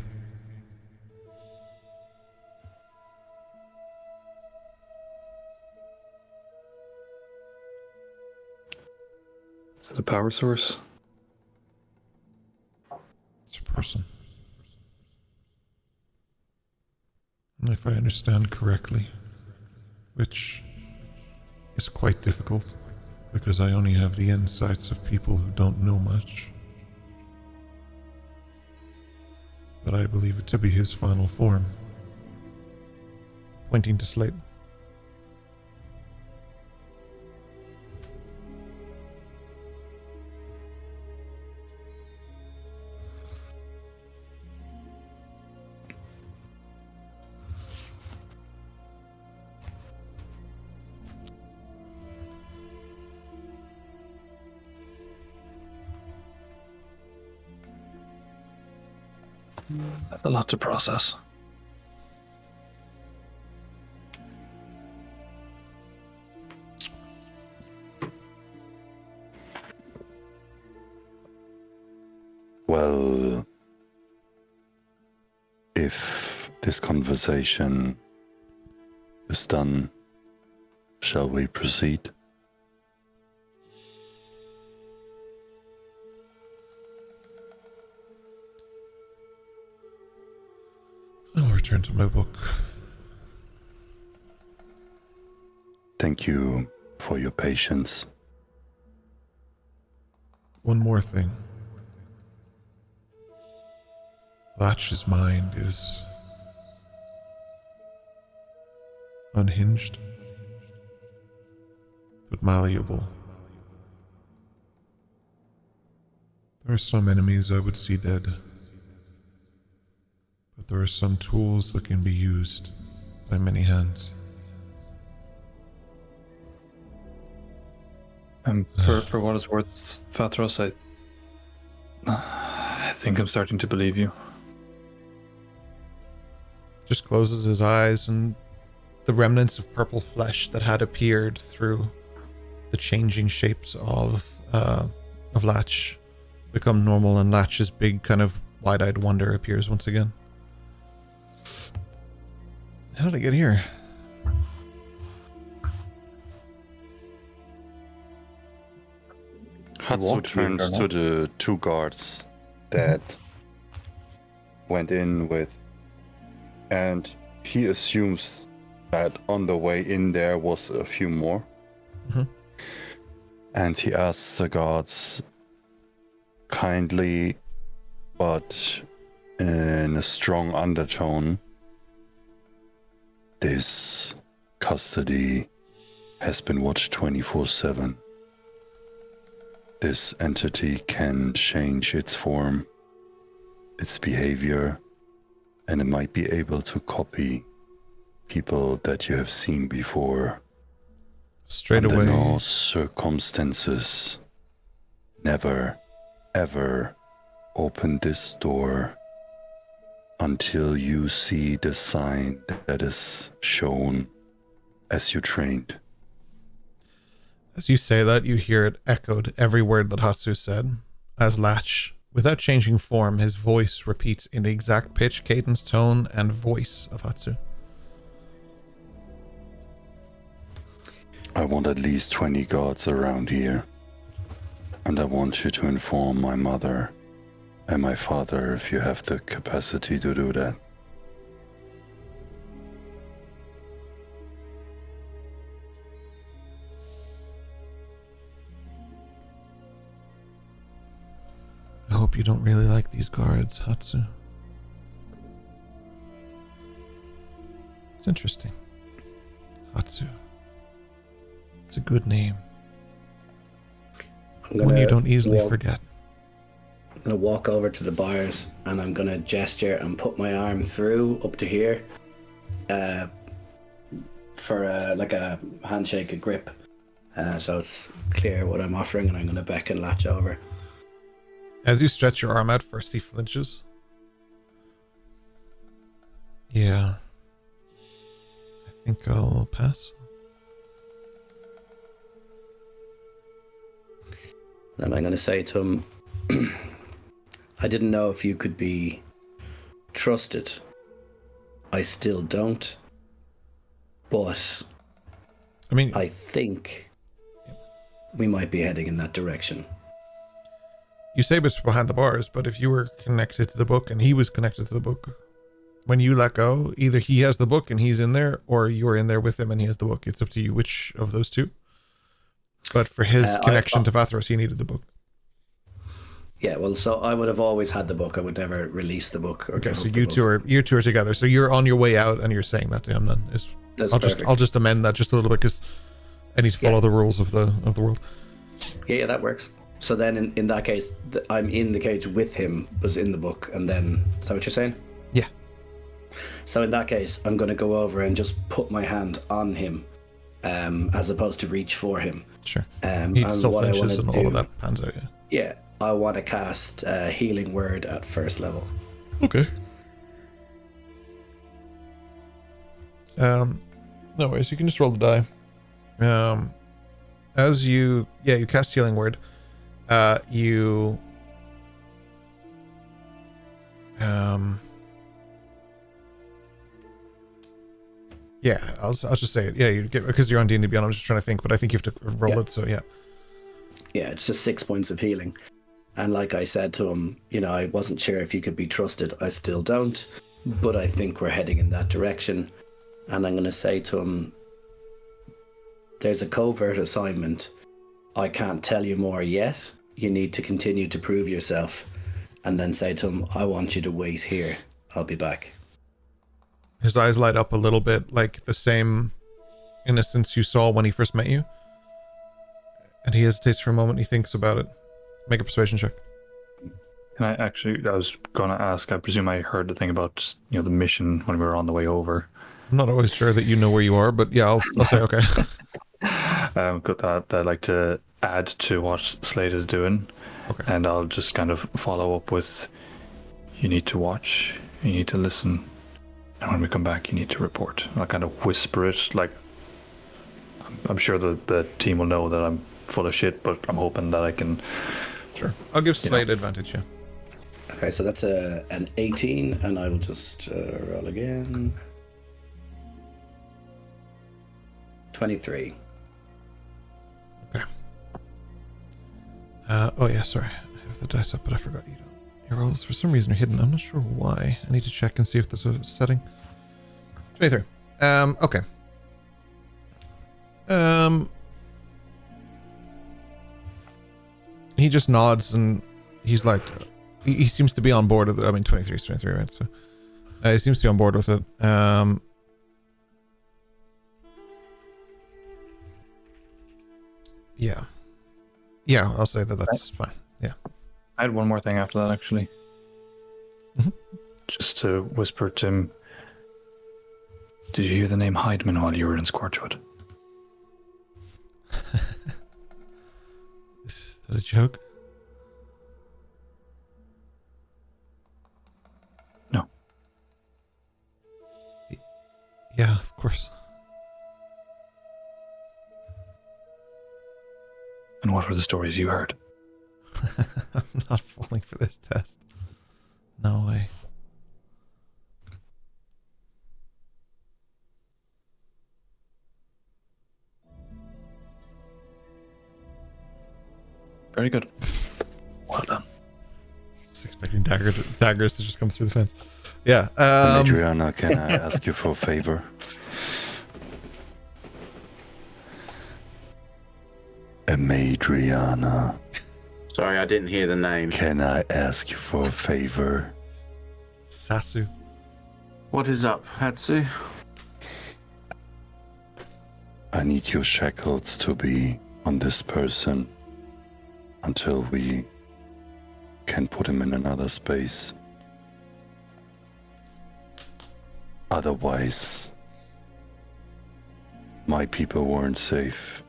Is it a power source? It's a person. And if I understand correctly, which is quite difficult, because I only have the insights of people who don't know much. But I believe it to be his final form. Pointing to Slate. That's a lot to process. Well, if this conversation is done, shall we proceed? I'll return to my book. Thank you for your patience. One more thing. Latch's mind is unhinged, but malleable. There are some enemies I would see dead, but there are some tools that can be used by many hands. And for what it's worth, Fatros, I think I'm starting to believe you. Just closes his eyes, and the remnants of purple flesh that had appeared through the changing shapes of of Latch become normal, and Latch's big kind of wide-eyed wonder appears once again. How did I get here? Hatsu turns to the two guards that went in with, and he assumes that on the way in there was a few more. And he asks the guards kindly, but in a strong undertone, this custody has been watched 24/7. This entity can change its form, its behavior, and it might be able to copy people that you have seen before. Straight Under away. no circumstances, never, ever open this door until you see the sign that is shown as you trained. As you say that, you hear it echoed, every word that Hatsu said, as Latch, without changing form, his voice repeats in the exact pitch, cadence, tone, and voice of Hatsu. I want at least 20 guards around here, and I want you to inform my mother and my father if you have the capacity to do that. I hope you don't really like these guards, Hatsu. It's interesting. Hatsu. It's a good name. One you don't easily forget. I'm going to walk over to the bars and I'm going to gesture and put my arm through up to here for like a handshake, a grip. So it's clear what I'm offering, and I'm going to beckon Latch over. As you stretch your arm out, first he flinches. Yeah. I think I'll pass. And I'm going to say to him, I didn't know if you could be trusted. I still don't. But I mean, I think we might be heading in that direction. You say it's behind the bars, but if you were connected to the book and he was connected to the book, when you let go, either he has the book and he's in there, or you're in there with him and he has the book. It's up to you which of those two. But for his connection to Vathros, he needed the book. Yeah, well, so I would have always had the book. I would never release the book. Okay, so you two are together. So you're on your way out and you're saying that to him then. I'll just amend that just a little bit because I need to follow the rules of the world. Yeah, that works. So then in that case, I'm in the cage with him, was in the book, and then, is that what you're saying? Yeah. So in that case, I'm going to go over and just put my hand on him, as opposed to reach for him. Sure. He still flinches and all of that pans out, yeah. Yeah, I want to cast Healing Word at first level. Okay. No worries, you can just roll the die. As you cast Healing Word, you I'll just say it. Yeah, you get, because you're on D&D Beyond, I'm just trying to think, but I think you have to roll it, so yeah. Yeah, it's just 6 points of healing. And like I said to him, I wasn't sure if you could be trusted. I still don't, but I think we're heading in that direction. And I'm going to say to him, there's a covert assignment. I can't tell you more yet. You need to continue to prove yourself. And then say to him, I want you to wait here. I'll be back. His eyes light up a little bit, like the same innocence you saw when he first met you. And he hesitates for a moment. He thinks about it. Make a persuasion check. And I was going to ask, I presume I heard the thing about, the mission when we were on the way over. I'm not always sure that you know where you are, but yeah, I'll say okay. Got that I'd like to add to what Slate is doing. Okay. And I'll just kind of follow up with, you need to watch, you need to listen, and when we come back, you need to report. I'll kind of whisper it, like, I'm sure that the team will know that I'm full of shit, but I'm hoping that I can Sure. I'll give Slate advantage, yeah. Okay, so that's an 18, and I will just roll again. 23. Okay. Oh yeah, sorry. I have the dice up, but I forgot your rolls for some reason are hidden. I'm not sure why. I need to check and see if there's a setting. 23. Okay. He just nods and he's like, he seems to be on board with it. I mean, 23 is 23, right? So he seems to be on board with it. Yeah. Yeah, I'll say that's fine. Yeah. I had one more thing after that, actually. Mhm. Just to whisper to him, did you hear the name Hydeman while you were in Scorchwood? Is that a joke? No. Yeah, of course. And what were the stories you heard? I'm not falling for this test. No way. Very good. Well done. Just expecting daggers to just come through the fence. Yeah. Adriana, can I ask you for a favor? Adriana, Sorry, I didn't hear the name. can I ask you for a favor? Sasu. What is up, Hatsu? I need your shackles to be on this person until we can put him in another space. Otherwise, my people weren't safe.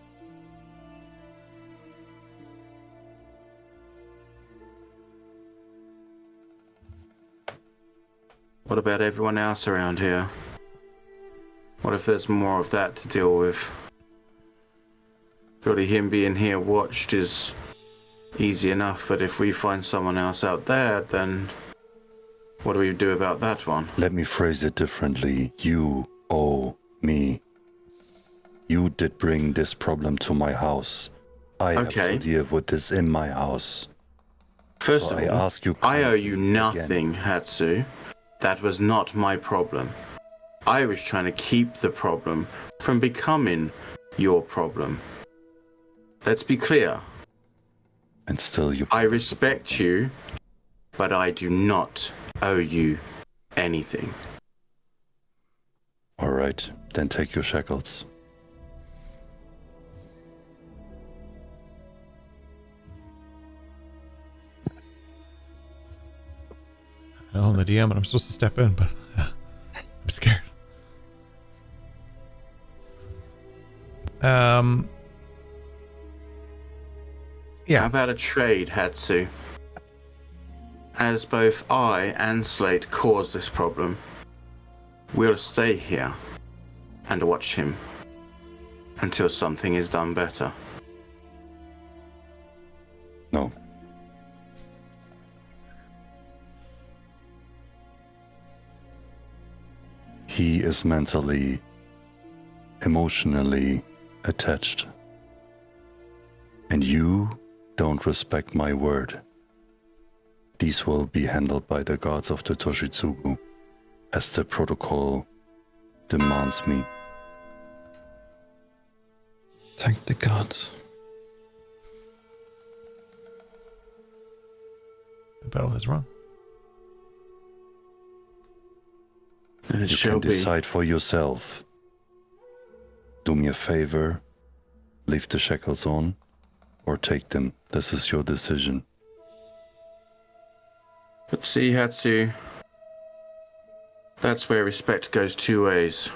What about everyone else around here? What if there's more of that to deal with? Surely him being here watched is easy enough, but if we find someone else out there, then what do we do about that one? Let me phrase it differently. You owe me. You did bring this problem to my house. I have to deal with this in my house. First So of I all, ask you I owe you kindly nothing, Hatsu. That was not my problem. I was trying to keep the problem from becoming your problem. Let's be clear. And still you... I respect you, but I do not owe you anything. All right, then take your shackles. I know I'm the DM and I'm supposed to step in, but I'm scared. Yeah. How about a trade, Hatsu? As both I and Slate caused this problem, we'll stay here and watch him until something is done better. No. He is mentally, emotionally attached. And you don't respect my word. These will be handled by the gods of the Toshitsugu, as the protocol demands me. Thank the gods. The bell is wrong. And it You shall can be. decide for yourself. Do me a favor, leave the shackles on, or take them. This is your decision. But see, Hatsu, that's where respect goes two ways.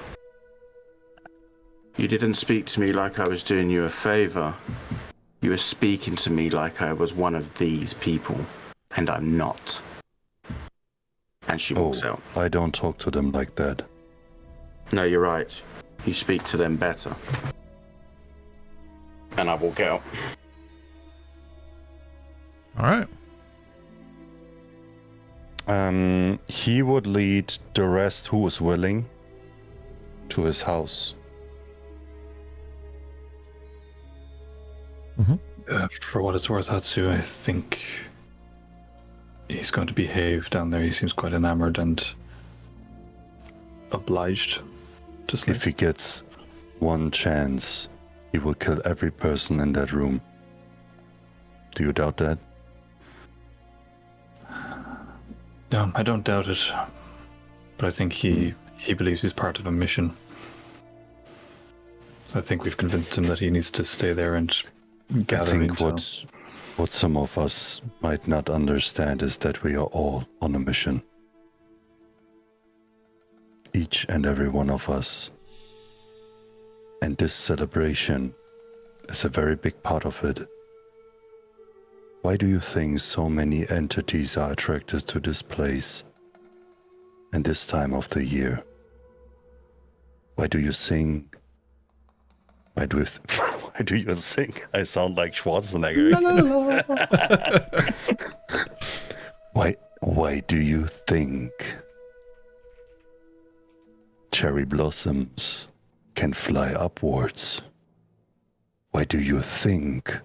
You didn't speak to me like I was doing you a favor. You were speaking to me like I was one of these people, and I'm not. And she walks out. I don't talk to them like that. No, you're right. You speak to them better. And I walk out. All right. He would lead the rest who is willing to his house. For what it's worth, Hatsu, I think he's going to behave down there. He seems quite enamored and obliged to Slate. If he gets one chance, he will kill every person in that room. Do you doubt that? No, I don't doubt it. But I think he believes he's part of a mission. I think we've convinced him that he needs to stay there and gather I think intel. what some of us might not understand is that we are all on a mission. Each and every one of us. And this celebration is a very big part of it. Why do you think so many entities are attracted to this place and this time of the year? Why do you sing? Why do you sing? I sound like Schwarzenegger. Why do you think cherry blossoms can fly upwards? Why do you think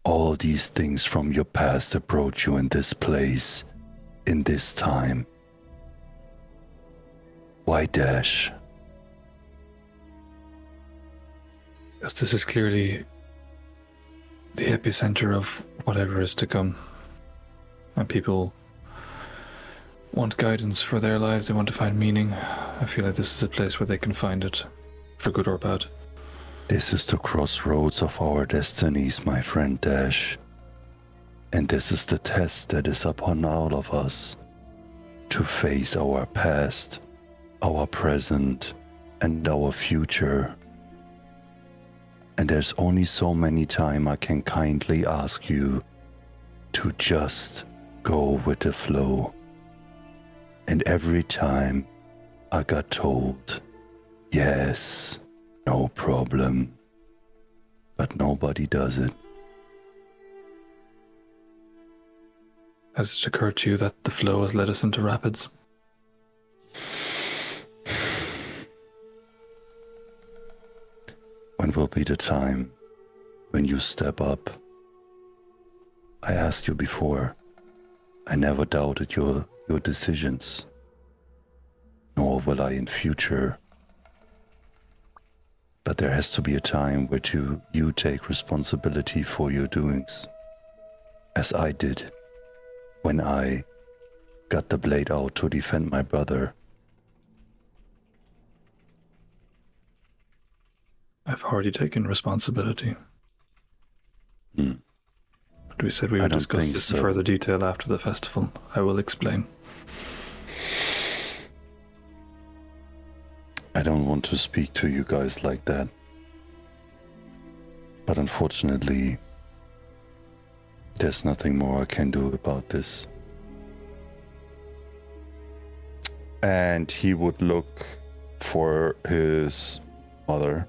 all these things from your past approach you in this place, in this time? Why Dash? Yes, this is clearly the epicenter of whatever is to come. And people want guidance for their lives, they want to find meaning. I feel like this is a place where they can find it, for good or bad. This is the crossroads of our destinies, my friend Dash. And this is the test that is upon all of us. To face our past, our present, and our future. And there's only so many times I can kindly ask you to just go with the flow. And every time I got told, yes, no problem. But nobody does it. Has it occurred to you that the flow has led us into rapids? When will be the time when you step up? I asked you before. I never doubted your decisions. Nor will I in future. But there has to be a time where you take responsibility for your doings. As I did when I got the blade out to defend my brother. I've already taken responsibility. But we said we I would don't discuss think this so. in further detail after the festival. I will explain. I don't want to speak to you guys like that. But unfortunately, there's nothing more I can do about this. And he would look for his mother.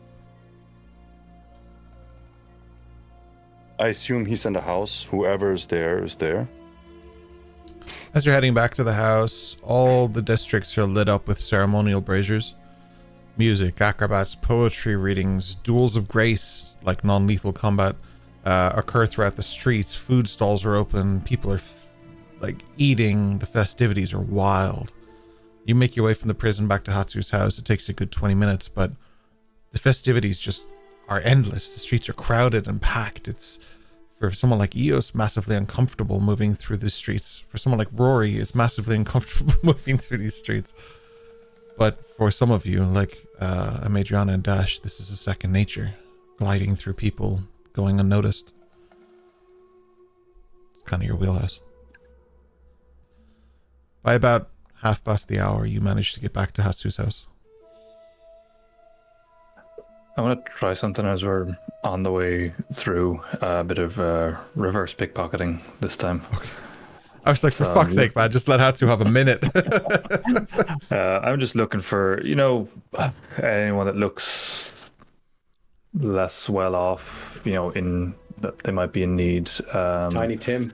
I assume he's in the house. Whoever is there is there. As you're heading back to the house, all the districts are lit up with ceremonial braziers. Music, acrobats, poetry readings, duels of grace, like non-lethal combat, occur throughout the streets. Food stalls are open. People are eating. The festivities are wild. You make your way from the prison back to Hatsu's house. It takes a good 20 minutes, but the festivities just are endless. The streets are crowded and packed. It's, for someone like Eos, massively uncomfortable moving through the streets. For someone like Rory, it's massively uncomfortable moving through these streets. But for some of you, like Madriana and Dash, this is a second nature. Gliding through people, going unnoticed. It's kind of your wheelhouse. By about 1:30, you manage to get back to Hatsu's house. I want to try something as we're on the way through. A bit of reverse pickpocketing this time. Okay. I was like, for fuck's sake, man, just let Hatsu have a minute. I'm just looking for, anyone that looks less well off, in that they might be in need. Tiny Tim.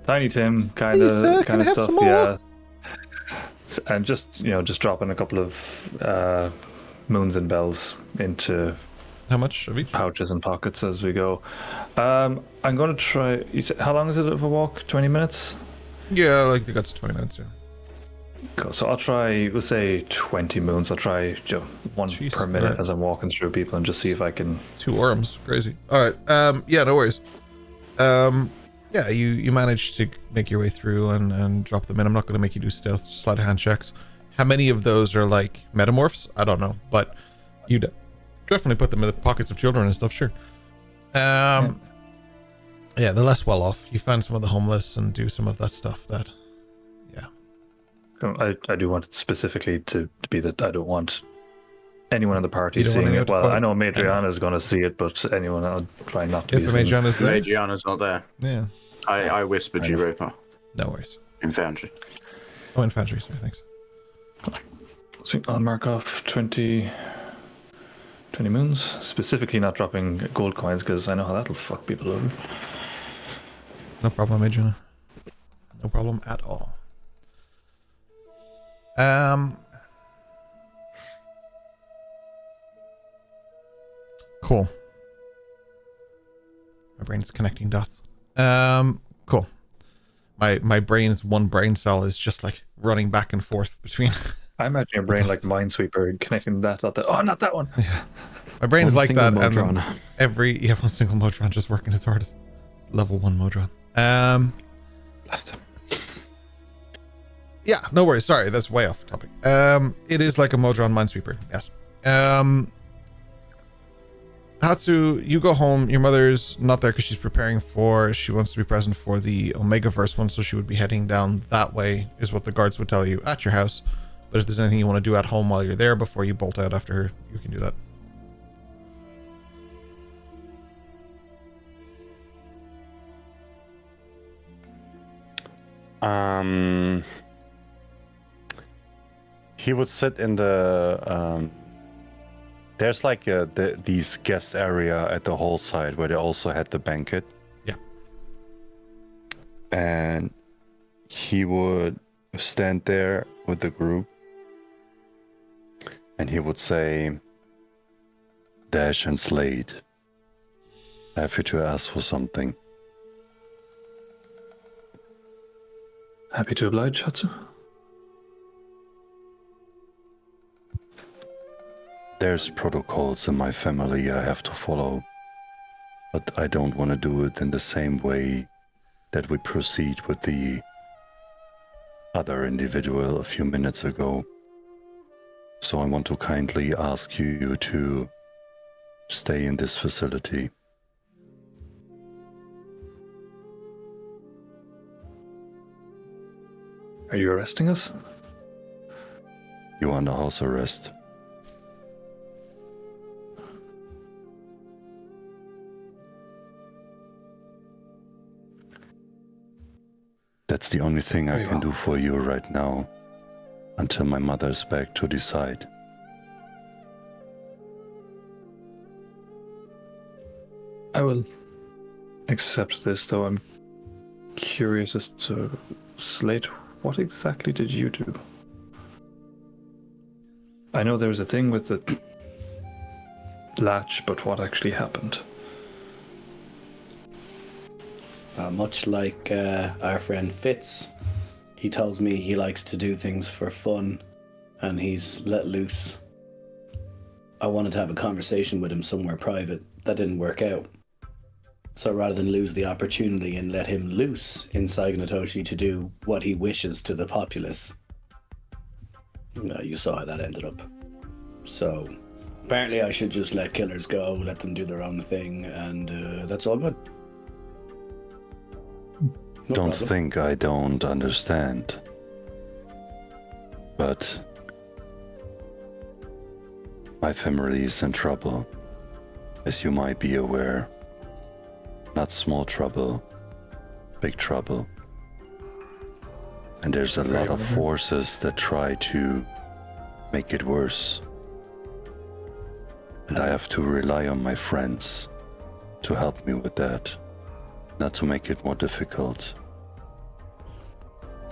Tiny Tim kind Lisa, of can I have stuff. some more? Yeah. And just dropping a couple of moons and bells into How much of each? pouches and pockets as we go. I'm going to try. How long is it of a walk? 20 minutes? Yeah, like you got to 20 minutes, yeah. Cool. So I'll try, we'll say 20 moons. I'll try one Jeez, per minute right. as I'm walking through people and just see if I can. 2 arms, crazy. All right, yeah, no worries. Yeah, you managed to make your way through and drop them in. I'm not going to make you do stealth, sleight of hand checks. How many of those are like metamorphs? I don't know, but you definitely put them in the pockets of children and stuff, sure. Yeah, they're less well off. You find some of the homeless and do some of that stuff that, yeah. I do want it specifically to be that I don't want anyone in the party You don't want seeing anyone it. to Well, point- I know Madriana is going to see it, but anyone, I'll try not to If be a seen. Madriana's there, Madriana's not there. yeah, I whispered you, Roper. no worries. Infantry. Oh, infantry, sorry, thanks. So I'll mark off 20 moons, specifically not dropping gold coins because I know how that'll fuck people over. No problem, Adriana. No problem at all. Cool. My brain's connecting dots. Cool. My brain's one brain cell is just like running back and forth between. I imagine your brain like Minesweeper connecting that. Oh, not that one. Yeah. My brain's One like single that, and Modron. then one single Modron just working his hardest. Level 1 Modron. Blast him. Yeah, no worries. Sorry, that's way off topic. It is like a Modron Minesweeper. Yes. Hatsu, you go home. Your mother's not there because she wants to be present for the Omegaverse one, so she would be heading down that way, is what the guards would tell you at your house. But if there's anything you want to do at home while you're there before you bolt out after her, you can do that. He would sit in the there's like these guest area at the whole side where they also had the banquet. Yeah. And he would stand there with the group and he would say, Dash and Slate, I have you to ask for something. Happy to oblige, Hatsu. There's protocols in my family I have to follow, but I don't want to do it in the same way that we proceed with the other individual a few minutes ago. So I want to kindly ask you to stay in this facility. Are you arresting us? You are under house arrest. That's the only thing I Very can well. do for you right now, until my mother is back to decide. I will accept this, though I'm curious as to Slate. What exactly did you do? I know there was a thing with the latch, but what actually happened? Much like our friend Fitz, he tells me he likes to do things for fun and he's let loose. I wanted to have a conversation with him somewhere private. That didn't work out. So rather than lose the opportunity and let him loose in Saigo Toshi to do what he wishes to the populace, you saw how that ended up. So apparently I should just let killers go, let them do their own thing, and that's all good. No Don't problem. think I don't understand. But my family is in trouble, as you might be aware. Not small trouble, big trouble. And there's a lot of forces that try to make it worse. And I have to rely on my friends to help me with that, not to make it more difficult.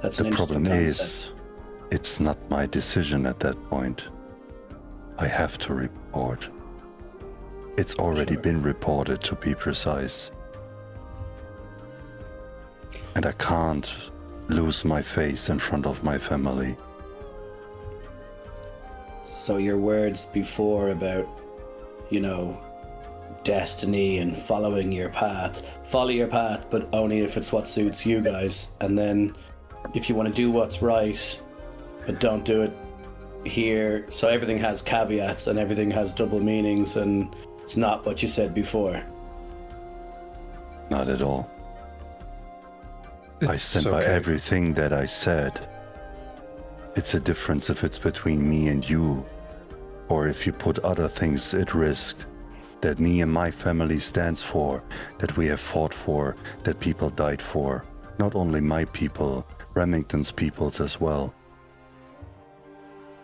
That's The an problem interesting is, concept. it's not my decision at that point. I have to report. It's already Sure. been reported, to be precise. And I can't lose my face in front of my family. So your words before about, destiny and following your path. Follow your path, but only if it's what suits you guys. And then if you want to do what's right, but don't do it here. So everything has caveats and everything has double meanings, and it's not what you said before. Not at all. I stand by everything that I said. It's a difference if it's between me and you, or if you put other things at risk that me and my family stands for, that we have fought for, that people died for. Not only my people, Remington's peoples as well.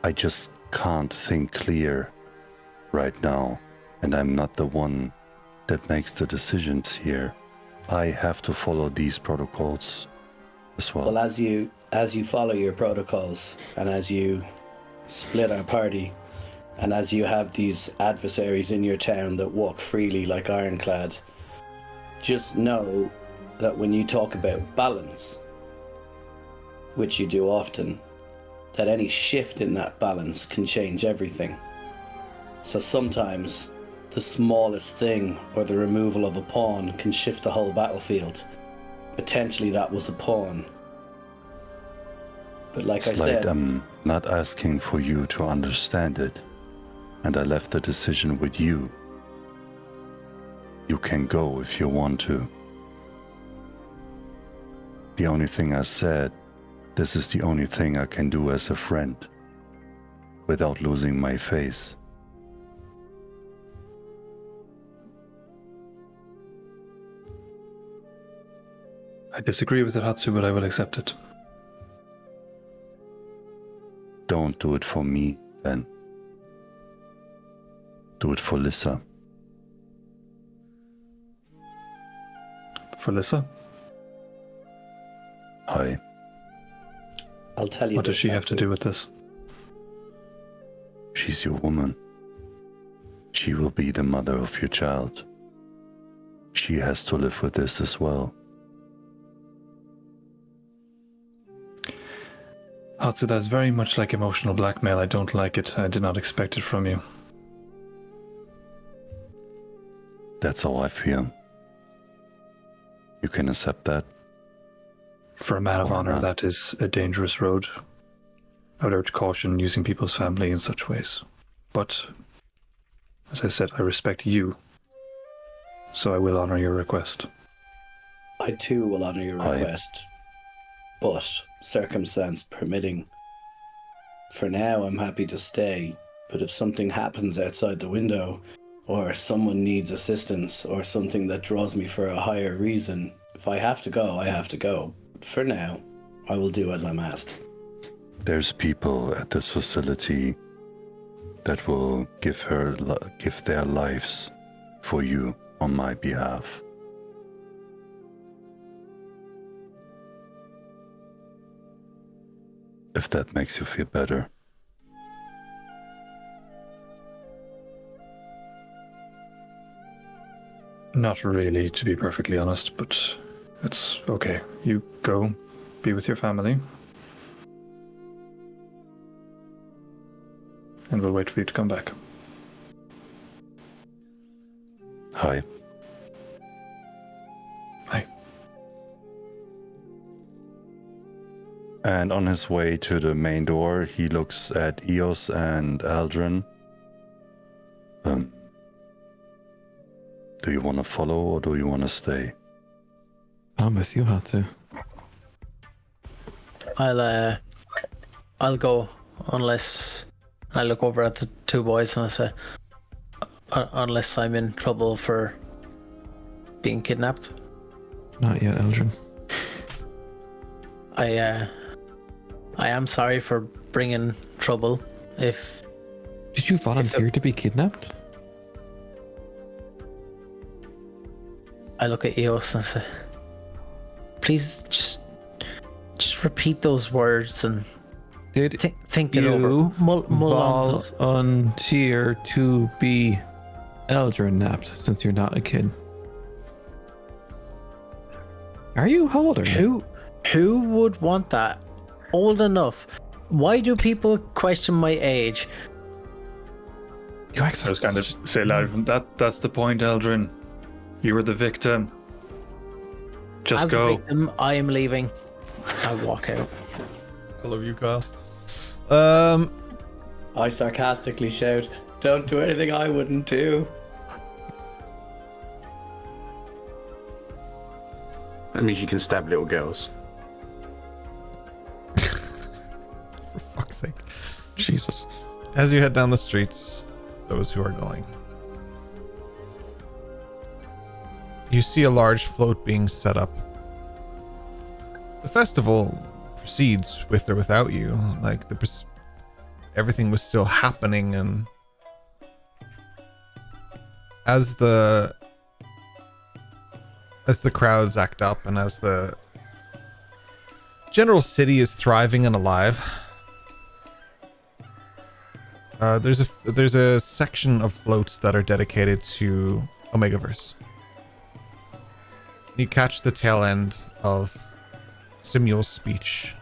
I just can't think clear right now, and I'm not the one that makes the decisions here. I have to follow these protocols as well. Well, as you follow your protocols, and as you split our party, and as you have these adversaries in your town that walk freely like Ironclad, just know that when you talk about balance, which you do often, that any shift in that balance can change everything. So sometimes the smallest thing or the removal of a pawn can shift the whole battlefield. Potentially that was a pawn. But like Slate, I said, I'm not asking for you to understand it, and I left the decision with you. You can go if you want to. The only thing I said, this is the only thing I can do as a friend, without losing my face. I disagree with it, Hatsu, but I will accept it. Don't do it for me, Ben. Do it for Lissa. For Lissa? Hi. I'll tell you. What does this, she have to Natsu. do with this? She's your woman. She will be the mother of your child. She has to live with this as well. Hatsu, that is very much like emotional blackmail. I don't like it. I did not expect it from you. That's how I feel. You can accept that? For a man of Or honor, not. that is a dangerous road. I would urge caution using people's family in such ways. But, as I said, I respect you. So I will honor your request. I too will honor your I- request, but circumstance permitting. For now, I'm happy to stay, but if something happens outside the window, or someone needs assistance, or something that draws me for a higher reason, if I have to go, I have to go. For now, I will do as I'm asked. There's people at this facility that will give their lives for you on my behalf. If that makes you feel better. Not really, to be perfectly honest, but it's okay. You go, be with your family. And we'll wait for you to come back. Hi. Hi. And on his way to the main door, he looks at Eos and Aldrin. Do you want to follow or do you want to stay? I'm with you, Hatsu. I'll go unless I look over at the two boys and I say, unless I'm in trouble for being kidnapped. Not yet, Eldrin. I am sorry for bringing trouble. If Did you volunteer to be kidnapped? I look at Eos and say, please Just repeat those words and Did think it over. you Mull on those. volunteer to be Eldrin napped since you're not a kid? Are you? How old are you? Who would want that? Old enough. Why do people question my age? You I was kind of say loud. That's the point, Eldrin. You were the victim. Just As go. the victim, I am leaving. I walk out. I love you, Kyle. I sarcastically shout, "Don't do anything I wouldn't do." That means you can stab little girls. For fuck's sake. Jesus. As you head down the streets, those who are going, you see a large float being set up. The festival proceeds with or without you. Like, everything was still happening, and as the crowds act up and as the general city is thriving and alive, there's a section of floats that are dedicated to Omegaverse. You catch the tail end of Simuel's speech,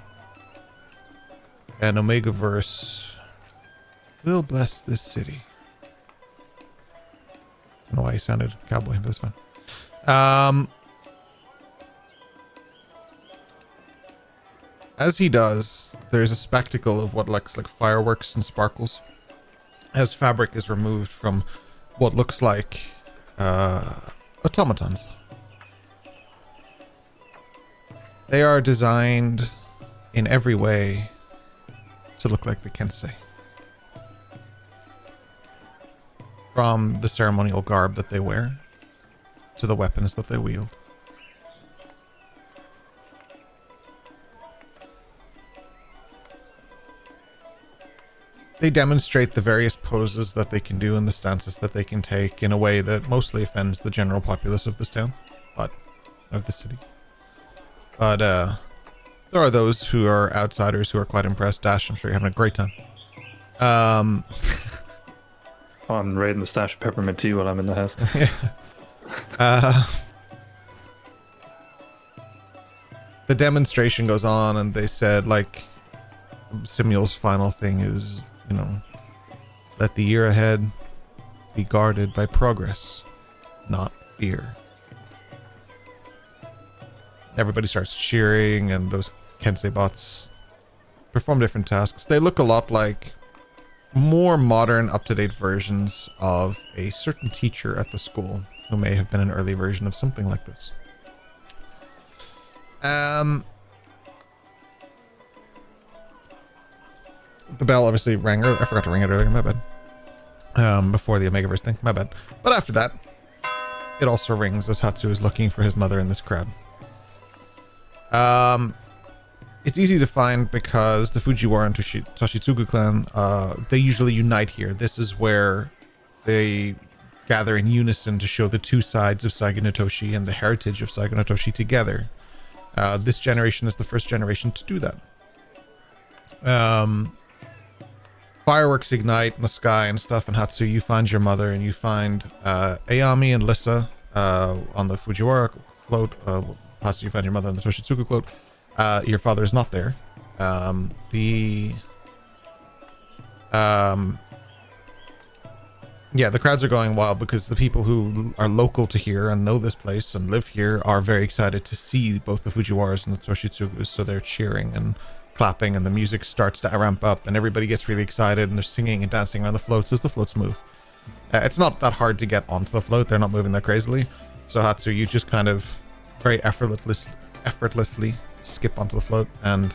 and Omegaverse will bless this city. I don't know why he sounded cowboy, but it's fine. As he does, there's a spectacle of what looks like fireworks and sparkles as fabric is removed from what looks like automatons. They are designed in every way to look like the Kensei. From the ceremonial garb that they wear to the weapons that they wield. They demonstrate the various poses that they can do and the stances that they can take in a way that mostly offends the general populace of this town, but of the city. But there are those who are outsiders who are quite impressed. Dash, I'm sure you're having a great time. I'm raiding the stash of peppermint tea while I'm in the house. The demonstration goes on, and they said, like, Simuel's final thing is, you know, let the year ahead be guarded by progress, not fear. Everybody starts cheering, and those Kensei bots perform different tasks. They look a lot like more modern, up-to-date versions of a certain teacher at the school who may have been an early version of something like this. The bell obviously rang. I forgot to ring it earlier. My bad. Before the Omegaverse thing. My bad. But after that, it also rings as Hatsu is looking for his mother in this crowd. It's easy to find because the Fujiwara and Toshitsugu clan, they usually unite here. This is where they gather in unison to show the two sides of Saigo no Toshi and the heritage of Saigo no Toshi together. This generation is the first generation to do that. Fireworks ignite in the sky and stuff, and Hatsu, you find your mother, and you find Ayami and Lissa on the Fujiwara float. Hatsu, you find your mother on the Toshitsugu float. Your father is not there. The crowds are going wild because the people who are local to here and know this place and live here are very excited to see both the Fujiwaras and the Toshitsugus, so they're cheering and clapping, and the music starts to ramp up, and everybody gets really excited, and they're singing and dancing around the floats as the floats move. It's not that hard to get onto the float. They're not moving that crazily. So Hatsu, you just kind of very effortlessly skip onto the float, and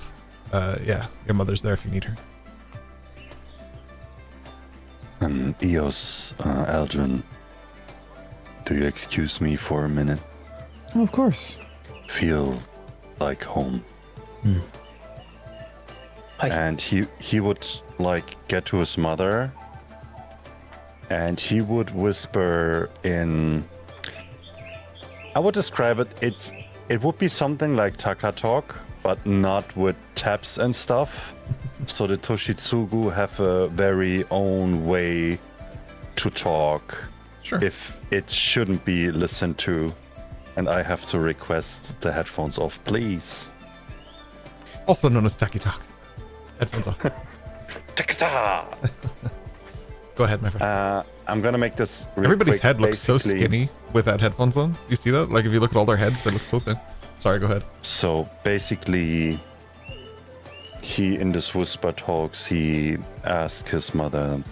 your mother's there if you need her. Eos, Aldrin, do you excuse me for a minute? Oh, of course. Feel like home. And he would like get to his mother, and he would whisper in, I would describe it, it would be something like Taka talk, but not with taps and stuff. So the Toshitsugu have a very own way to talk. Sure. If it shouldn't be listened to, and I have to request the headphones off, please. Also known as Taki Talk. Headphones off. Ta-ta! Go ahead, my friend. I'm gonna make this real Everybody's quick. head looks so Basically- skinny without headphones on. Do you see that? Like if you look at all their heads, they look so thin. Sorry, go ahead. So basically, he in this whisper talks, he asked his mother,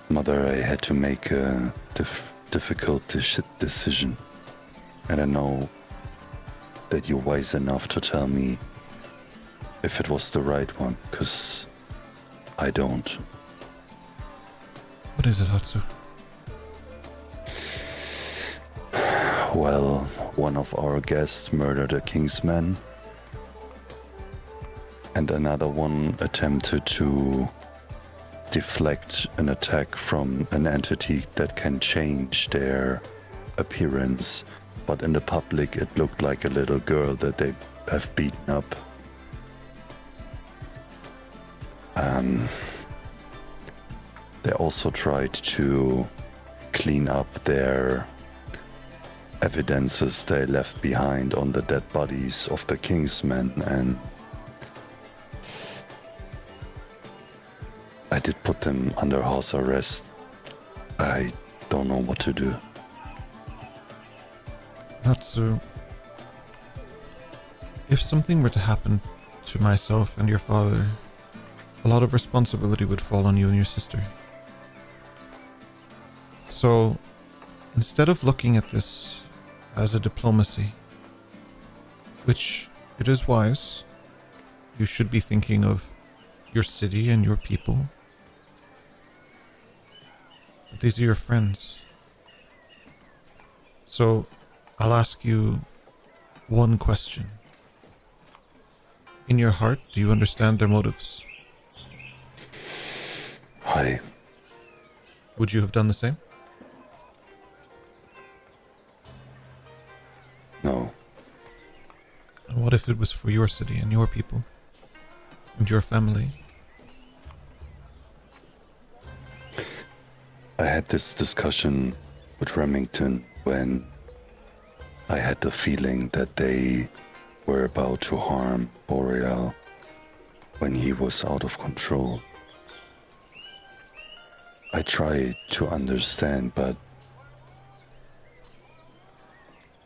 "Mother, I had to make a difficult decision, and I know that you're wise enough to tell me if it was the right one, because I don't." What is it, Hatsu? Well, one of our guests murdered a king's men, and another one attempted to deflect an attack from an entity that can change their appearance, but in the public it looked like a little girl that they have beaten up. They also tried to clean up their evidences they left behind on the dead bodies of the king's men, and I did put them under house arrest. I don't know what to do. Hatsu, if something were to happen to myself and your father, a lot of responsibility would fall on you and your sister. So, instead of looking at this as a diplomacy, which it is wise, you should be thinking of your city and your people. But these are your friends. So, I'll ask you one question. In your heart, do you understand their motives? Hi. Would you have done the same? No. And what if it was for your city and your people and your family? I had this discussion with Remington when I had the feeling that they were about to harm Boreal when he was out of control. I tried to understand, but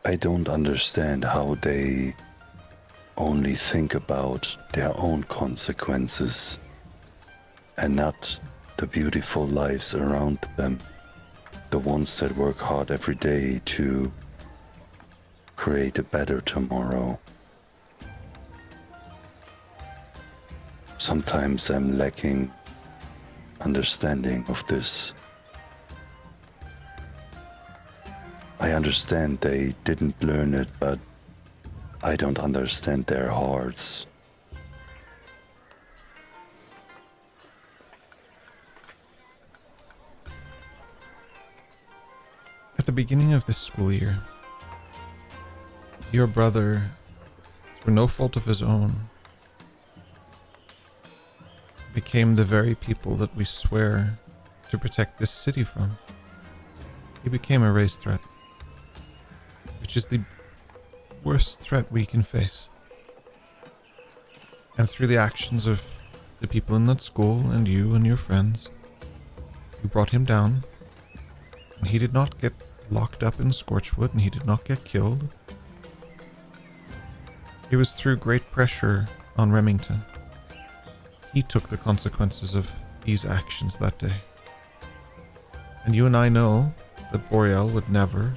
I don't understand how they only think about their own consequences and not the beautiful lives around them, the ones that work hard every day to create a better tomorrow. Sometimes I'm lacking understanding of this. I understand they didn't learn it, but I don't understand their hearts. At the beginning of this school year, your brother, through no fault of his own, became the very people that we swear to protect this city from. He became a race threat, which is the worst threat we can face. And through the actions of the people in that school and you and your friends, you brought him down, and he did not get locked up in Scorchwood, and he did not get killed. It was through great pressure on Remington. He took the consequences of these actions that day. And you and I know that Boreal would never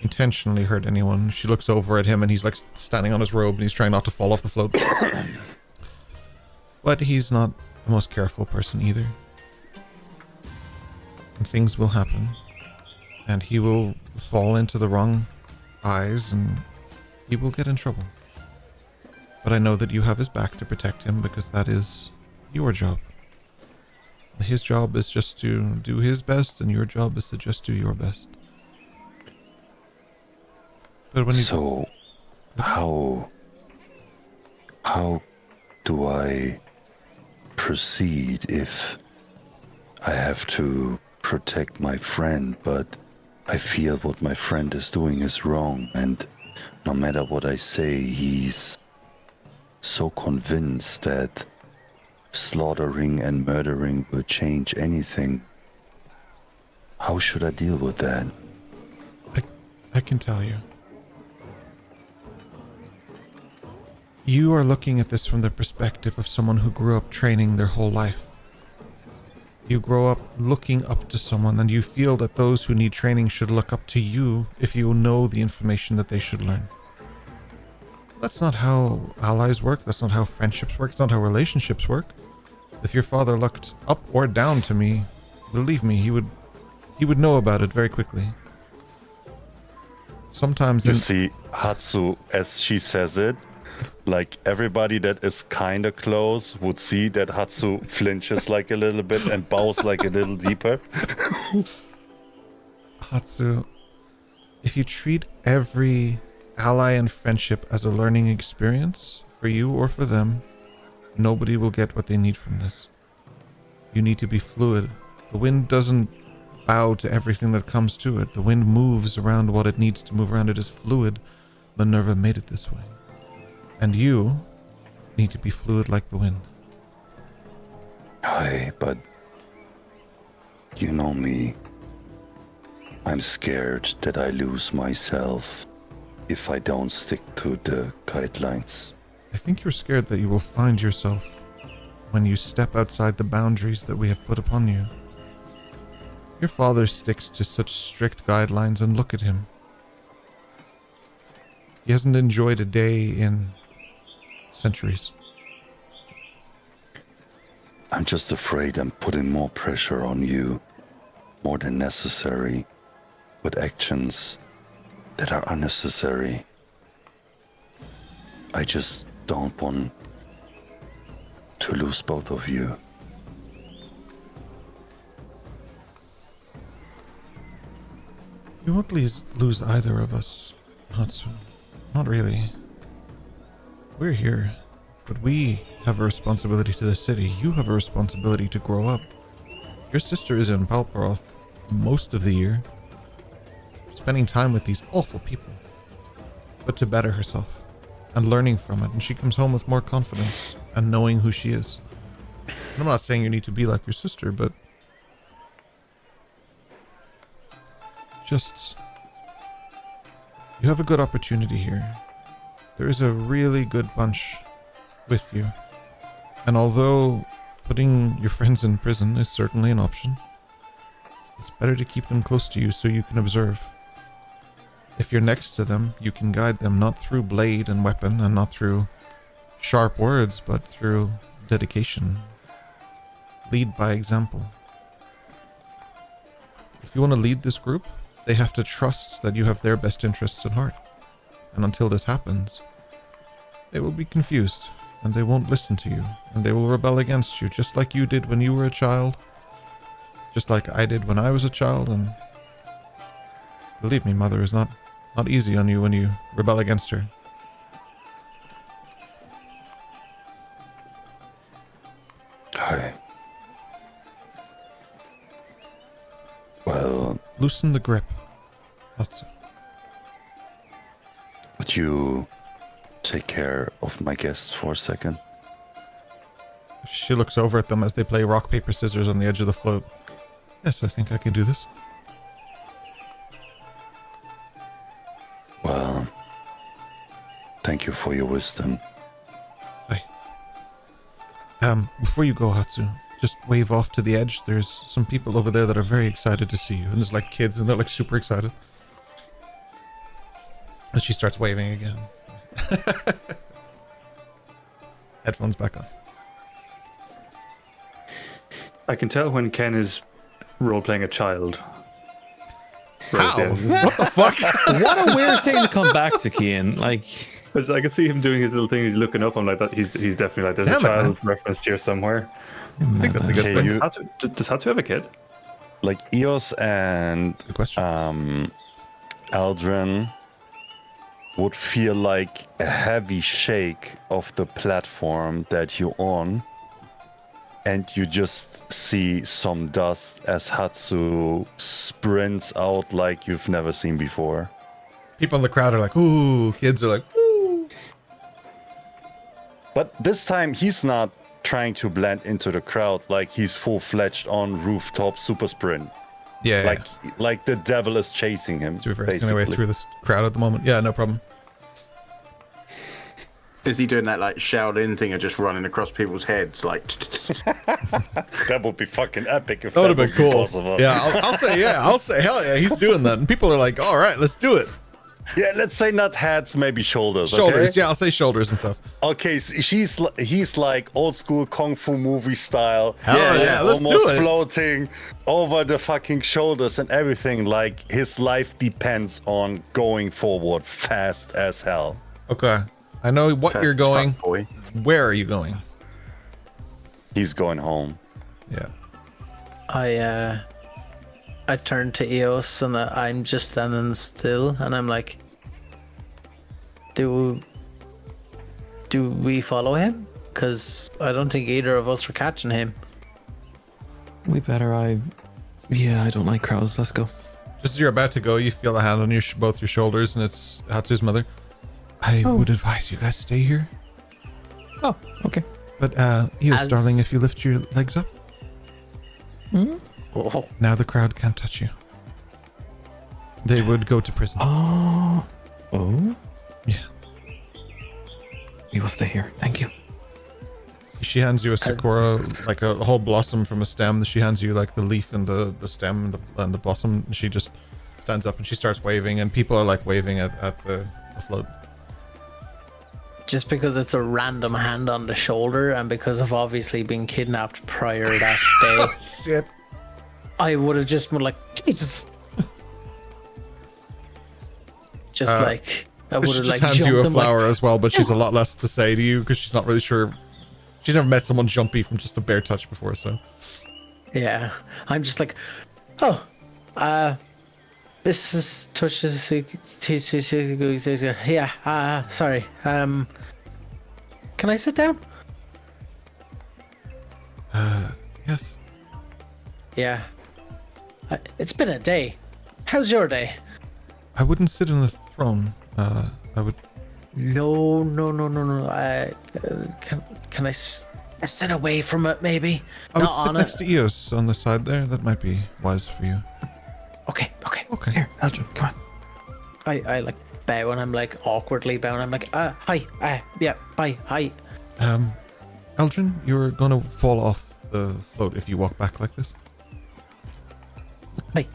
intentionally hurt anyone. She looks over at him and he's like standing on his robe and he's trying not to fall off the float. But he's not the most careful person either. And things will happen. And he will fall into the wrong eyes and he will get in trouble. But I know that you have his back to protect him because that is your job. His job is just to do his best and your job is to just do your best. But when So, how How do I proceed if I have to protect my friend, but I feel what my friend is doing is wrong, and no matter what I say, he's so convinced that slaughtering and murdering will change anything. How should I deal with that? I can tell you. You are looking at this from the perspective of someone who grew up training their whole life. You grow up looking up to someone, and you feel that those who need training should look up to you if you know the information that they should learn. That's not how allies work. That's not how friendships work. It's not how relationships work. If your father looked up or down to me, believe me, he would know about it very quickly. Sometimes you see Hatsu, as she says it, like everybody that is kind of close would see that Hatsu flinches like a little bit and bows like a little deeper. Hatsu, if you treat every ally and friendship as a learning experience for you or for them, nobody will get what they need from this. You need to be fluid. The wind doesn't bow to everything that comes to it. The wind moves around what it needs to move around. It is fluid. Minerva made it this way. And you need to be fluid like the wind. Aye, but you know me. I'm scared that I lose myself if I don't stick to the guidelines. I think you're scared that you will find yourself when you step outside the boundaries that we have put upon you. Your father sticks to such strict guidelines, and look at him. He hasn't enjoyed a day in centuries. I'm just afraid I'm putting more pressure on you, more than necessary, with actions that are unnecessary. I just don't want to lose both of you. You won't lose either of us, Hatsu. Not really. We're here, but we have a responsibility to the city. You have a responsibility to grow up. Your sister is in Palparoth most of the year, spending time with these awful people, but to better herself and learning from it. And she comes home with more confidence and knowing who she is. And I'm not saying you need to be like your sister, but just, you have a good opportunity here. There is a really good bunch with you. And although putting your friends in prison is certainly an option, it's better to keep them close to you so you can observe. If you're next to them, you can guide them not through blade and weapon and not through sharp words, but through dedication. Lead by example. If you want to lead this group, they have to trust that you have their best interests at heart. And until this happens, they will be confused, and they won't listen to you, and they will rebel against you, just like you did when you were a child, just like I did when I was a child. And believe me, Mother is not easy on you when you rebel against her. Hi. Well, Loosen the grip. Hatsu. would you take care of my guests for a second? She looks over at them as they play rock, paper, scissors on the edge of the float. Yes, I think I can do this. Well, thank you for your wisdom. Hi. Before you go, Hatsu, just wave off to the edge. There's some people over there that are very excited to see you. And there's like kids, and they're like super excited. And she starts waving again. Headphones back on. I can tell when Ken is role-playing a child. How? Yeah. What the fuck? What a weird thing to come back to, Kian. Like, I can see him doing his little thing. He's looking up. I'm like, that. He's definitely like, there's Damn a it, child reference here somewhere. I think that's a good Okay, thing. you, Does Hatsu have a kid? like Eos and Good question. Aldrin would feel like a heavy shake of the platform that you're on, and you just see some dust as Hatsu sprints out like you've never seen before. People in the crowd are like, ooh. Kids are like, ooh. But this time he's not trying to blend into the crowd, like he's full-fledged on rooftop super sprint. Yeah. Like the devil is chasing him. To be fair, he's going way through this crowd at the moment. Yeah, no problem. Is he doing that like Shaolin thing of just running across people's heads? Like, That would be fucking epic if That would have been cool. Possible. Yeah, I'll say, hell yeah, he's doing that. And people are like, all right, let's do it. Yeah, let's say not heads, maybe shoulders. Shoulders, okay? yeah, I'll say shoulders and stuff. Okay, so he's like old school kung fu movie style. Hell yeah, let's do almost it. floating over the fucking shoulders and everything. Like his life depends on going forward fast as hell. Okay. I know what you're going. Boy. Where are you going? He's going home. Yeah. I turn to Eos and I'm just standing still, and I'm like, do we follow him? Because I don't think either of us are catching him. We better. I don't like crowds. Let's go. Just as you're about to go, you feel a hand on both your shoulders, and it's Hatsu's mother. I would advise you guys stay here. Oh, okay. But, Eos, darling, if you lift your legs up. Oh. Now the crowd can't touch you. They would go to prison. Oh. Yeah. We will stay here. Thank you. She hands you a sakura, like a whole blossom from a stem. She hands you like the leaf and the stem and the blossom. And she just stands up and she starts waving, and people are like waving at the float. Just because it's a random hand on the shoulder, and because of obviously being kidnapped prior that day, Shit. I would have just been like, Jesus. Just like, I would She have just like hands you jumped a him, like, flower as well, but she's a lot less to say to you because she's not really sure. She's never met someone jumpy from just a bare touch before, so. yeah. I'm just like, oh, this is Toshi. Yeah, sorry. Can I sit down? Yes. Yeah. It's been a day. How's your day? I wouldn't sit in the throne. I would. No. Can I sit away from it, maybe? I would Not sit on next it. to Eos on the side there. That might be wise for you. Okay. Okay. Here, Eldrin, come on. I like bow, and I'm like awkwardly bowing. I'm like, hi, yeah, bye, hi. Eldrin, you're gonna fall off the float if you walk back like this. Hi.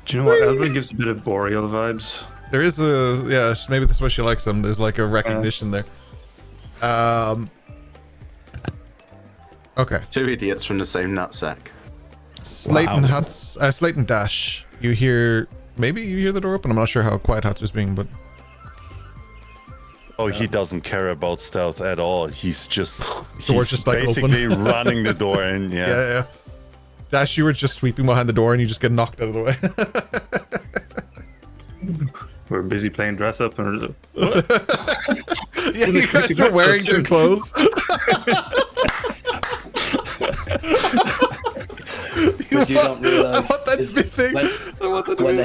Do you know what? Eldrin gives a bit of Boreal vibes. There is maybe that's why she likes him. There's like a recognition there. Okay. Two idiots from the same nutsack. Slate and Dash. You hear the door open. I'm not sure how quiet Hatsu's being, but Oh, he doesn't care about stealth at all. He's just like basically open. running the door in. Yeah. yeah. Dash, you were just sweeping behind the door and you just get knocked out of the way. We're busy playing dress up and Yeah, you guys are wearing your clothes. What you don't realize I want that is to be a thing. when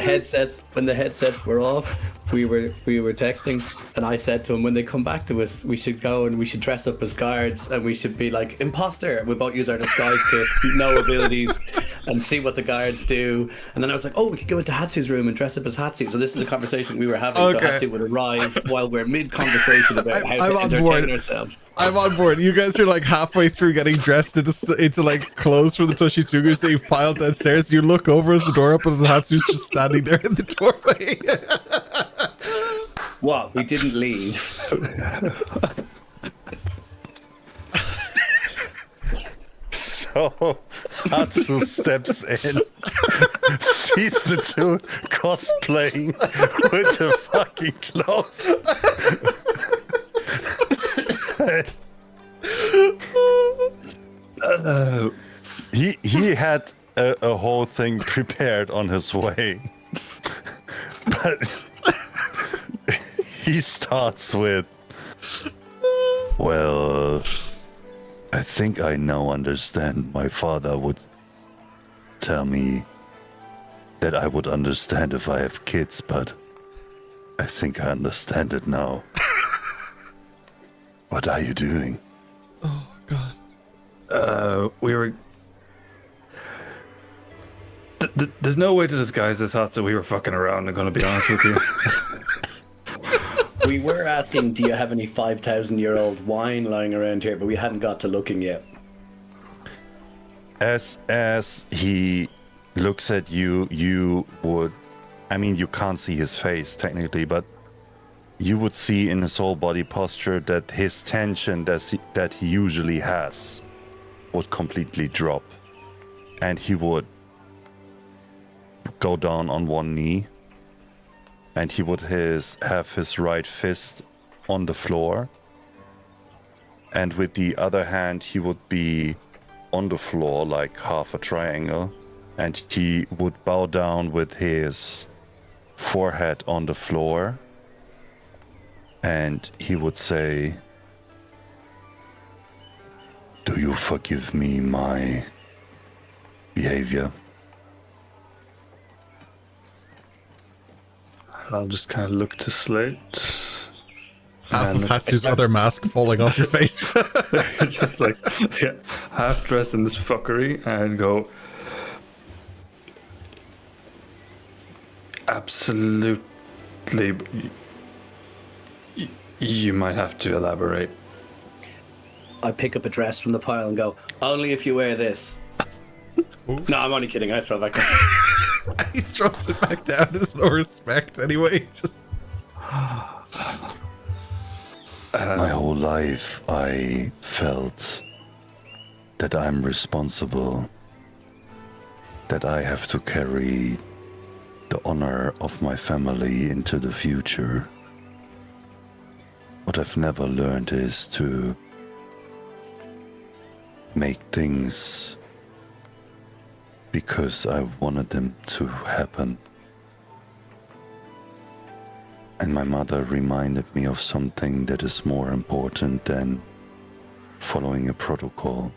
the headsets were off, we were texting, and I said to him, when they come back to us, we should go and we should dress up as guards, and we should be like imposter. We both use our disguise kit, no abilities, and see what the guards do. And then I was like, oh, we could go into Hatsu's room and dress up as Hatsu. So this is the conversation we were having. Okay. So Hatsu would arrive while we're mid conversation about how I'm to on entertain board. ourselves. I'm on board. You guys are like halfway through getting dressed into like clothes for the Toshitsugus that you've piled downstairs. You look over as the door opens and Hatsu's just standing there in the doorway. What? We didn't leave. So Hatsu steps in, sees the two cosplaying with the fucking clothes. He had a whole thing prepared on his way, but he starts with, well, I think I now understand. My father would tell me that I would understand if I have kids, but I think I understand it now. What are you doing? Oh, God. We were... There's no way to disguise this, Hatsu. We were fucking around, I'm gonna be honest with you. We were asking, do you have any 5,000-year-old wine lying around here, but we hadn't got to looking yet. As he looks at you, you would... I mean, you can't see his face, technically, but you would see in his whole body posture that his tension that he usually has would completely drop. And he would go down on one knee, and he would have his right fist on the floor, and with the other hand he would be on the floor like half a triangle, and he would bow down with his forehead on the floor, and he would say, "Do you forgive me my behavior?" I'll just kind of look to Slate. Half of Hatsu's other mask falling off your face. Just like, yeah, half dressed in this fuckery and go, absolutely, you might have to elaborate. I pick up a dress from the pile and go, only if you wear this. No, I'm only kidding. I throw it back down. He throws it back down. There's no respect anyway. Just my whole life I felt that I'm responsible, that I have to carry the honor of my family into the future. What I've never learned is to make things because I wanted them to happen. And my mother reminded me of something that is more important than following a protocol.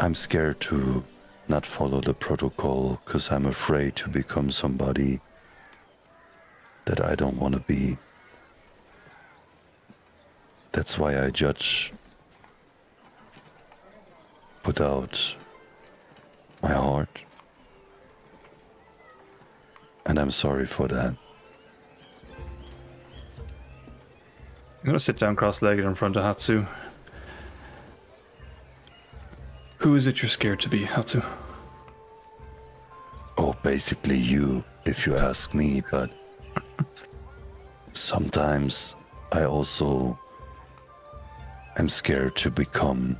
I'm scared to not follow the protocol because I'm afraid to become somebody that I don't want to be. That's why I judge without my heart. And I'm sorry for that. I'm gonna sit down cross-legged in front of Hatsu. Who is it you're scared to be, Hatsu? Oh, basically you, if you ask me, but sometimes I also am scared to become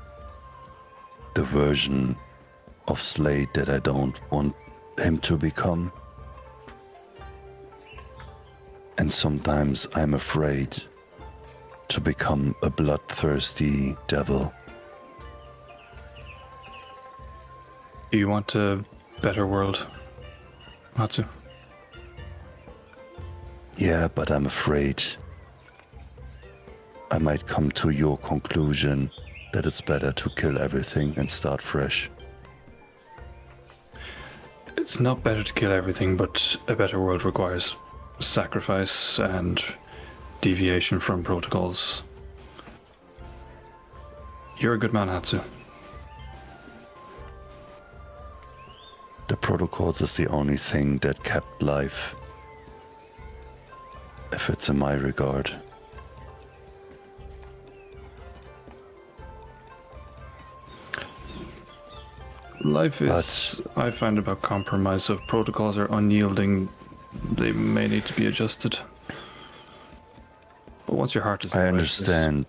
the version of Slate that I don't want him to become. And sometimes I'm afraid to become a bloodthirsty devil. Do you want a better world, Hatsu? Yeah, but I'm afraid I might come to your conclusion that it's better to kill everything and start fresh. It's not better to kill everything, but a better world requires sacrifice and deviation from protocols. You're a good man, Hatsu. The protocols is the only thing that kept life, if it's in my regard. Life is, I find, about compromise. If protocols are unyielding, they may need to be adjusted. But once your heart is... I understand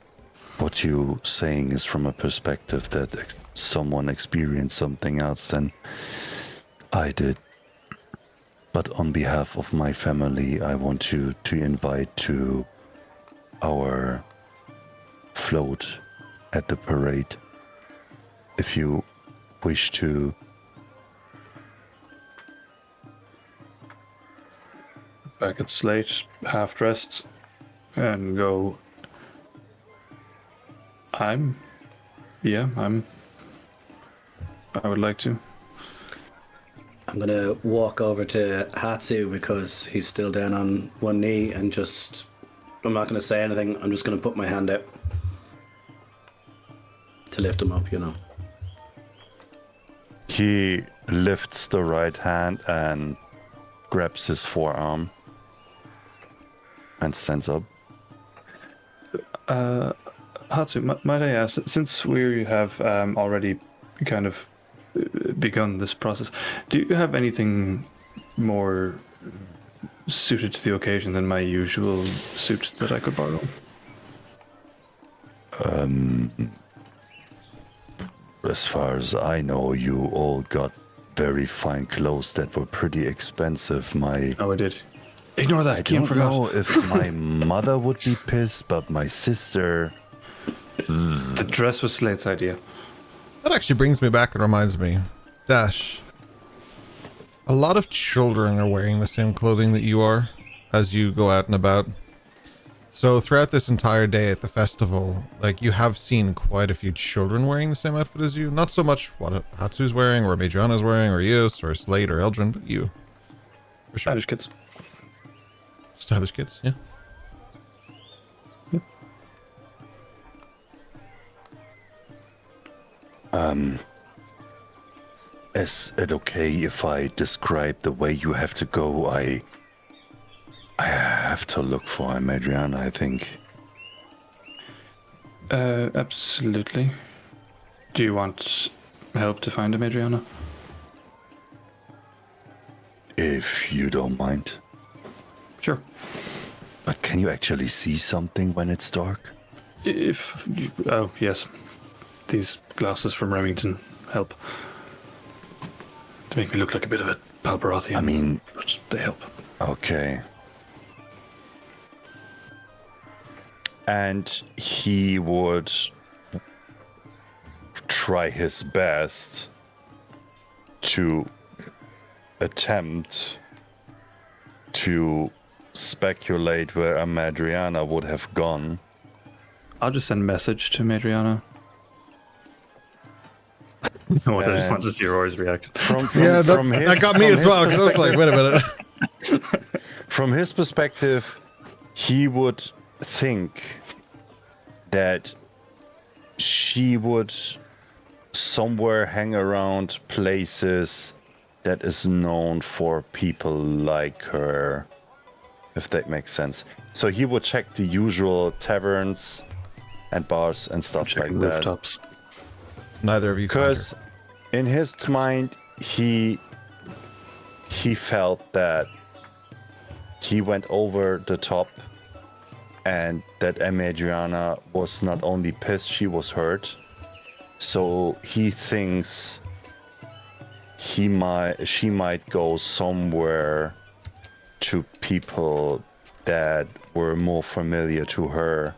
what you're saying is from a perspective that someone experienced something else than I did. But on behalf of my family, I want you to invite to our float at the parade. If you wish to. back at Slate, half dressed, and go. I would like to. I'm gonna walk over to Hatsu because he's still down on one knee and just. I'm not gonna say anything. I'm just gonna put my hand out to lift him up, you know. He lifts the right hand and grabs his forearm and stands up. Hatsu, might I ask, since we have already kind of begun this process, do you have anything more suited to the occasion than my usual suit that I could borrow? As far as I know, you all got very fine clothes that were pretty expensive. Oh, I did. Ignore that. I Kian don't forgot. know if my mother would be pissed, but my sister... The dress was Slate's idea. That actually brings me back and reminds me. Dash. A lot of children are wearing the same clothing that you are as you go out and about. So throughout this entire day at the festival, like, you have seen quite a few children wearing the same outfit as you. Not so much what Hatsu's wearing, or Madriana's wearing, or Eos, or Slate, or Eldrin, but you. For sure. Irish kids. Stylish kids, yeah. Is it okay if I describe the way you have to go? I have to look for Madriana, I think. Absolutely. Do you want help to find a Madriana? If you don't mind. Sure. But can you actually see something when it's dark? Oh, yes. These glasses from Remington help. To make me look like a bit of a Palparothian. I mean... But they help. Okay. And he would try his best to attempt to speculate where a Madriana would have gone. I'll just send a message to Madriana. No, I just wanted to see Rory's reaction. That got me as well, because I was like, wait a minute. From his perspective, he would think that she would somewhere hang around places that is known for people like her, if that makes sense. So he would check the usual taverns and bars and stuff like that. Rooftops. Neither of you. Because in his mind, he felt that he went over the top and that Adriana was not only pissed, she was hurt. So he thinks she might go somewhere to people that were more familiar to her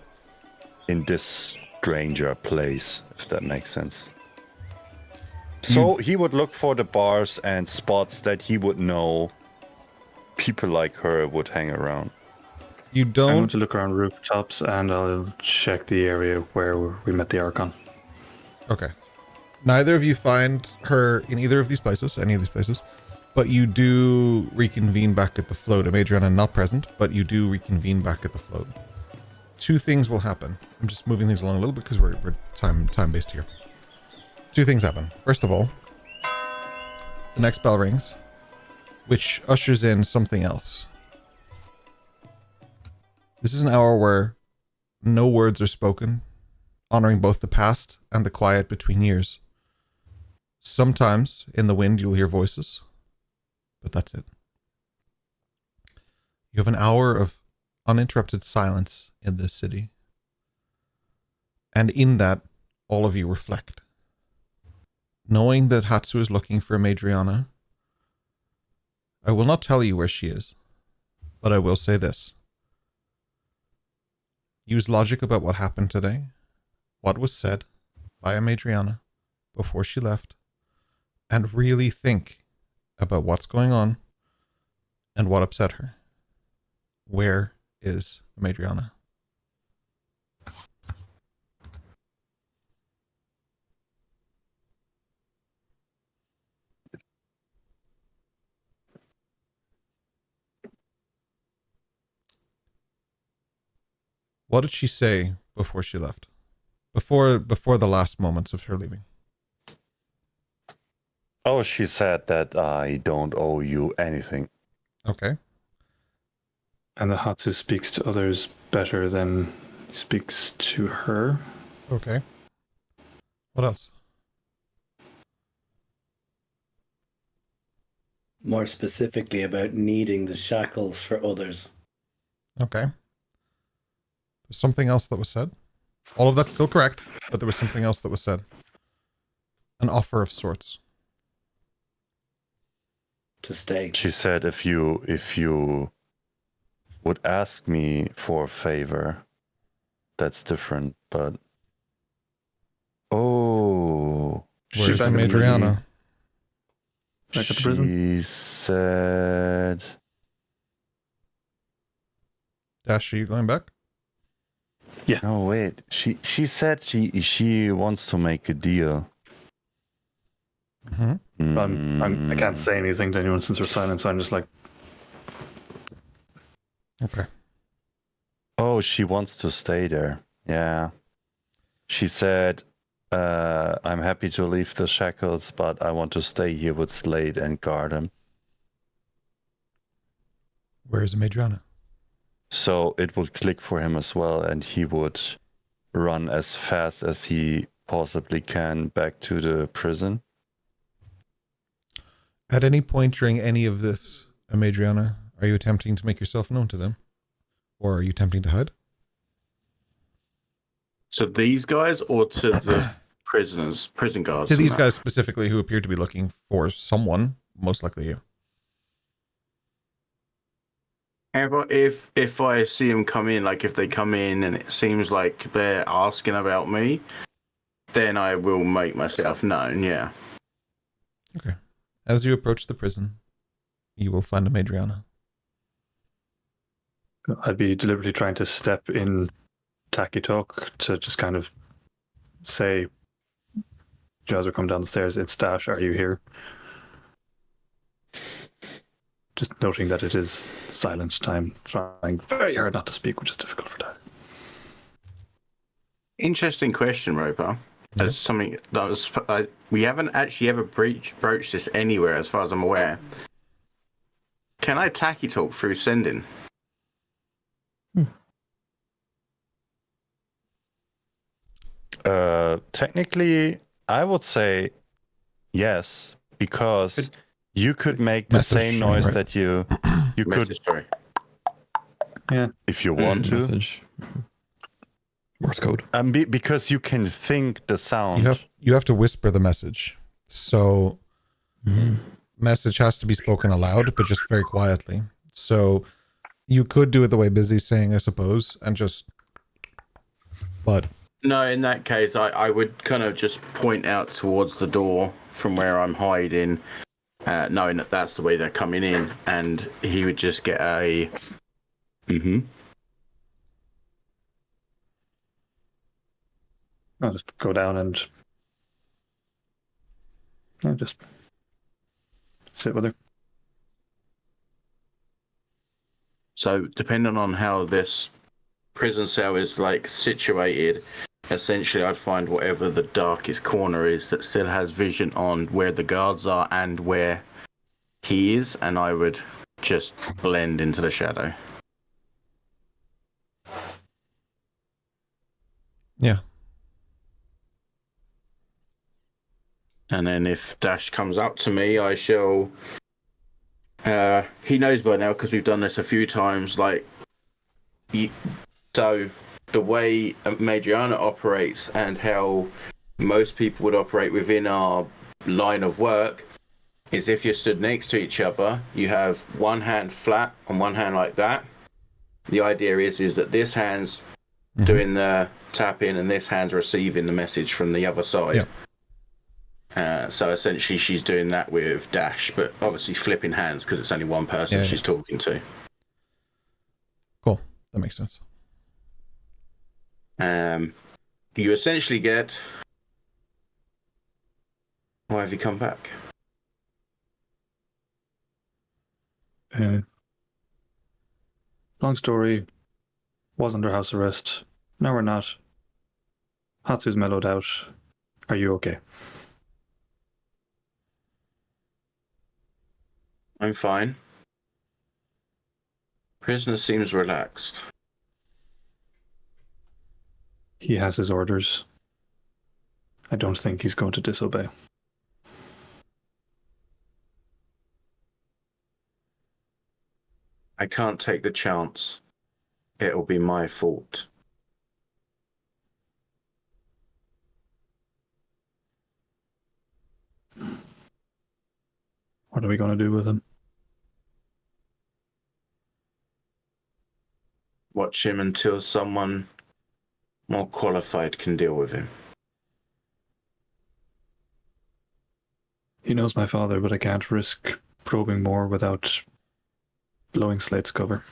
in this stranger place, if that makes sense. So he would look for the bars and spots that he would know people like her would hang around. You I'm don't... going to look around rooftops and I'll check the area where we met the Archon. Okay. Neither of you find her in either of these places, any of these places, but you do reconvene back at the float. Adriana not present, but you do reconvene back at the float. Two things will happen. I'm just moving things along a little bit because we're time-based here. Two things happen. First of all, the next bell rings, which ushers in something else. This is an hour where no words are spoken, honoring both the past and the quiet between years. Sometimes in the wind you'll hear voices, but that's it. You have an hour of uninterrupted silence in this city. And in that, all of you reflect. Knowing that Hatsu is looking for Madriana, I will not tell you where she is, but I will say this. Use logic about what happened today, what was said by Madriana before she left, and really think about what's going on and what upset her. where is Madriana? What did she say before she left? Before the last moments of her leaving. Oh, she said that I don't owe you anything. Okay. And the Hatsu speaks to others better than he speaks to her. Okay. What else? More specifically about needing the shackles for others. Okay. There's something else that was said. All of that's still correct, but there was something else that was said. An offer of sorts. To stay. She said if you would ask me for a favor, that's different, but oh, Where's back in the Madriana? Back at the prison? She said Dash, are you going back? no, wait. She said she wants to make a deal. Mm-hmm. I can't say anything to anyone since we're silent, so I'm just like, Okay. Oh, she wants to stay there. Yeah. She said, I'm happy to leave the shackles, but I want to stay here with Slate and guard him. Where is Madriana? So it would click for him as well, and he would run as fast as he possibly can back to the prison. At any point during any of this, Madriana, are you attempting to make yourself known to them? Or are you attempting to hide? To these guys or to the prison guards? To these and that? guys specifically who appear to be looking for someone, most likely you. If I see them come in, like if they come in and it seems like they're asking about me, then I will make myself known, yeah. Okay. As you approach the prison, you will find a Madriana. I'd be deliberately trying to step in tacky talk to just kind of say, as we come down the stairs, it's Dash, are you here? Just noting that it is silent time, trying very hard not to speak, which is difficult for that. Interesting question, Roper. That's something that was we haven't actually ever broached this anywhere, as far as I'm aware. Can I tacky talk through sending? Technically, I would say yes, because you could make the same noise right? that you could, Sorry. Yeah. if you want to. Message. Morse code. Because you can think the sound. You have to whisper the message. So message has to be spoken aloud, but just very quietly. So you could do it the way Busy's saying, I suppose, and just but No, in that case, I would kind of just point out towards the door from where I'm hiding, knowing that that's the way they're coming in, and he would just get a I'll just go down and just sit with her. So, depending on how this prison cell is like situated, essentially I'd find whatever the darkest corner is that still has vision on where the guards are and where he is, and I would just blend into the shadow. yeah. And then if Dash comes up to me, I shall... he knows by now because we've done this a few times, like... So, the way Madriana operates and how most people would operate within our line of work is if you're stood next to each other, you have one hand flat and one hand like that. The idea is that this hand's doing the tapping and this hand's receiving the message from the other side. Yeah. So essentially she's doing that with Dash, but obviously flipping hands because it's only one person she's talking to. That makes sense. You essentially get... Why have you come back? Long story. Was under house arrest. Now we're not. Hatsu's mellowed out. Are you okay? I'm fine. Prisoner seems relaxed. He has his orders. I don't think he's going to disobey. I can't take the chance. It'll be my fault. What are we going to do with him? Watch him until someone more qualified can deal with him. He knows my father, but I can't risk probing more without blowing Slate's cover.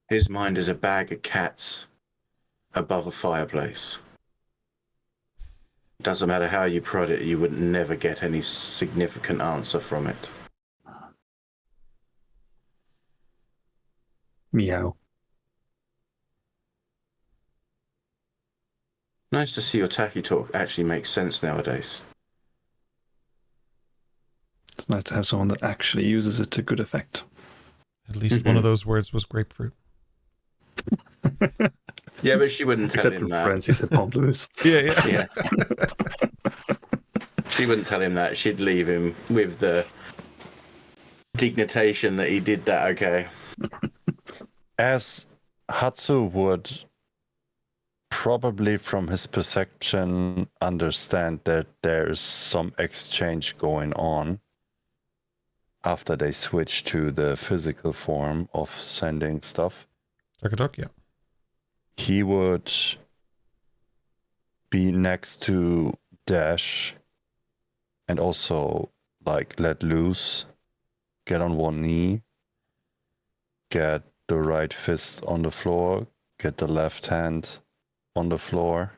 His mind is a bag of cats above a fireplace. Doesn't matter how you prod it, you would never get any significant answer from it. Meow. Nice to see your tacky talk actually makes sense nowadays. It's nice to have someone that actually uses it to good effect. At least one of those words was grapefruit. Yeah, but she wouldn't tell Except him with that. friends, he said pamplemousse. Yeah. Yeah. She wouldn't tell him that. She'd leave him with the dignitation that he did that okay. As Hatsu would probably from his perception understand that there's some exchange going on after they switch to the physical form of sending stuff. Tuck, yeah. He would be next to Dash and also like let loose, get on one knee, get the right fist on the floor, get the left hand on the floor,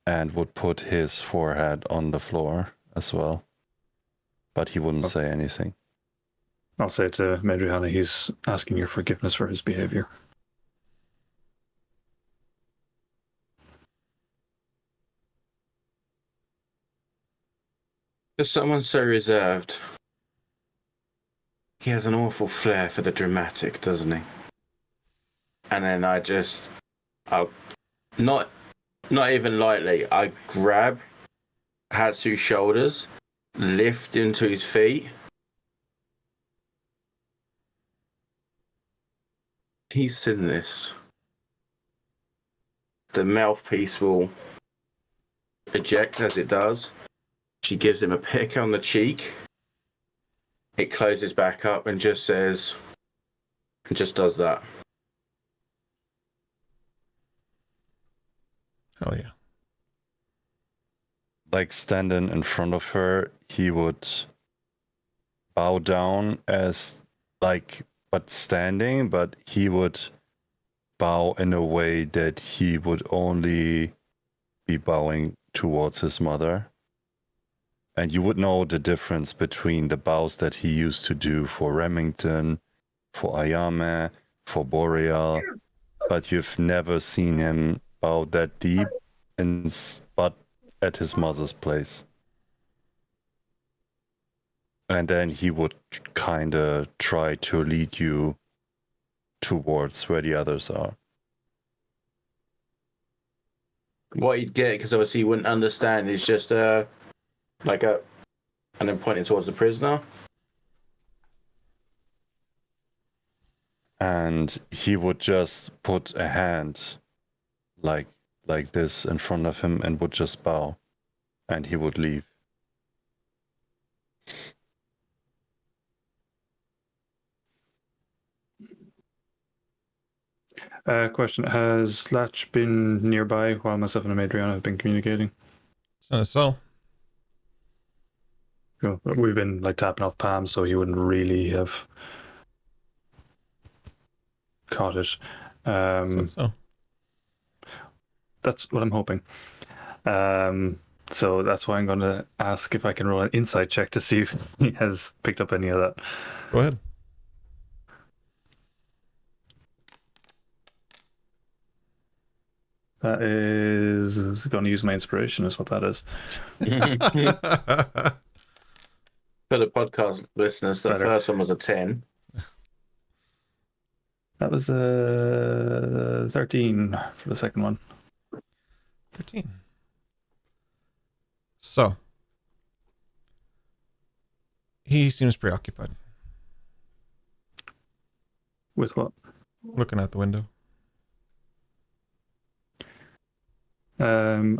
and would put his forehead on the floor as well. But he wouldn't say anything. I'll say to Medriana, he's asking your forgiveness for his behavior. For someone so reserved, he has an awful flair for the dramatic, doesn't he? And then I'll not even lightly, I grab Hatsu's shoulders, lift him to his feet. He's seen this. The mouthpiece will eject as it does. She gives him a peck on the cheek. It closes back up and just says, and just does that. Hell yeah. Like standing in front of her, he would bow down as like, but standing, but he would bow in a way that he would only be bowing towards his mother. And you would know the difference between the bows that he used to do for Remington, for Ayame, for Boreal, but you've never seen him bow that deep, but at his mother's place. And then he would kind of try to lead you towards where the others are. What he'd get, because obviously he wouldn't understand, is just and then pointing towards the prisoner. And he would just put a hand like this in front of him and would just bow. And he would leave. Question, has Latch been nearby while myself and Adriana have been communicating? So, Cool. We've been like tapping off palms, so he wouldn't really have caught it. So. That's what I'm hoping. So that's why I'm going to ask if I can roll an insight check to see if he has picked up any of that. Go ahead. That is going to use my inspiration, is what that is. For the podcast listeners, the Better. first one was a 10. That was 13 for the second one. 13. So, he seems preoccupied. With what? Looking out the window. I'll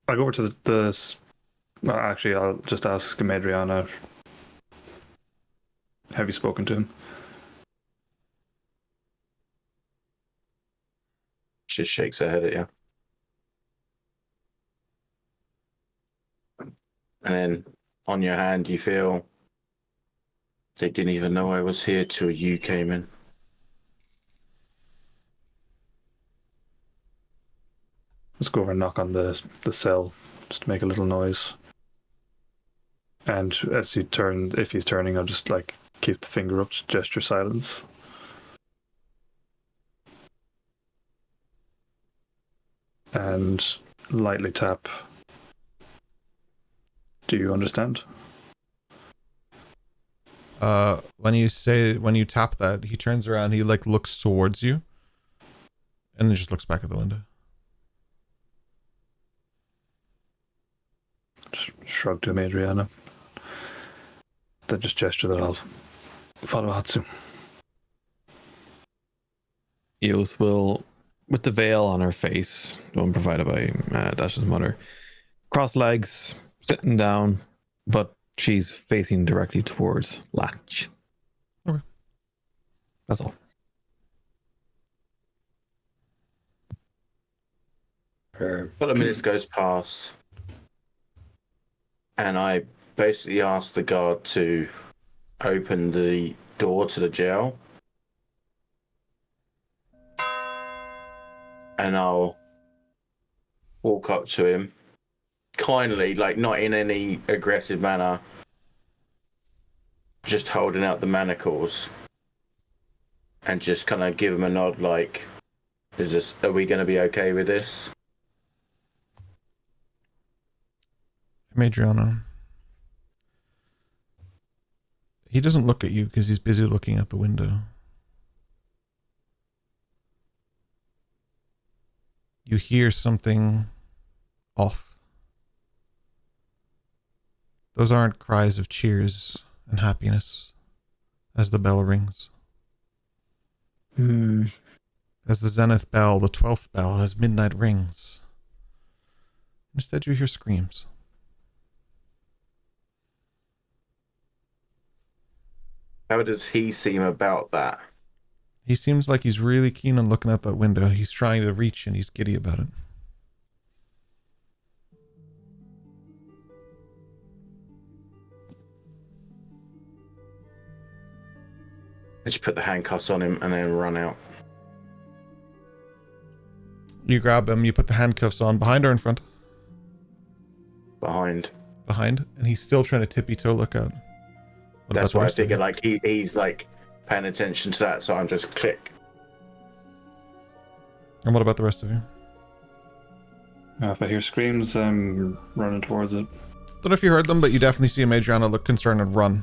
go over to the well, actually, I'll just ask Medriana. Have you spoken to him? She shakes her head at you. And then on your hand, you feel they didn't even know I was here till you came in. Let's go over and knock on the cell just to make a little noise. And as you turn, if he's turning, I'll just like keep the finger up to gesture silence. And lightly tap. Do you understand? When you tap that, he turns around, he like looks towards you, and then just looks back at the window. Just shrug to Adriana. Then just gesture that I'll follow Hatsu. Eos will, with the veil on her face, the one provided by Dash's mother, cross legs, sitting down, but she's facing directly towards Latch. Okay. That's all. A couple of minutes goes past, and I basically ask the guard to open the door to the jail. And I'll walk up to him kindly, like not in any aggressive manner, just holding out the manacles and just kind of give him a nod like, are we going to be okay with this? Madriana. He doesn't look at you because he's busy looking at the window. You hear something off. Those aren't cries of cheers and happiness as the bell rings. As the zenith bell, the 12th bell, as midnight rings. Instead you hear screams. How does he seem about that? He seems like he's really keen on looking out that window. He's trying to reach and he's giddy about it. I just put the handcuffs on him and then run out. You grab him, you put the handcuffs on, behind or in front? Behind. Behind, and he's still trying to tippy-toe look out. What That's about the why I rest of figured you? like he's like paying attention to that, so I'm just click. And what about the rest of you? If I hear screams, I'm running towards it. Don't know if you heard them, but you definitely see Madriana look concerned and run.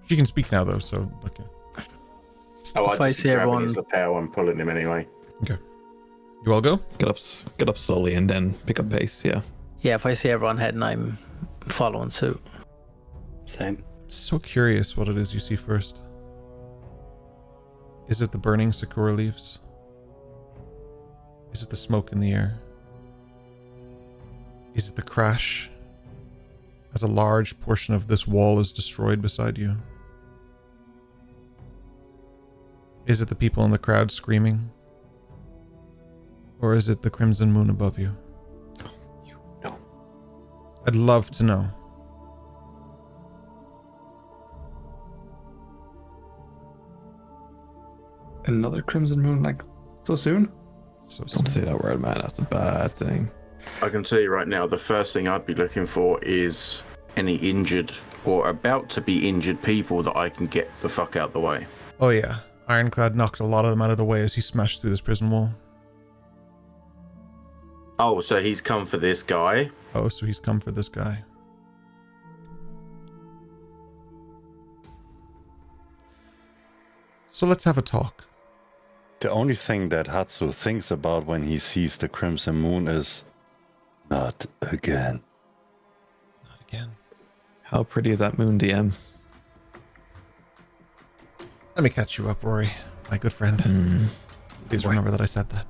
She can speak now though, so okay. Oh, If I just see grabbing everyone- his lapel and pulling him anyway. You all go? Get up slowly and then pick up pace. Yeah. Yeah, if I see everyone heading, I'm following suit. Same. So curious what it is you see first. Is it the burning sakura leaves? Is it the smoke in the air? Is it the crash as a large portion of this wall is destroyed beside you? Is it the people in the crowd screaming? Or is it the crimson moon above you? I'd love to know. Another Crimson Moon, like, so soon? So Don't say that word, man. That's a bad thing. I can tell you right now, the first thing I'd be looking for is any injured or about to be injured people that I can get the fuck out the way. Oh yeah, Ironclad knocked a lot of them out of the way as he smashed through this prison wall. Oh, so he's come for this guy? Oh, so he's come for this guy. So let's have a talk. The only thing that Hatsu thinks about when he sees the Crimson Moon is, not again. Not again. How pretty is that moon, DM? Let me catch you up, Rory, my good friend. Please remember that I said that.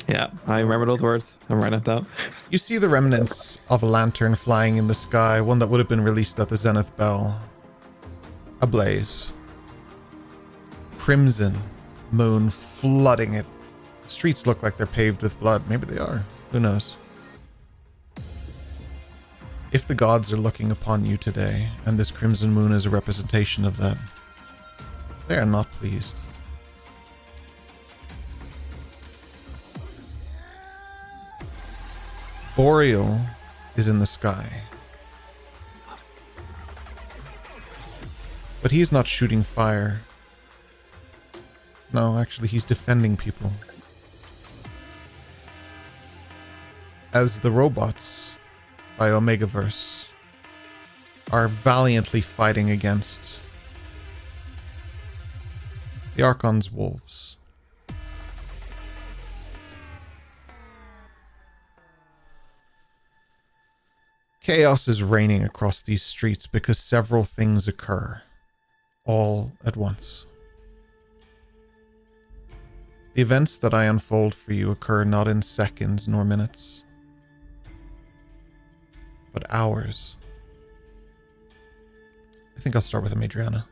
Yeah, I remember those words. I'm writing it down. You see the remnants of a lantern flying in the sky, one that would have been released at the Zenith Bell. Ablaze. Crimson moon flooding it. The streets look like they're paved with blood. Maybe they are. Who knows? If the gods are looking upon you today, and this crimson moon is a representation of that, they are not pleased. Boreal is in the sky. But he's not shooting fire. No, actually, he's defending people. As the robots by Omegaverse are valiantly fighting against the Archon's wolves. Chaos is reigning across these streets because several things occur all at once. The events that I unfold for you occur not in seconds nor minutes, but hours. I think I'll start with Adriana.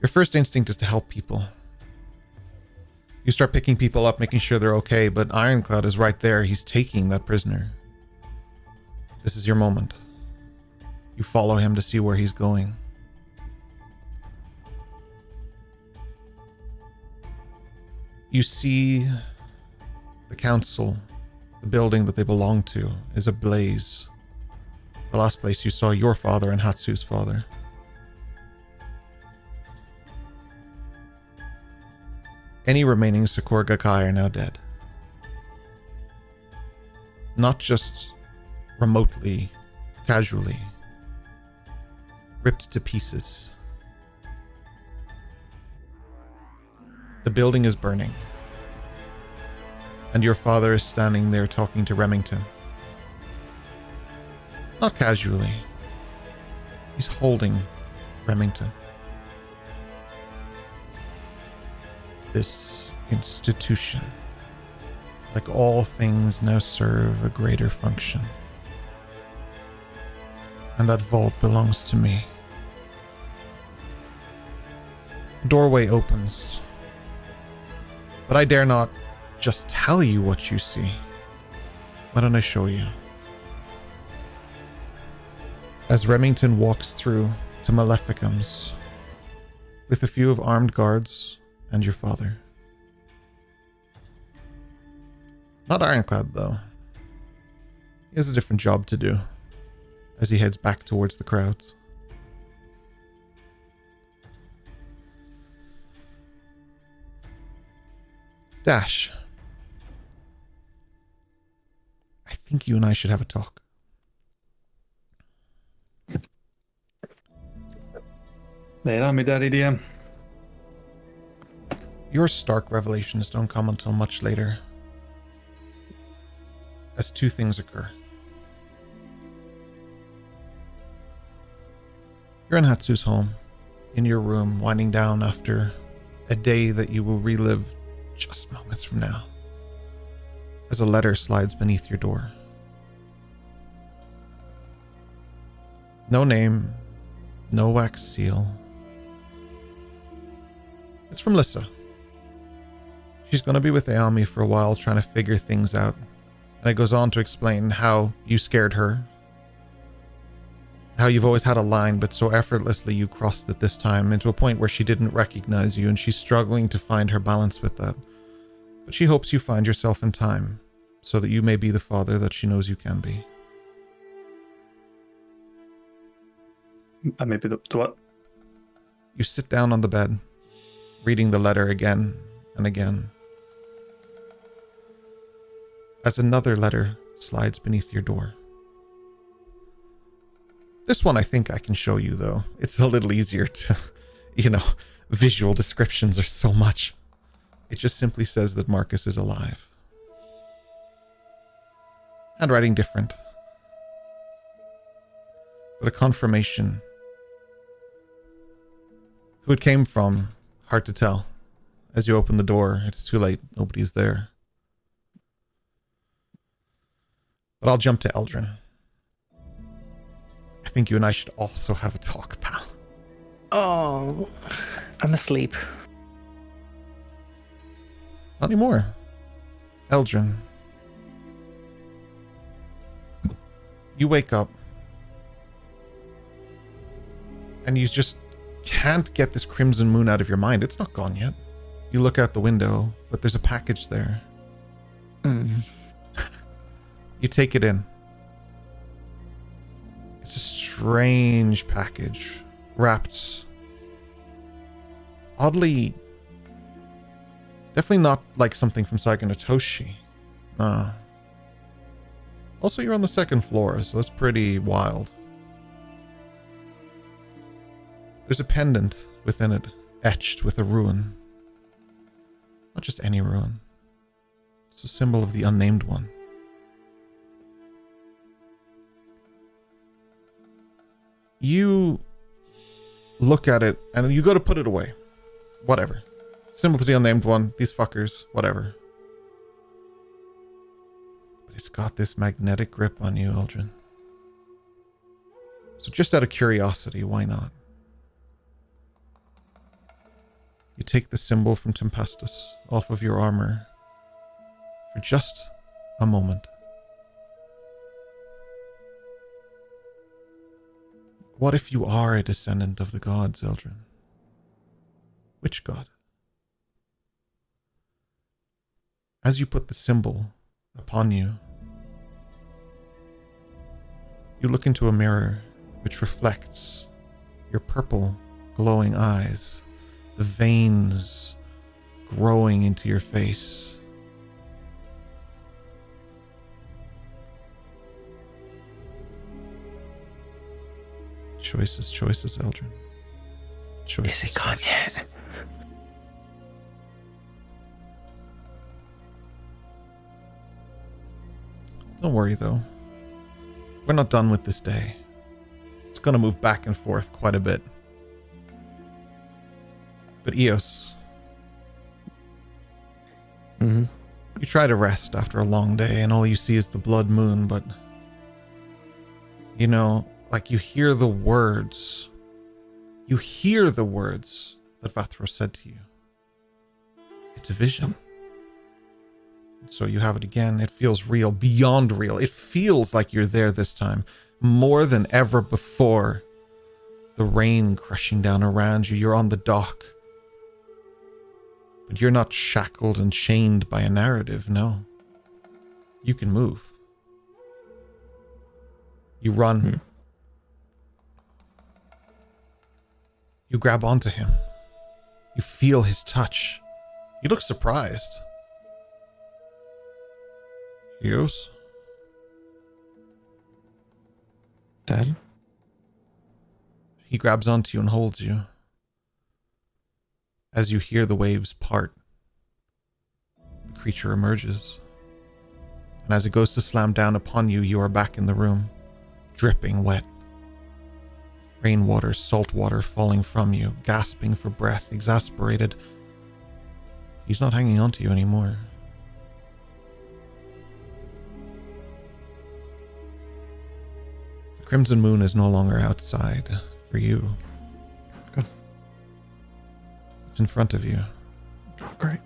Your first instinct is to help people. You start picking people up, making sure they're okay, but Ironclad is right there. He's taking that prisoner. This is your moment. You follow him to see where he's going. You see the council, the building that they belong to, is ablaze. The last place you saw your father and Hatsu's father. Any remaining Sakura Gakkai are now dead. Not just remotely, casually, ripped to pieces. The building is burning, and your father is standing there talking to Remington. Not casually. He's holding Remington. This institution, like all things, now serve a greater function. And that vault belongs to me. The doorway opens. But I dare not just tell you what you see. Why don't I show you? As Remington walks through to Maleficum's with a few of armed guards and your father. Not Ironclad, though. He has a different job to do as he heads back towards the crowds. Dash. I think you and I should have a talk. Lay it on me, Daddy DM. Your stark revelations don't come until much later, as two things occur. You're in Hatsu's home, in your room, winding down after a day that you will relive just moments from now, as a letter slides beneath your door. No name, no wax seal. It's from Lissa. She's going to be with Aomi for a while, trying to figure things out. And it goes on to explain how you scared her, how you've always had a line, but so effortlessly you crossed it this time into a point where she didn't recognize you, and she's struggling to find her balance with that. But she hopes you find yourself in time, so that you may be the father that she knows you can be. Maybe the what? You sit down on the bed, reading the letter again and again, as another letter slides beneath your door. This one I think I can show you, though. It's a little easier to, visual descriptions are so much. It just simply says that Marcus is alive. Handwriting different, but a confirmation. Who it came from, hard to tell. As you open the door, it's too late. Nobody's there. But I'll jump to Eldrin. I think you and I should also have a talk, pal. Oh, I'm asleep. Not anymore. Eldrin. You wake up. And you just can't get this crimson moon out of your mind. It's not gone yet. You look out the window, but there's a package there. You take it in. It's a strange package, wrapped oddly, definitely not like something from Saigo no Toshi. Also, you're on the second floor, so that's pretty wild. There's a pendant within it, etched with a rune. Not just any rune. It's a symbol of the unnamed one. You look at it, and you go to put it away. Whatever. Symbol to the unnamed one, these fuckers, whatever. But it's got this magnetic grip on you, Eldrin. So just out of curiosity, why not? You take the symbol from Tempestus off of your armor for just a moment. What if you are a descendant of the gods, Eldrin? Which god? As you put the symbol upon you, you look into a mirror which reflects your purple, glowing eyes, the veins growing into your face. Choices, Eldrin. Choices. Is he gone yet? Don't worry, though. We're not done with this day. It's going to move back and forth quite a bit. But Eos, you try to rest after a long day, and all you see is the blood moon, but like you hear the words. You hear the words that Vathros said to you. It's a vision. So you have it again. It feels real, beyond real. It feels like you're there this time, more than ever before. The rain crushing down around you. You're on the dock. But you're not shackled and chained by a narrative, no. You can move. You run. You grab onto him. You feel his touch. You look surprised. Eos? Dad? He grabs onto you and holds you. As you hear the waves part, the creature emerges. And as it goes to slam down upon you, you are back in the room, dripping wet. Rainwater, salt water falling from you, gasping for breath, exasperated. He's not hanging on to you anymore. The crimson moon is no longer outside for you. Good. It's in front of you. Great.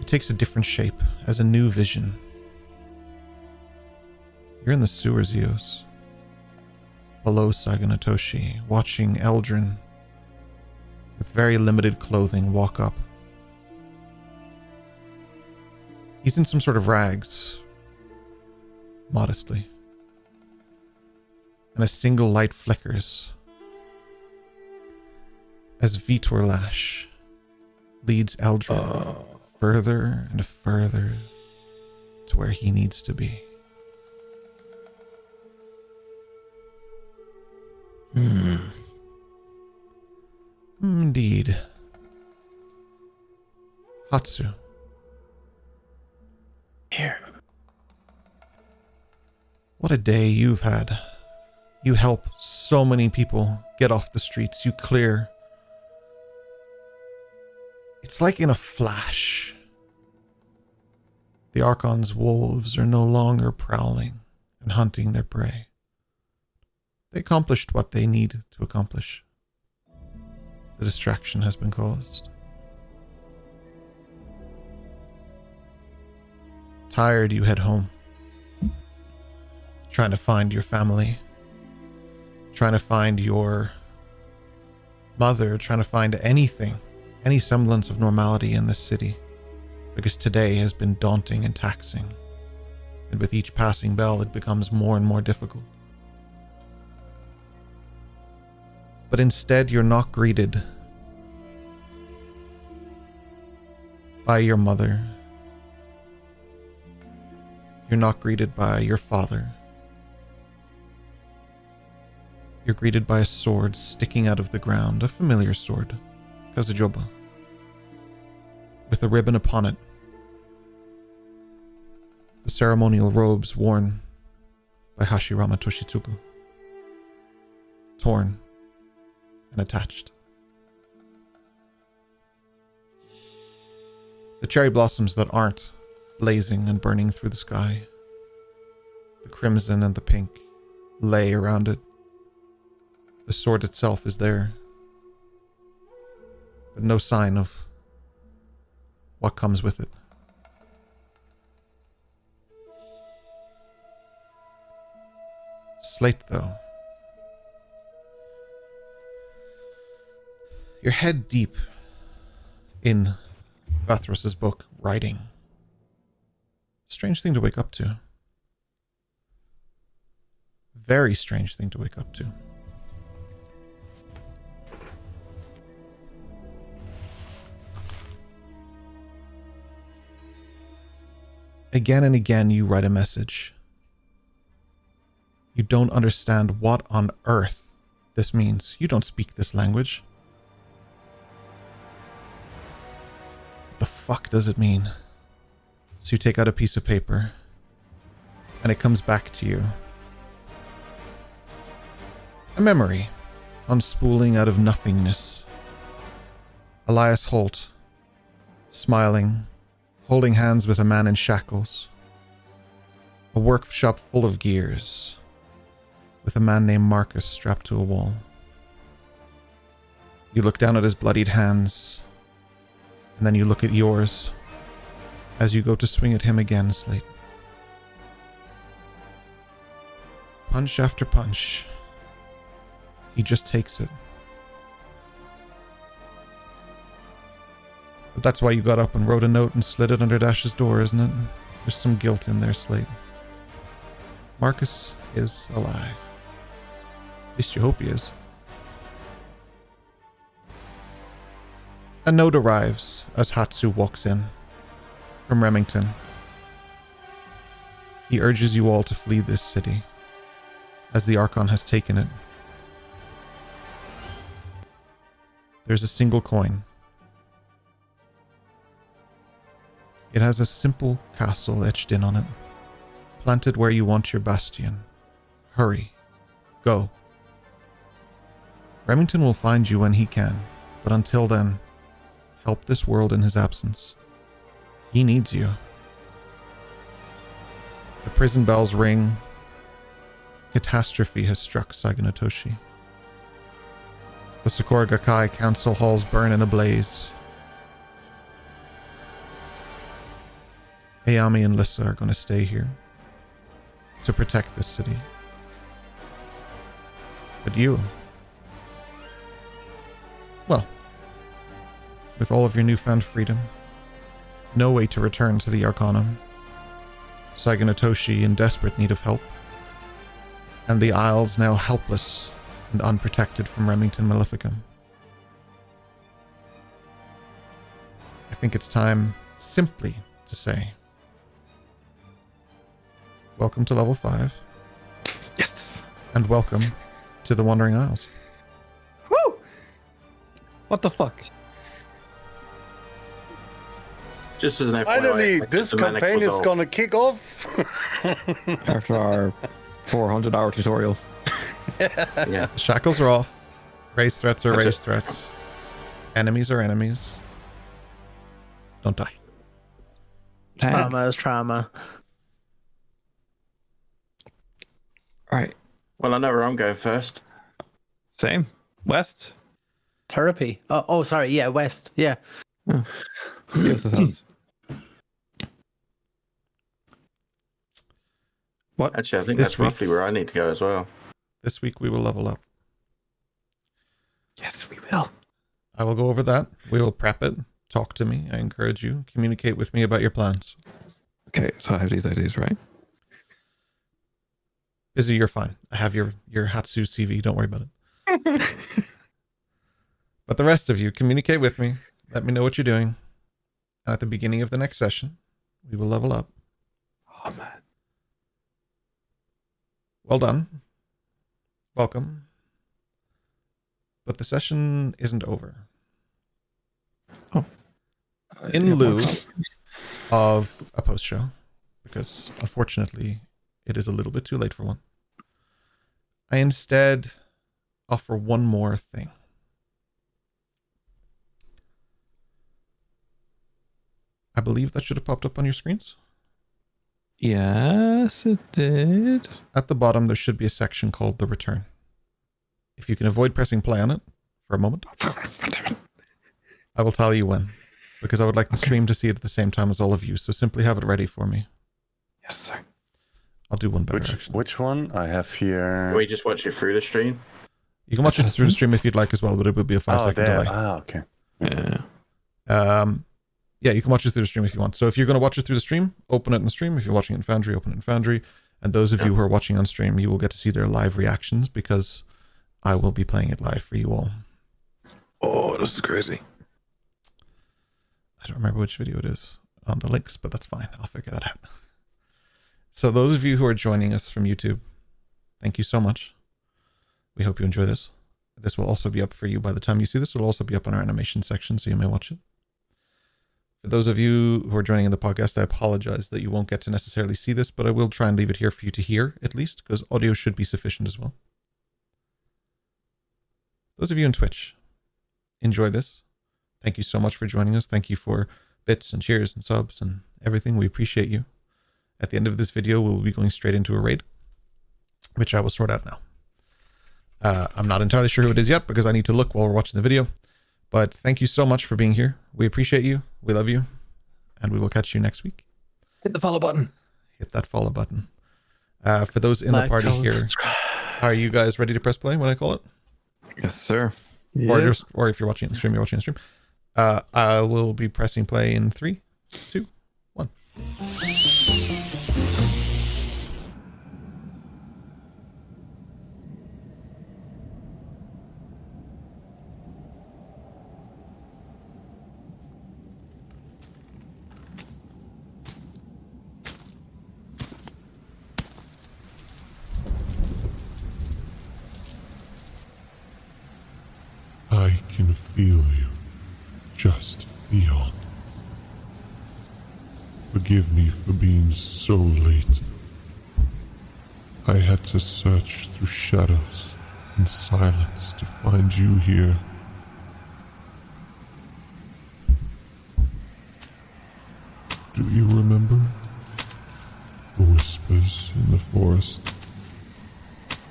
It takes a different shape as a new vision. You're in the sewers, Eos. Below Saigo no Toshi, watching Eldrin with very limited clothing walk up. He's in some sort of rags, modestly, and a single light flickers as Vitor Lash leads Eldrin further and further to where he needs to be. Indeed. Hatsu. Here. What a day you've had. You help so many people get off the streets. You clear. It's like in a flash. The Archon's wolves are no longer prowling and hunting their prey. They accomplished what they need to accomplish. The distraction has been caused. Tired, you head home. Trying to find your family. Trying to find your mother. Trying to find anything. Any semblance of normality in this city. Because today has been daunting and taxing. And with each passing bell, it becomes more and more difficult. But instead, you're not greeted by your mother. You're not greeted by your father. You're greeted by a sword sticking out of the ground, a familiar sword, Kazujoba, with a ribbon upon it. The ceremonial robes worn by Hashirama Toshitsugu, torn and attached. The cherry blossoms that aren't blazing and burning through the sky, the crimson and the pink lay around it. The sword itself is there, but no sign of what comes with it. Slate, though. You're head deep in Vathros's book, writing. Strange thing to wake up to. Very strange thing to wake up to. Again and again you write a message. You don't understand what on earth this means. You don't speak this language. What the fuck does it mean? So you take out a piece of paper, and it comes back to you. A memory, unspooling out of nothingness. Elias Holt, smiling, holding hands with a man in shackles. A workshop full of gears, with a man named Marcus strapped to a wall. You look down at his bloodied hands, and then you look at yours as you go to swing at him again, Slate. Punch after punch. He just takes it. But that's why you got up and wrote a note and slid it under Dash's door, isn't it? There's some guilt in there, Slate. Marcus is alive. At least you hope he is. A note arrives as Hatsu walks in from Remington. He urges you all to flee this city, as the Archon has taken it. There's a single coin. It has a simple castle etched in on it, planted where you want your bastion. Hurry. Go. Remington will find you when he can, but until then, help this world in his absence. He needs you. The prison bells ring. Catastrophe has struck Saigo no Toshi. The Sakura Gakkai council halls burn in a blaze. Ayami and Lissa are going to stay here to protect this city. But you, well, with all of your newfound freedom, no way to return to the Arcanum, Saigo and Toshi in desperate need of help, and the Isles now helpless and unprotected from Remington Maleficum. I think it's time simply to say, welcome to level 5. Yes. And welcome to the Wandering Isles. Woo! What the fuck? Just as an FYI, Finally, like, this the manic campaign was is off. gonna kick off. After our 400-hour tutorial. Yeah. The shackles are off. Raise threats are That's raised it. threats. Enemies are enemies. Don't die. Trauma is trauma. All right. Well, I know where I'm going first. Same. West. Therapy. Oh, sorry. Yeah, west. Yeah. Eos's house. What? Actually, I think This that's week. roughly where I need to go as well. This week we will level up. Yes, we will. I will go over that. We will prep it. Talk to me. I encourage you. Communicate with me about your plans. Okay, so I have these ideas, right? Busy, you're fine. I have your Hatsu CV. Don't worry about it. But the rest of you, communicate with me. Let me know what you're doing. And at the beginning of the next session, we will level up. Oh, man. Well done. Welcome. But the session isn't over. In lieu of a post show, because unfortunately it is a little bit too late for one, I instead offer one more thing. I believe that should have popped up on your screens. Yes, it did. At the bottom, there should be a section called The Return. If you can avoid pressing play on it for a moment, I will tell you when, because I would like the stream to see it at the same time as all of you, so simply have it ready for me. Yes, sir. I'll do one better, actually. Which one? I have here. We just watch it through the stream. You can watch it through the stream if you'd like as well, but it would be a 5-second there. delay. Okay. Yeah. Yeah, you can watch it through the stream if you want. So if you're going to watch it through the stream, open it in the stream. If you're watching it in Foundry, open it in Foundry. And those of you who are watching on stream, you will get to see their live reactions because I will be playing it live for you all. Oh, this is crazy. I don't remember which video it is on the links, but that's fine. I'll figure that out. So those of you who are joining us from YouTube, thank you so much. We hope you enjoy this. This will also be up for you by the time you see this. It'll also be up on our animation section, so you may watch it. For those of you who are joining in the podcast, I apologize that you won't get to necessarily see this, but I will try and leave it here for you to hear, at least, because audio should be sufficient as well. Those of you on Twitch, enjoy this. Thank you so much for joining us. Thank you for bits and cheers and subs and everything. We appreciate you. At the end of this video, we'll be going straight into a raid, which I will sort out now. I'm not entirely sure who it is yet because I need to look while we're watching the video. But thank you so much for being here. We appreciate you. We love you. And we will catch you next week. Hit the follow button. Hit that follow button. For those in the party here, are you guys ready to press play when I call it? Yes, sir. Or if you're watching it in the stream, you're watching the stream. I will be pressing play in 3, 2, 1. I can feel you just beyond. Forgive me for being so late. I had to search through shadows and silence to find you here. Do you remember? The whispers in the forest.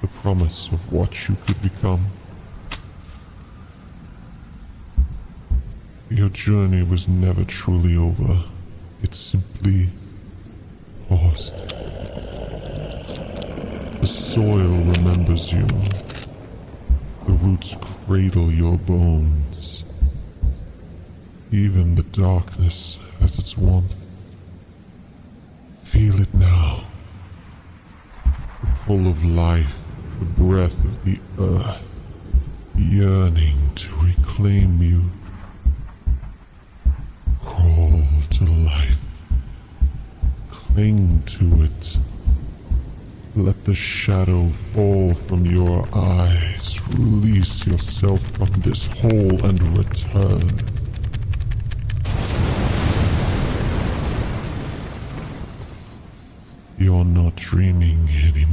The promise of what you could become. Your journey was never truly over. It simply lost. The soil remembers you. The roots cradle your bones. Even the darkness has its warmth. Feel it now. The pull of life, the breath of the earth, yearning to reclaim you. Crawl to life. Cling to it. Let the shadow fall from your eyes. Release yourself from this hole and return. You're not dreaming anymore.